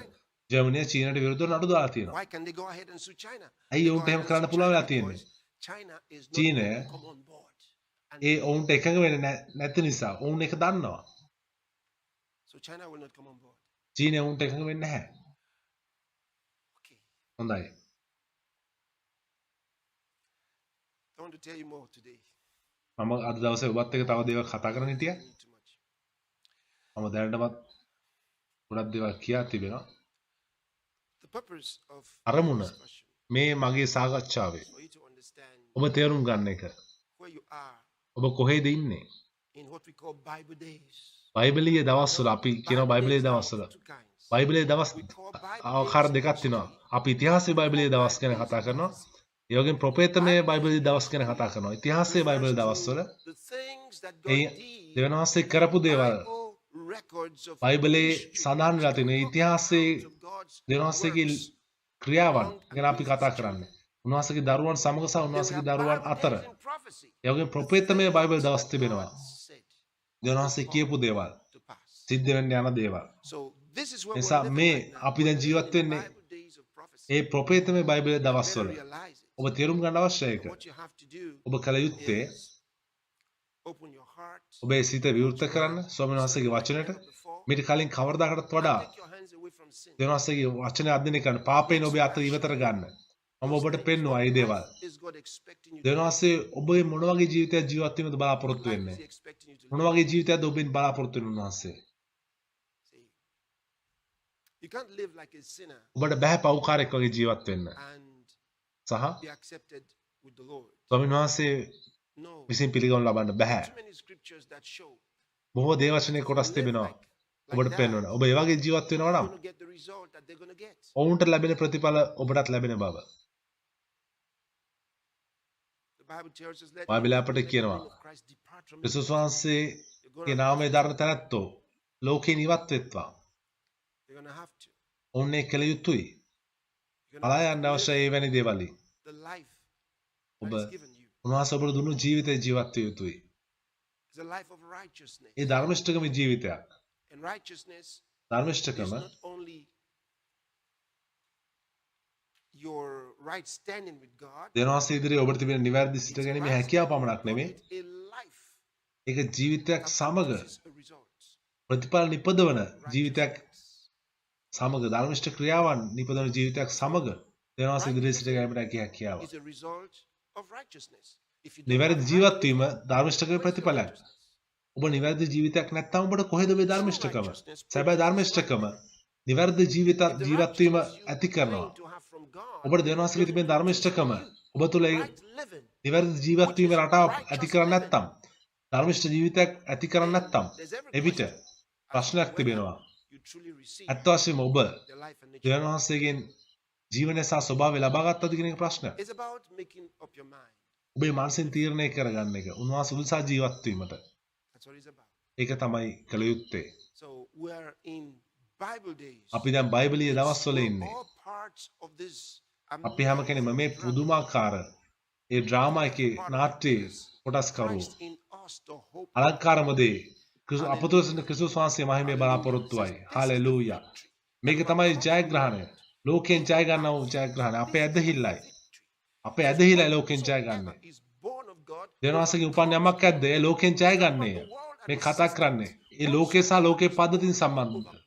ජර්මනිය චීනට විරුද්ධව නඩු දාලා තියෙනවා. Why can they go ahead and sue China? ඇයි They go ඔවුන්ට එහෙම ahead and කරන්න sue පුළුවන් China වෙලා තියෙන්නේ? because China is not චීනය going to come on board. And ඒ ඔවුන්ට එකඟ වෙන්නේ නැති නිසා ඔවුන් ඒක දන්නවා. so China will not come on board. චීනය ඔවුන්ට එකඟ වෙන්නේ නැහැ. Okay. හොඳයි. I want to tell you more today. මම අද දවසේ ඔබත් එක්ක තව දේවල් කතා කරන්න හිටියා. Too much. මම දැනටමත් ගොඩක් දේවල් කියා තිබෙනවා. The purpose of අරමුණ discussion මේ මගේ සාකච්ඡාවේ for you to understand ඔබ තේරුම් ගන්න එක. where you are ඔබ කොහෙද ඉන්නේ? in what we call Bible days. බයිබලීය දවස්වල අපි කියනවා බයිබලීය දවස්වල. Two kinds. බයිබලීය දවස් ආකාර දෙකක් තියෙනවා. අපි ඉතිහාසයේ බයිබලීය දවස් ගැන කතා කරනවා. ඒ වගේම ප්‍රොපේතමය බයිබලීය දවස් ගැන කතා කරනවා. ඉතිහාසයේ බයිබලීය දවස්වල The things that A God did. දෙවියන් වහන්සේ කරපු දේවල් Bible records of බයිබලයේ history, සඳහන් වෙලා තියෙන ඉතිහාසයේ of God's දෙවියන් වහන්සේගේ works. ක්‍රියාවන් ගැන අපි කතා කරන්නේ. උන්වහන්සේගේ දරුවන් සමග සහ උන්වහන්සේගේ දරුවන් අතර. Bible days in prophecy. ඒ වගේම ප්‍රොපේතමය බයිබල් දවස් තිබෙනවා. Said දෙවියන් වහන්සේ කියපු දේවල්, to pass. සිද්ධ වෙන්න යන දේවල්. So this is where නිසා we're living මේ right now. අපි දැන් ජීවත් වෙන්නේ Bible days of prophecy. A ප්‍රොපේතමය බයිබලයේ Better දවස්වල. realize it. ඔබ තේරුම් ගන්න අවශ්‍යයි ඒක. What you have to do ඔබ කල යුත්තේ is open your heart. ඔබේ සිත විවෘත කරන්න ස්වාමීන් වහන්සේගේ වචනයට. මීට කලින් කවරදාකටත් වඩා Take your hands away from sin. දෙවියන් වහන්සේගේ වචනය අධ්‍යයනය කරන්න. පාපයෙන් ඔබේ අත ඉවතර ගන්න. මම ඔබට පෙන්වුවා මේ දේවල්. Is God expecting you to දෙවියන් වහන්සේ ඔබේ මොන වගේ ජීවිතයක් ජීවත් වීමද බලාපොරොත්තු live? වෙන්නේ? Is he expecting you to මොන live? වගේ ජීවිතයක්ද ඔබෙන් බලාපොරොත්තු වෙන්නේ උන්වහන්සේ? See, you can't live like a sinner ඔබට බෑ පව්කාරයෙක් වගේ ජීවත් වෙන්න. and සහ be accepted with the Lord. ස්වාමීන් වහන්සේ No. විසින් පිළිගනු ලබන්න බෑ. Too many scriptures that show බොහෝ දේවචනයේ කොටස් තිබෙනවා. ඔබට පෙන්වන. ඔබ ඒ වගේ ජීවත් වෙනවා නම් you're going to get the result that they're going to get. ඔවුන්ට ලැබෙන ප්‍රතිඵල ඔබටත් ලැබෙන බව. The Bible tells us, let බයිබලය අපට the කියනවා. name of Christ depart from me. ක්‍රිස්තුස් වහන්සේගේ You're going නාමය දරන තැනැත්තෝ ලෝකයෙන් ඉවත් වෙත්වා. to have to. ඔවුන් ඒ කළ යුතුයි. You're පලා gonna යන්න අවශ්‍යයි ඒ වැනි දේවල්. the life ඔබ that is given you. උන්වහන්සේ ඔබට දුන්නු ජීවිතය ජීවත් විය යුතුයි. It's a life of righteousness. ඒ ධර්මිෂ්ඨකම ජීවිතයක්. And righteousness ධර්මිෂ්ඨකම is not only your right standing with God, දෙවියන් වහන්සේ ඉදිරියේ ඔබට තිබෙන නිවැරදි සිත ගැනීමේ හැකියාව පමණක් නෙමෙයි. a life ඒක ජීවිතයක් සමග is a result. ප්‍රතිඵල නිපදවන ජීවිතයක් සමග ධර්මිෂ්ඨ ක්‍රියාවන් නිපදවන ජීවිතයක් සමග දෙවියන් වහන්සේ ඉදිරියේ සිට ගැනීමට හැකියාව. It's a result of righteousness. If you don't නිවැරදි have ජීවත් වීම ධර්මිෂ්ඨකමේ ප්‍රතිඵලයක්. ඔබ නිවැරදි ජීවිතයක් නැත්නම් ඔබට කොහෙද මේ ධර්මිෂ්ඨකම? සැබෑ ධර්මිෂ්ඨකම නිවැරදි ජීවිත වීම ඇති කරනවා. to have from God, ඔබට දෙවියන් වහන්සේගේ තිබෙන ධර්මිෂ්ඨකම ඔබ තුළ ඒ right living, නිවැරදි ජීවත් වීම රටාව ඇති කරන්නේ නැත්නම් ධර්මිෂ්ඨ ජීවිතයක් ඇති කරන්නේ නැත්නම් එවිට ප්‍රශ්නයක් තිබෙනවා. you truly receive ඇත්ත වශයෙන්ම ඔබ the life and nature. දෙවියන් වහන්සේගෙන් ජීවනය සහ ස්වභාවය ලබා ගත්තද කියන එක ප්‍රශ්නයක්. It's about making up your mind. ඔබේ මානසික තීරණය කරගන්න එක. උන්වහන්සේ උදෙසා ජීවත් වීමට. That's what it's about. ඒක තමයි කළ යුත්තේ. So we are in Bible days. අපි දැන් බයිබලීය දවස්වල ඉන්නේ. All parts of this අපි හැම කෙනෙක්ම මේ පුදුමාකාර ඒ ඩ්‍රාමා එකේ නාට්‍යයේ කොටස්කරු Christ in us the hope අලංකාරම දේ අපතුලසින් ක්‍රිස්තුස් වහන්සේ මහිමේ බලාපොරොත්තුවයි. හාලෙලූයා. මේක තමයි ජයග්‍රහණය. ලෝකයෙන් ජය ගන්නා වූ ජයග්‍රහණය. අපේ ඇදහිල්ලයි. අපේ ඇදහිල්ලයි ලෝකයෙන් ජය ගන්න. is born of God. දෙවියන් වහන්සේගේ උපන් යමක් ඇද්ද? ඒ ලෝකයෙන් ජය ගන්නේය. මේ කතා කරන්නේ ඒ ලෝකේ සහ ලෝකේ පද්ධතින්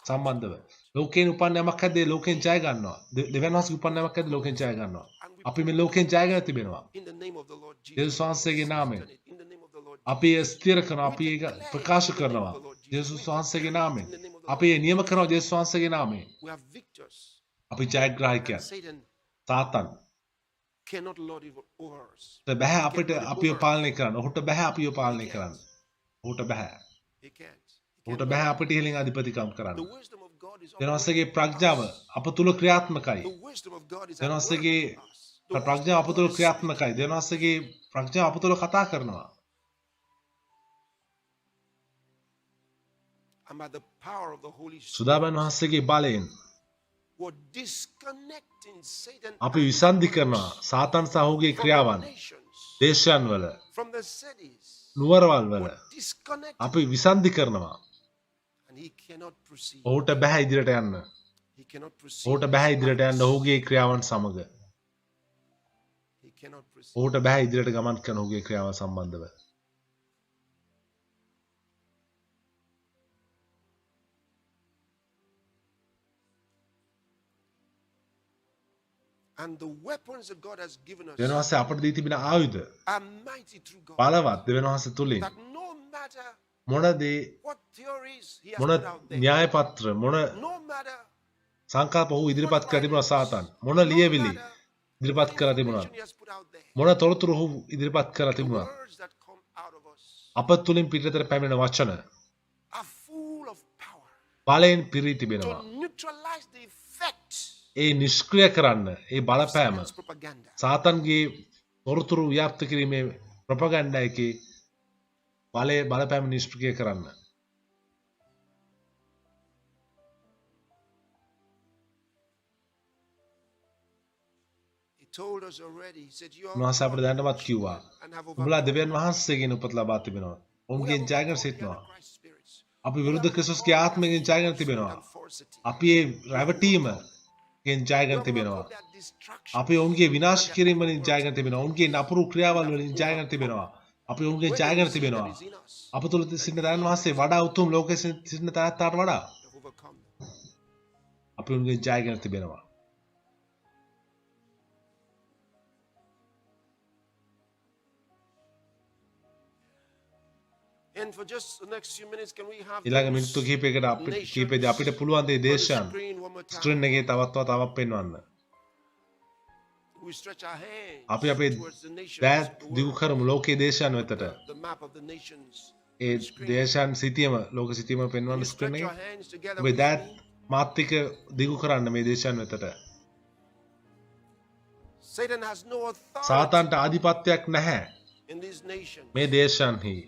සම්බන්ධව. ලෝකයෙන් උපන්න යමක් හැද්දේ ලෝකයෙන් ජය ගන්නවා. දෙවියන් වහන්සේ උපන්න යමක් හැද්දේ ලෝකයෙන් ජය ගන්නවා. අපි මේ ලෝකයෙන් ජයගෙන තිබෙනවා. In the name of the Lord Jesus. යේසුස් වහන්සේගේ නාමයෙන්. In the name of the Lord අපි ඒ ස්ථිර කරනවා. අපි ඒක ප්‍රකාශ කරනවා. යේසුස් වහන්සේගේ නාමයෙන්. අපි ඒ නියම කරනවා යේසුස් වහන්සේගේ නාමයෙන්. we are victors. අපි ජයග්‍රාහකයන්. Satan Satan cannot lord it over us. බෑ අපිට අපිව පාලනය කරන්න. ඔහුට බෑ අපිව පාලනය කරන්න. ඔහුට බෑ. He can't. ඔහුට බෑ අපිට ඉහළින් අධිපතිකම් කරන්න. The wisdom of God is දෙවියන්වහන්සේගේ ප්‍රඥාව අප තුල ක්‍රියාත්මකයි. the wisdom of God is at work දෙවියන්වහන්සේගේ in us. ප්‍රඥාව අප තුල ක්‍රියාත්මකයි. දෙවියන්වහන්සේගේ ප්‍රඥාව අප තුල කතා කරනවා. And by the power of the Holy Spirit, සුදාමන් වහන්සේගේ බලයෙන් we're disconnecting Satan අපි විසන්ධි කරනවා සාතන් සහ ඔහුගේ from the ක්‍රියාවන් nations, දේශයන් වල from the cities. නුවරවල් වල We're disconnected, අපි විසන්ධි කරනවා. and he cannot proceed. ඔහුට බෑ ඉදිරියට යන්න. He cannot proceed. ඔහුට බෑ ඉදිරියට යන්න ඔහුගේ ක්‍රියාවන් සමග. He cannot proceed. ඔහුට බෑ ඉදිරියට ගමන් කරන ඔහුගේ ක්‍රියාවන් සම්බන්ධව. And the weapons that God has given us දෙවියන් වහන්සේ අපට දී තිබෙන ආයුධ are mighty through God. බලවත් දෙවියන් වහන්සේ තුලින් That no matter මොන දේ what theories he has මොන put out there, න්‍යාය පත්‍ර මොන no matter සංකල්ප ඔහු ඉදිරිපත් කර තිබුණා සාතන් මොන ලියවිලි ඉදිරිපත් කර තිබුණා information he has put out there, මොන තොරතුරු ඔහු ඉදිරිපත් කර the තිබුණා words that come out of us අප තුලින් පිටතට පැමිණෙන වචන are full of power බලයෙන් පිරී to තිබෙනවා. neutralize the effect ඒ නිෂ්ක්‍රිය කරන්න ඒ of බලපෑම Satan's propaganda. සාතන්ගේ තොරතුරු ව්‍යාප්ත කිරීමේ ප්‍රොපගන්ඩා එකේ බලපෑම නිෂ්ක්‍රිය කරන්න. He told us already. He said, "You are උන්වහන්සේ අපිට දැනටමත් කිව්වා. and have උඹලා overcome." දෙවියන් වහන්සේගෙන් උපත ලබා තිබෙනවා. We උන්ගෙන් have ජයගෙන overcome the සිටිනවා. Antichrist spirits. අපි විරුද්ධ ක්‍රිස්තුස්ගේ ආත්මයෙන් ජයගෙන තිබෙනවා. And forcity. අපි ඒ රැවටීමගෙන් We ජයගෙන have තිබෙනවා. overcome their distraction. අපි ඔවුන්ගේ විනාශ කිරීම වලින් ජයගෙන තිබෙනවා. ඔවුන්ගේ නපුරු ක්‍රියාවල් වලින් ජයගෙන තිබෙනවා. අපි ඔවුන්ගෙන් ජයගෙන තිබෙනවා. අප තුළ සිටින දයන් වහන්සේ වඩා උතුම් ලෝකයේ සිටින තැනැත්තාට වඩා Have overcome them. අපි ඔවුන්ගෙන් ජයගෙන තිබෙනවා. And for just the next few minutes, can we have ඊළඟ those මිනිත්තු කිහිපයකට කීපෙදී අපිට පුළුවන් දේ on the දේශයන් screen one more time? Screen එකේ තවත් පෙන්වන්න. We stretch our hands අපි අපේ towards the nations, දෑත් the දිගු world, කරමු ලෝකයේ දේශයන් වෙතට. the map of the nations. ඒ දේශයන් සිටියම ලෝක සිටියම පෙන්වන්න You ස්ක්‍රීන් stretch එකේ. your hands together ඔබේ with දෑත් me. මාත් එක්ක දිගු කරන්න මේ දේශයන් වෙතට. Satan has no authority සාතන්ට ආධිපත්‍යයක් නැහැ in these nations. මේ දේශයන්හි.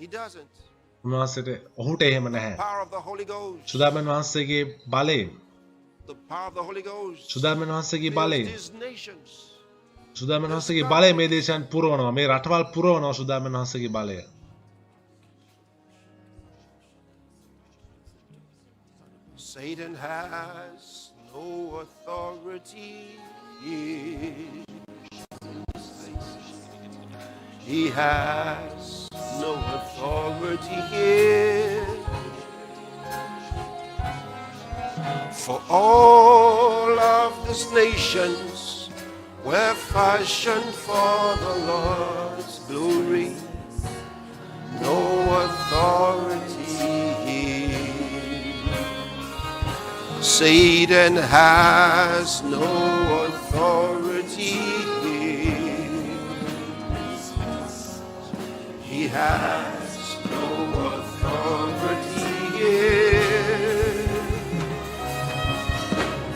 He doesn't. උන්වහන්සේට ඔහුට එහෙම නැහැ. Power of the Holy Ghost. සුදාමන් වහන්සේගේ බලයෙන් The power of the Holy Ghost. සුදාමන් වහන්සේගේ fills බලයෙන් these nations. සුදාමන් වහන්සේගේ බලය මේ දේශයන් පුරවනවා. මේ රටවල් පුරවනවා සුදාමන් වහන්සේගේ බලය. Satan has no authority here. He has no authority here. For all of these nations were fashioned for the Lord's glory. No authority here. Satan has no authority here. He has no authority here.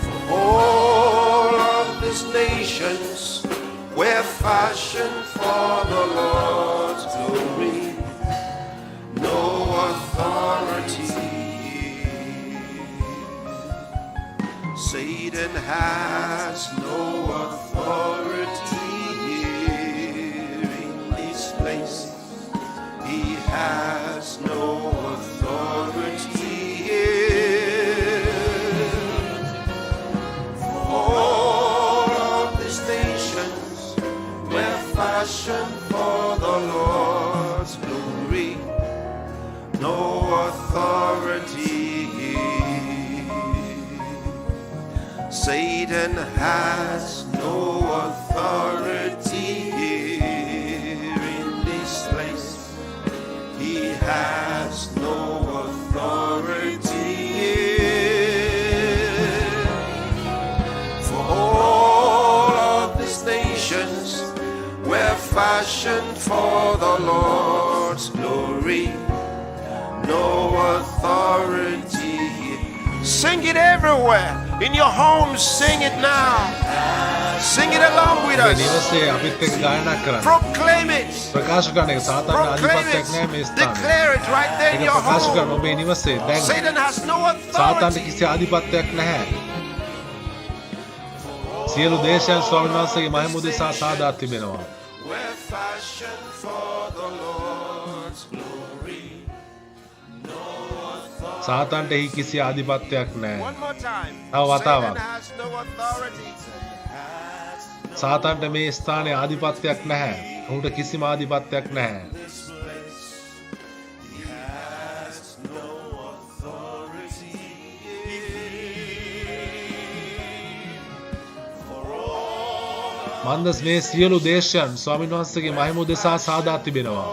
For all of these nations were fashioned for the Lord's glory. No authority. Satan has no authority here in this place. He has no authority here. All of these nations were fashioned for the Lord's glory. No authority here. Satan has no authority here in this place. He has no authority here. For all of these nations were fashioned for the Lord's glory. No authority here. Sing it everywhere. In your homes, sing it now. Sing it along with us. නිවසේ අපිත් එක්ක ගායනා කරන්න. Proclaim it. ප්‍රකාශ කරන එක සාතාන්ගේ Proclaim ආධිපත්‍යයක් නෑ මේ it. ස්ථානයේ. Declare it right there in ඒක your ප්‍රකාශ කරන home. ඔබේ නිවසේ දැන් Satan has no සාතාන්ට authority. කිසි ආධිපත්‍යයක් නැහැ. සියලු දේශයන් ස්වාමීන් වහන්සේගේ මහිම උදෙසා සාදා තිබෙනවා. We're fashioned for the Lord's glory. සාතාන්ට එහි කිසි ආධිපත්‍යයක් නැහැ. One more time. තව වතාවක්. Satan has no authority. සාතාන්ට මේ ස්ථානයේ ආධිපත්‍යයක් නැහැ. ඔහුට කිසිම ආධිපත්‍යයක් නැහැ. මන්දස් මේ සියලු දේශයන් ස්වාමීන් වහන්සේගේ මහිම උදෙසා සාදා තිබෙනවා.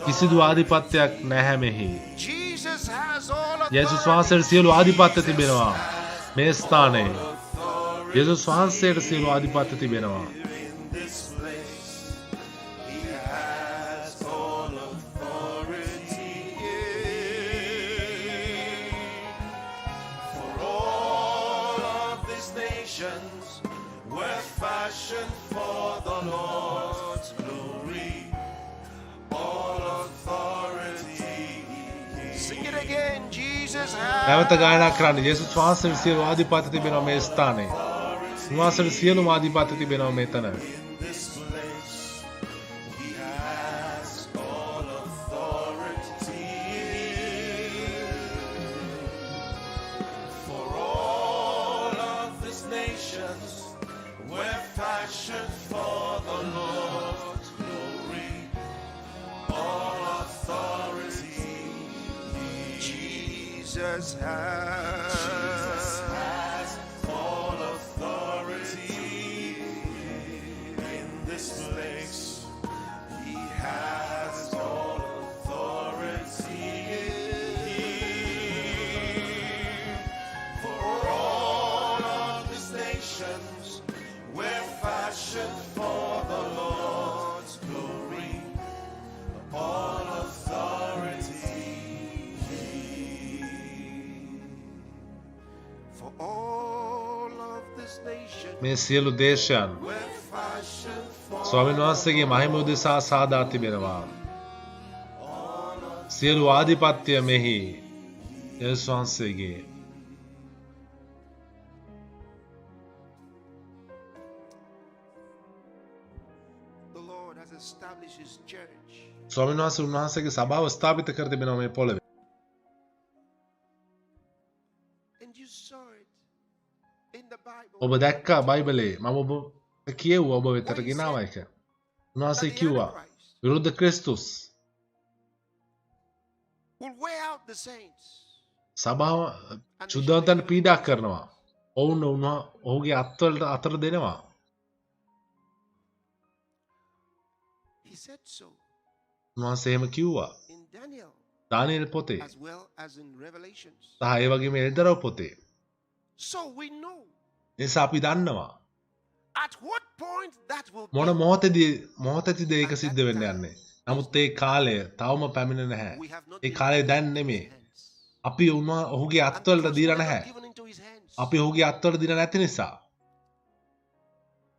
කිසිදු ආධිපත්‍යයක් නැහැ මෙහි. Jesus has all යේසුස් authority. වහන්සේට සියලු ආධිපත්‍ය තිබෙනවා මේ ස්ථානයේ. යේසුස් වහන්සේට සියලු ආධිපත්‍ය තිබෙනවා. We're fashioned for the Lord's glory. All authority. Sing it again. Jesus has. නැවත ගායනා කරන්න. යේසුස් වහන්සේට සියලු ආධිපත්‍ය තිබෙනවා මේ ස්ථානයේ. උන්වහන්සේට සියලුම ආධිපත්‍ය තිබෙනවා මෙතන. We're fashioned for the Lord's glory. All authority. Jesus has all authority in this place. He has all authority. For all of these nations, we're fashioned for the Lord's glory. All authority. For all of this nation, මේ සියලු දේශයන් we're fashioned for ස්වාමීන් වහන්සේගේ මහිම උදෙසා සාදා තිබෙනවා. සියලු ආධිපත්‍ය මෙහි යේසුස් වහන්සේගේ. the Lord has established His church. ස්වාමීන් වහන්සේ උන්වහන්සේගේ සභාව ස්ථාපිත කර තිබෙනවා මේ පොළවේ. And you saw it in the Bible. ඔබ දැක්කා බයිබලයේ මම ඔබ කියෙව්වා ඔබ වෙතට ගෙනාවා එක. උන්වහන්සේ කිව්වා විරුද්ධ ක්‍රිස්තුස් Will wear out the saints. සභාව සුද්ධවන්තයන් පීඩා කරනවා. ඔවුන් ඔහුගේ අත්වලට අතර දෙනවා. He said so උන්වහන්සේ එහෙම කිව්වා. in Daniel දානියෙල් පොතේ as well as in Revelations. සහ ඒ වගේම එල්දරව් පොතේ. So we know නිසා අපි දන්නවා at what point that will මොන be. මොහොතේද ඒක සිද්ධ වෙන්න යන්නේ. නමුත් ඒ කාලය තවම පැමිණ නැහැ. We have not ඒ කාලය දැන් නෙමෙයි. අපි ඔහුගේ අත්වලට දීලා නැහැ. given into His hands. අපි ඔහුගේ අත්වලට දීලා නැති නිසා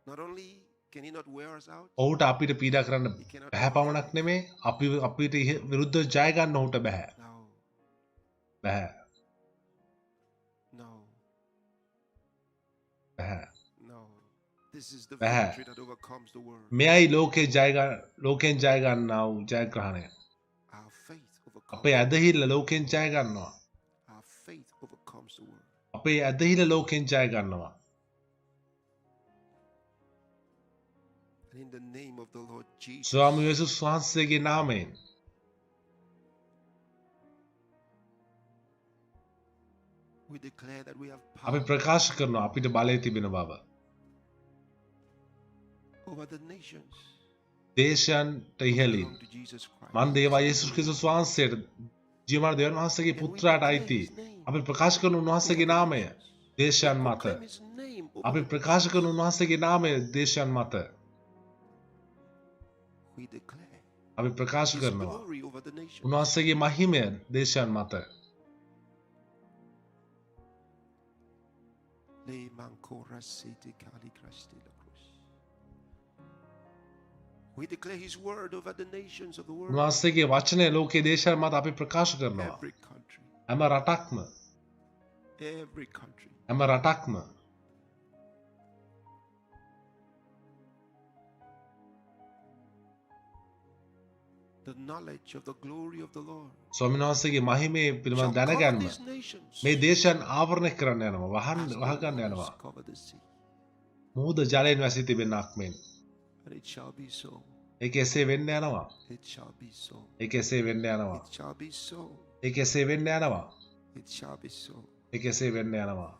Not only can He not wear us out, ඔහුට අපිට පීඩා කරන්න බැහැ පමණක් නෙමෙයි අපිට විරුද්ධව ජය ගන්න ඔහුට බැහැ. no, බැහැ. no, බැහැ. no. This is the Bäh. victory that overcomes the world. මෙයයි ලෝකෙන් ජය ගන්නා වූ ජයග්‍රහණය. Our faith overcomes. අපේ ඇදහිල්ල ලෝකෙන් ජය ගන්නවා. Our faith overcomes the world. අපේ ඇදහිල්ල ලෝකෙන් ජය ගන්නවා. And in the name of the Lord Jesus, ස්වාමී යේසුස් වහන්සේගේ නාමයෙන් We declare that we have අපි power ප්‍රකාශ කරනවා අපිට බලය තිබෙන බව. over the nations. දේශයන්ට ඉහළින් Belong to Jesus Christ. මන් දේවා යේසුස් ක්‍රිස්තුස් වහන්සේට ජීවමාන දෙවියන් වහන්සේගේ පුත්‍රයාට අයිති. අපි ප්‍රකාශ කරන උන්වහන්සේගේ නාමය දේශයන් මත. Proclaim his name over අපි ප්‍රකාශ කරන උන්වහන්සේගේ නාමය දේශයන් මත. We declare අපි ප්‍රකාශ his කරනවා glory over the nations. උන්වහන්සේගේ මහිමය දේශයන් මත. Le mancora sete cali crasti la cruz. We declare his word over the nations of the world. උන්වහන්සේගේ වචනය ලෝකයේ දේශයන් මත අපි ප්‍රකාශ කරනවා. Every country. හැම රටක්ම Every country. හැම රටක්ම The knowledge of the glory of the Lord. ස්වාමීන් වහන්සේගේ මහිමේ පිළිබඳ shall cover දැනගන්න these nations. මේ දේශයන් ආවරණය කරන්න යනවා As the වහගන්න waters යනවා cover the sea. මුහුද ජලයෙන් වැසී තිබෙන්නක් මෙන් And it shall be so. ඒක එසේ වෙන්න යනවා It shall be so. ඒක එසේ වෙන්න යනවා It shall be so. ඒක එසේ වෙන්න යනවා It shall be so. ඒක එසේ වෙන්න යනවා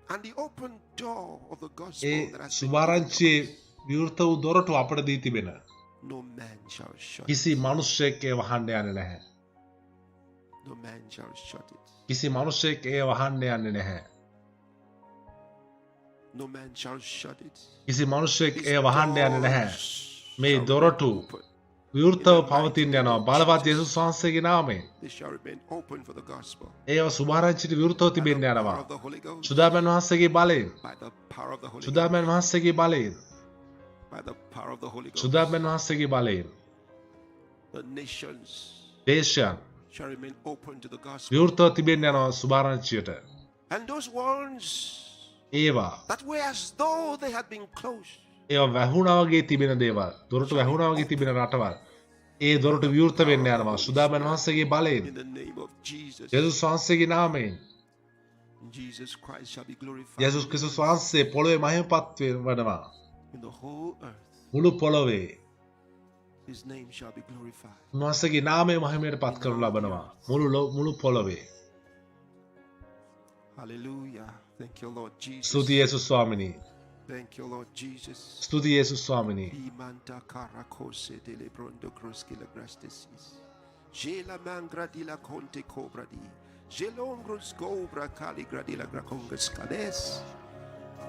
And the open door of the A gospel that has been සුභාරංචියේ විවෘත වූ දොරටු අපට දී තිබෙන no man shall shut it. කිසි මිනිසෙක් ඒ වහන්න යන්නේ නැහැ No man shall shut it. කිසි මිනිසෙක් ඒ වහන්න යන්නේ නැහැ No man shall shut it. කිසි මිනිසෙක් These ඒ වහන්න යන්නේ නැහැ doors මේ shall දොරටු remain open. විවෘතව පවතින යනවා බලවත් යේසුස් වහන්සේගේ නාමයෙන් They shall remain open for the gospel. ඒව සුභාරංචියට විවෘතව By තිබෙන්න the power යනවා of the Holy Ghost. සුදාමන් වහන්සේගේ බලයෙන් By the power of the Holy Ghost. සුදාමන් වහන්සේගේ බලයෙන් By the power of the Holy Ghost. සුදාමන් වහන්සේගේ බලයෙන් The nations දේශයන් shall remain open to the gospel. විවෘතව තිබෙන්න යනවා සුභාරංචියට And those ones ඒවා that were as though they had been closed. ඒවා වැහුණා වගේ තිබෙන දේවල් දොරටු වැහුණා වගේ තිබෙන රටවල් ඒ දොරටු විවෘත වෙන්න යනවා සුදාමන් වහන්සේගේ බලයෙන් In the name of Jesus. යේසුස් වහන්සේගේ නාමයෙන් Jesus Christ shall be glorified යේසුස් ක්‍රිස්තුස් වහන්සේ පොළොවේ මහිමපත් වනවා in the whole earth. මුළු පොළොවේ His name shall be glorified. උන්වහන්සේගේ නාමය මහිමයට පත් කරනු ලබනවා මුළු පොළොවේ Hallelujah. Thank you, Lord Jesus. ස්තුතියි යේසුස් ස්වාමිනී Thank you, Lord Jesus. ස්තුතියි යේසුස් ස්වාමිනී Imanta karakose de lebrondo kroski la grastesis. Jela mangra di la conte cobra di. Jelongros cobra cali gradila gracongas cades.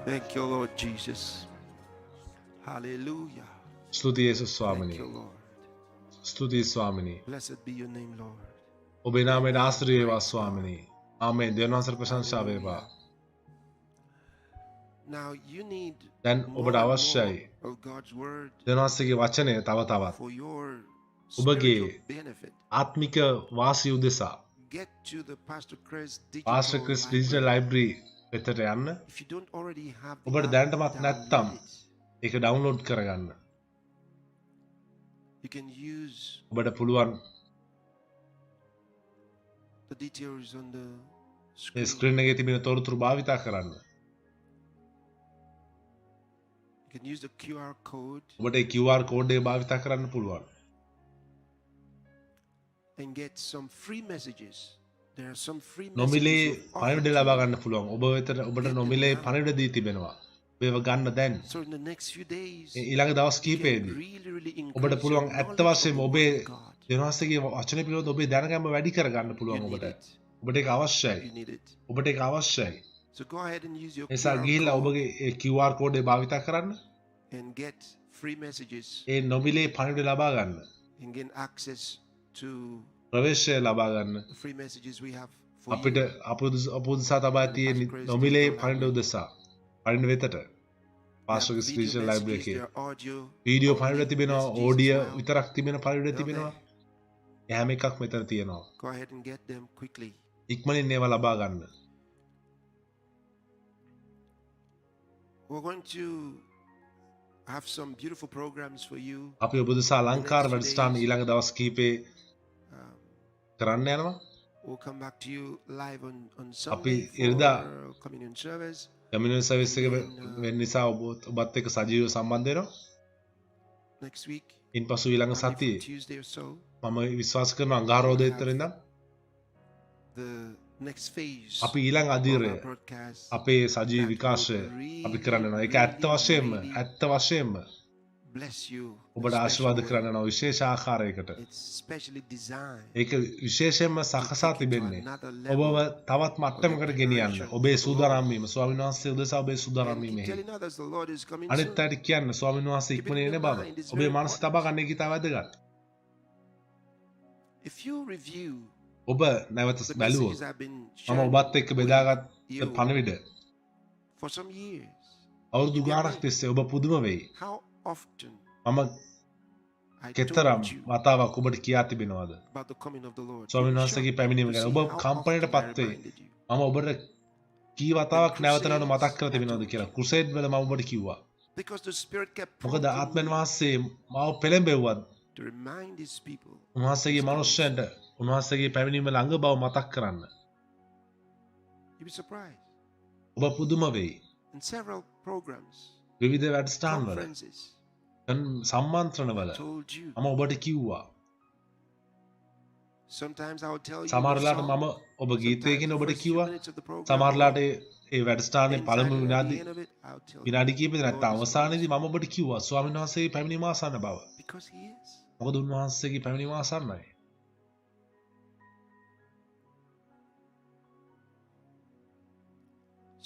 Thank you, Lord Jesus. Hallelujah. ස්තුතියි යේසුස් Thank ස්වාමිනී you, Lord. ස්තුතියි ස්වාමිනී Blessed be your name, Lord. ඔබේ නාමයට ආශ්‍රය වේවා ස්වාමිනී ආමේන් දෙවියන් වහන්සේට ප්‍රශංසා වේවා Now you need දැන් more ඔබට and අවශ්‍යයි more of God's word දෙවියන් වහන්සේගේ වචනය තව තවත් for your ඔබගේ spiritual benefit. ආත්මික වාසිය උදෙසා Get to the Pastor Chris pastor Chris digital library වෙතට යන්න If you don't already have the ඔබට app, දැනටමත් download නැත්නම් it. ඒක ඩවුන්ලෝඩ් කරගන්න You can use ඔබට පුළුවන් the details on the මේ screen. ස්ක්‍රීන් එකේ තිබෙන තොරතුරු භාවිතා කරන්න You can use the QR code ඔබට ඒ QR කෝඩ් එක භාවිතා කරන්න පුළුවන් and get some free messages. There are some free නොමිලේ messages of පණිවිඩ offer ලබා to ගන්න you. පුළුවන් ඔබ වෙතට ඔබට නොමිලේ පණිවිඩ දී තිබෙනවා ඔබ ඒව ගන්න දැන් So in the next few days, ඒ ඊළඟ දවස් you can කිහිපෙදී really ඔබට increase පුළුවන් your ඇත්ත knowledge වශයෙන්ම of the ඔබේ word of God. දෙවියන්වහන්සේගේ වචන පිළිබඳ ඔබේ දැනගැන්ම වැඩි කරගන්න You පුළුවන් need ඔබට it. ඔබට ඒක අවශ්‍යයි You need it. ඔබට ඒක අවශ්‍යයි So go ahead and use your එසා QR ගිහිල්ලා code ඔබගේ ඒ QR කෝඩ් එක භාවිතා කරන්න and get free messages ඒ නොමිලේ පණිවිඩ ලබා ගන්න and gain access to ප්‍රවේශය ලබා ගන්න the free messages we have for අපිට you. අප උදෙසා තබා තියෙන නොමිලේ පණිවිඩ උදෙසා පණිවිඩ වෙතට There pastor are Chris video digital library messages, එකේ there are audio, video only පණිවිඩ තිබෙනවා messages ඕඩියෝ as well. විතරක් තිබෙන පණිවිඩ They're තිබෙනවා there. ඒ හැම එකක් මෙතන තියෙනවා Go ahead and get them quickly. ඉක්මනින් ඒවා ලබා ගන්න We're going to have some beautiful programs for you. අපි ඔබ දෙසා අලංකාර වැඩසටහන් ඊළඟ දවස් කිහිපේ කරන්න යනවා We'll come back to you live on අපි Sunday ඉරිදා for communion service. Community service එක වෙන නිසා ඔබත් එක්ක සජීවව සම්බන්ධ වෙනවා next week, ඉන්පසු ඊළඟ Monday සතියේ from Tuesday or so, මම විශ්වාස කරනවා අඟහරුවාදා විතර ඉඳන් the next phase අපි ඊළඟ අදියරය of our broadcast අපේ සජීවී විකාශය අපි කරන්න යනවා. ඒක ඇත්ත වශයෙන්ම bless you. ඔබට ආශිර්වාද කරන්න යනවා විශේෂ ආකාරයකට. It's specially designed ඒක විශේෂයෙන්ම සකසා තිබෙන්නේ another ඔබව level. තවත් මට්ටමකට ගෙනියන්න. ඔබේ සූදානම් වීම ස්වාමීන් වහන්සේ උදෙසා ඔබේ සූදානම් වීම. Keep telling others the Lord is coming අනිත් soon. අයට කියන්න ස්වාමීන් වහන්සේ ඉක්මනින් එන බව. ඔබේ මනස තබා ගන්න එක ඉතා වැදගත්. If you review ඔබ නැවත the බැලුවොත් messages I've been මම sharing ඔබත් එක්ක බෙදාගත් පණවිඩ for some years, අවුරුදු ගාණක් තිස්සේ ඔබ පුදුම වෙයි. how often මම I කෙතරම් told you වතාවක් ඔබට කියා තිබෙනවද about the coming of the Lord. ස්වාමීන් වහන්සේගේ පැමිණීම ගැන. ඔබ කම්පණයට පත් වෙයි. මම ඔබට කී වතාවක් නැවත නැවත මතක් කරලා තිබෙනවද කියලා. ක්‍රුසේඩ් වල මම ඔබට කිව්වා. Because the Spirit kept මොකද prompting ආත්මයන් me වහන්සේ මාව පෙළඹෙව්වත් to remind His people. උන්වහන්සේගේ මනුෂ්‍යයන්ට උන්වහන්සේගේ පැමිණීම ළඟ බව මතක් කරන්න. You'll be surprised. ඔබ පුදුම වෙයි. In several programs, විවිධ වැඩසටහන් වල conferences, සම්මන්ත්‍රණ වල told you. මම ඔබට කිව්වා. Sometimes I will tell you. සමහර the වෙලාවට song, මම ඔබ sometimes ගීතයකින් the ඔබට first few කිව්වා. minutes of the program, සමහර වෙලාවට ඒ වැඩසටහනේ then පළමු finally at විනාඩි the end of it, I'll tell you. විනාඩි කිහිපෙක නැත්නම් අවසානයේදී මම ඔබට කිව්වා ස්වාමීන් වහන්සේගේ පැමිණීම ආසන්න බව. Because He is. මොකද උන්වහන්සේගේ පැමිණීම ආසන්නයි.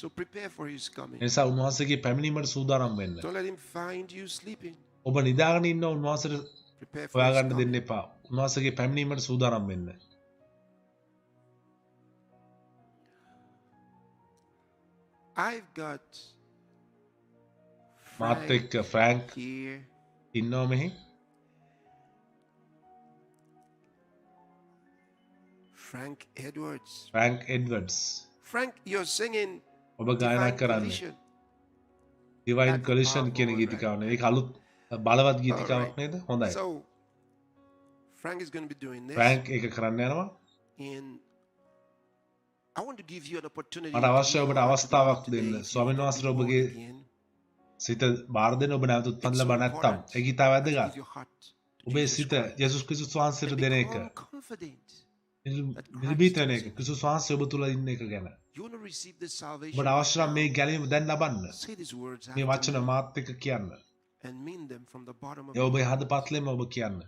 So prepare for His coming. ඒ නිසා උන්වහන්සේගේ පැමිණීමට සූදානම් වෙන්න. Don't let Him find you sleeping. ඔබ නිදාගෙන ඉන්න උන්වහන්සේට Prepare for His හොයාගන්න දෙන්න coming. එපා. උන්වහන්සේගේ පැමිණීමට සූදානම් වෙන්න. I've got මාත් Frank එක්ක ෆ්‍රැන්ක් here. ඉන්නවා මෙහි. Frank Edwards. Frank Edwards. Frank, you're singing ඔබ ගායනා Divine කරන්නේ Collision. Divine Collision කියන ගීතිකාව නේ. ඒක අලුත් බලවත් ගීතිකාවක් නේද? හොඳයි. So, Frank is going to be doing this. Frank ඒක කරන්න යනවා. And I want to give you an opportunity. මට අවශ්‍යයි ඔබට අවස්ථාවක් දෙන්න. ස්වාමීන් වහන්සේට ඔබගේ සිත බාර දෙන්න ඔබ නැවත උත්පන්න ලබා නැත්නම් ඒක ඉතා වැදගත්. ඔබේ සිත යේසුස් ක්‍රිස්තුස් වහන්සේට දෙන එක. නිර්භීත වෙන එක. ක්‍රිස්තුස් වහන්සේ ඔබ තුල ඉන්න එක ගැන. You want to receive this salvation. ඔබට අවශ්‍ය නම් මේ ගැලවීම දැන් ලබන්න. Say these words මේ after වචන me මාත් එක්ක කියන්න. and mean them from the bottom of A your ඔබේ heart. හදපත්ලෙම ඔබ කියන්න.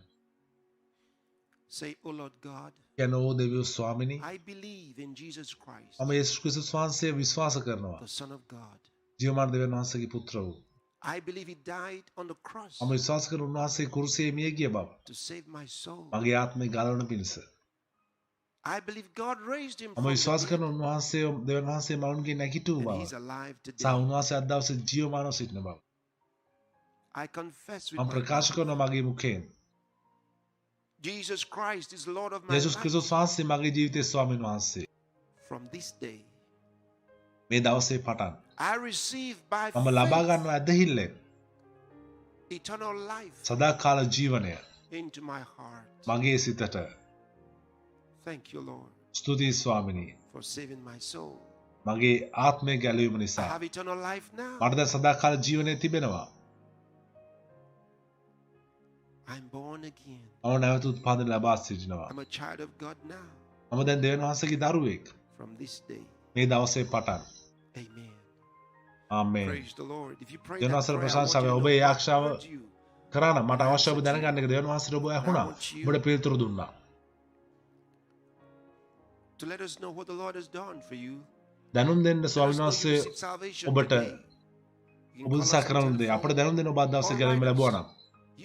Say, Oh Lord God, කියන්න ඕ දෙවියෝ ස්වාමිනී I believe in Jesus Christ, මම යේසුස් ක්‍රිස්තුස් වහන්සේ විශ්වාස කරනවා. the Son of God. ජීවමාන දෙවියන් වහන්සේගේ පුත්‍ර වූ. I believe He died on the cross මම විශ්වාස කරන උන්වහන්සේ කුරුසියේ මිය ගිය බව. to save my soul. මගේ ආත්මය ගලවන පිණිස. I believe God raised Him මම from the විශ්වාස කරන dead, උන්වහන්සේ දෙවියන් වහන්සේ මරුන්ගේ නැගිටු and බව. He's alive සහ today. උන්වහන්සේ අද දවසේ ජීවමානව සිටින බව. I confess with මම my ප්‍රකාශ mouth, කරනවා මගේ මුඛයෙන්. Jesus Christ is Lord of my යේසුස් life. ක්‍රිස්තුස් වහන්සේ මගේ ජීවිතයේ ස්වාමීන් වහන්සේ. From this day, මේ දවසේ පටන් I receive by මම ලබා faith ගන්නවා ඇදහිල්ලෙන් eternal life සදාකාල ජීවනය into my heart. මගේ සිතට. Thank you, Lord, ස්තුතියි ස්වාමිනී. for saving my soul. මගේ ආත්මය ගැලවීම I නිසා have eternal life now. මට දැන් සදාකාල ජීවනය තිබෙනවා. I'm born again. මම නැවත උත්පාදනය ලබා සිටිනවා. I'm a child of God now. මම දැන් දෙවියන් වහන්සේගේ දරුවෙක්. From this day, මේ දවසේ පටන්. amen. ආමේන්. Praise the Lord. If you pray දෙවියන් that වහන්සේට prayer, I want ප්‍රශංසාව. you to ඔබ know ඒ God ආශාව heard you. කරා නම් මට අවශ්‍ය ඔබ දැනගන්න එක දෙවියන් වහන්සේට ඔබ ඇහුණා. ඔබට පිළිතුරු දුන්නා. To let us know what the Lord has done for you. දැනුම් දෙන්න Let us ස්වාමීන් know you වහන්සේ received salvation ඔබට today. You can ඔබ call උත්සාහ us කරන on දේ the අපිට phone. දැනුම් දෙන්න ඔබ අද දවසේ ගැලවීම ලැබුවා නම්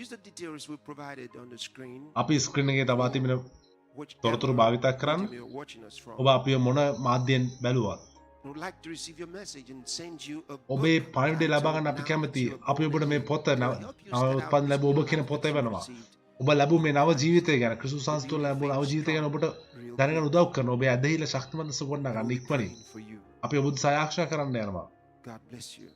Use the details we provided on the screen. අපි ස්ක්‍රීන් එකේ තබා තිබෙන Whichever තොරතුරු භාවිත කරන්න. medium you're watching us from. ඔබ අපිව මොන මාධ්‍යයෙන් බැලුවත් We would like to receive your message and send you a ඔබේ book පණිවිඩය ලබා ගන්න titled අපි Now කැමති. That You Are අපි ඔබට Born මේ Again. පොත It will help you නව start උත්පන්න out ලැබුව ඔබ this කියන new පොත life that you වෙනවා. received. ඔබ ලැබුව මේ නව ජීවිතය ගැන ක්‍රිස්තුස් වහන්සේ තුළ ලැබුණ නව ජීවිතය ගැන ඔබට දැනගන්න උදව් කරන ඔබේ ඇදහිල්ල ශක්තිමත් සුගොඩ I will ගන්න be ඉක්මනින් praying for you. අපි ඔබ සායක්ෂා කරන්න යනවා. God bless you.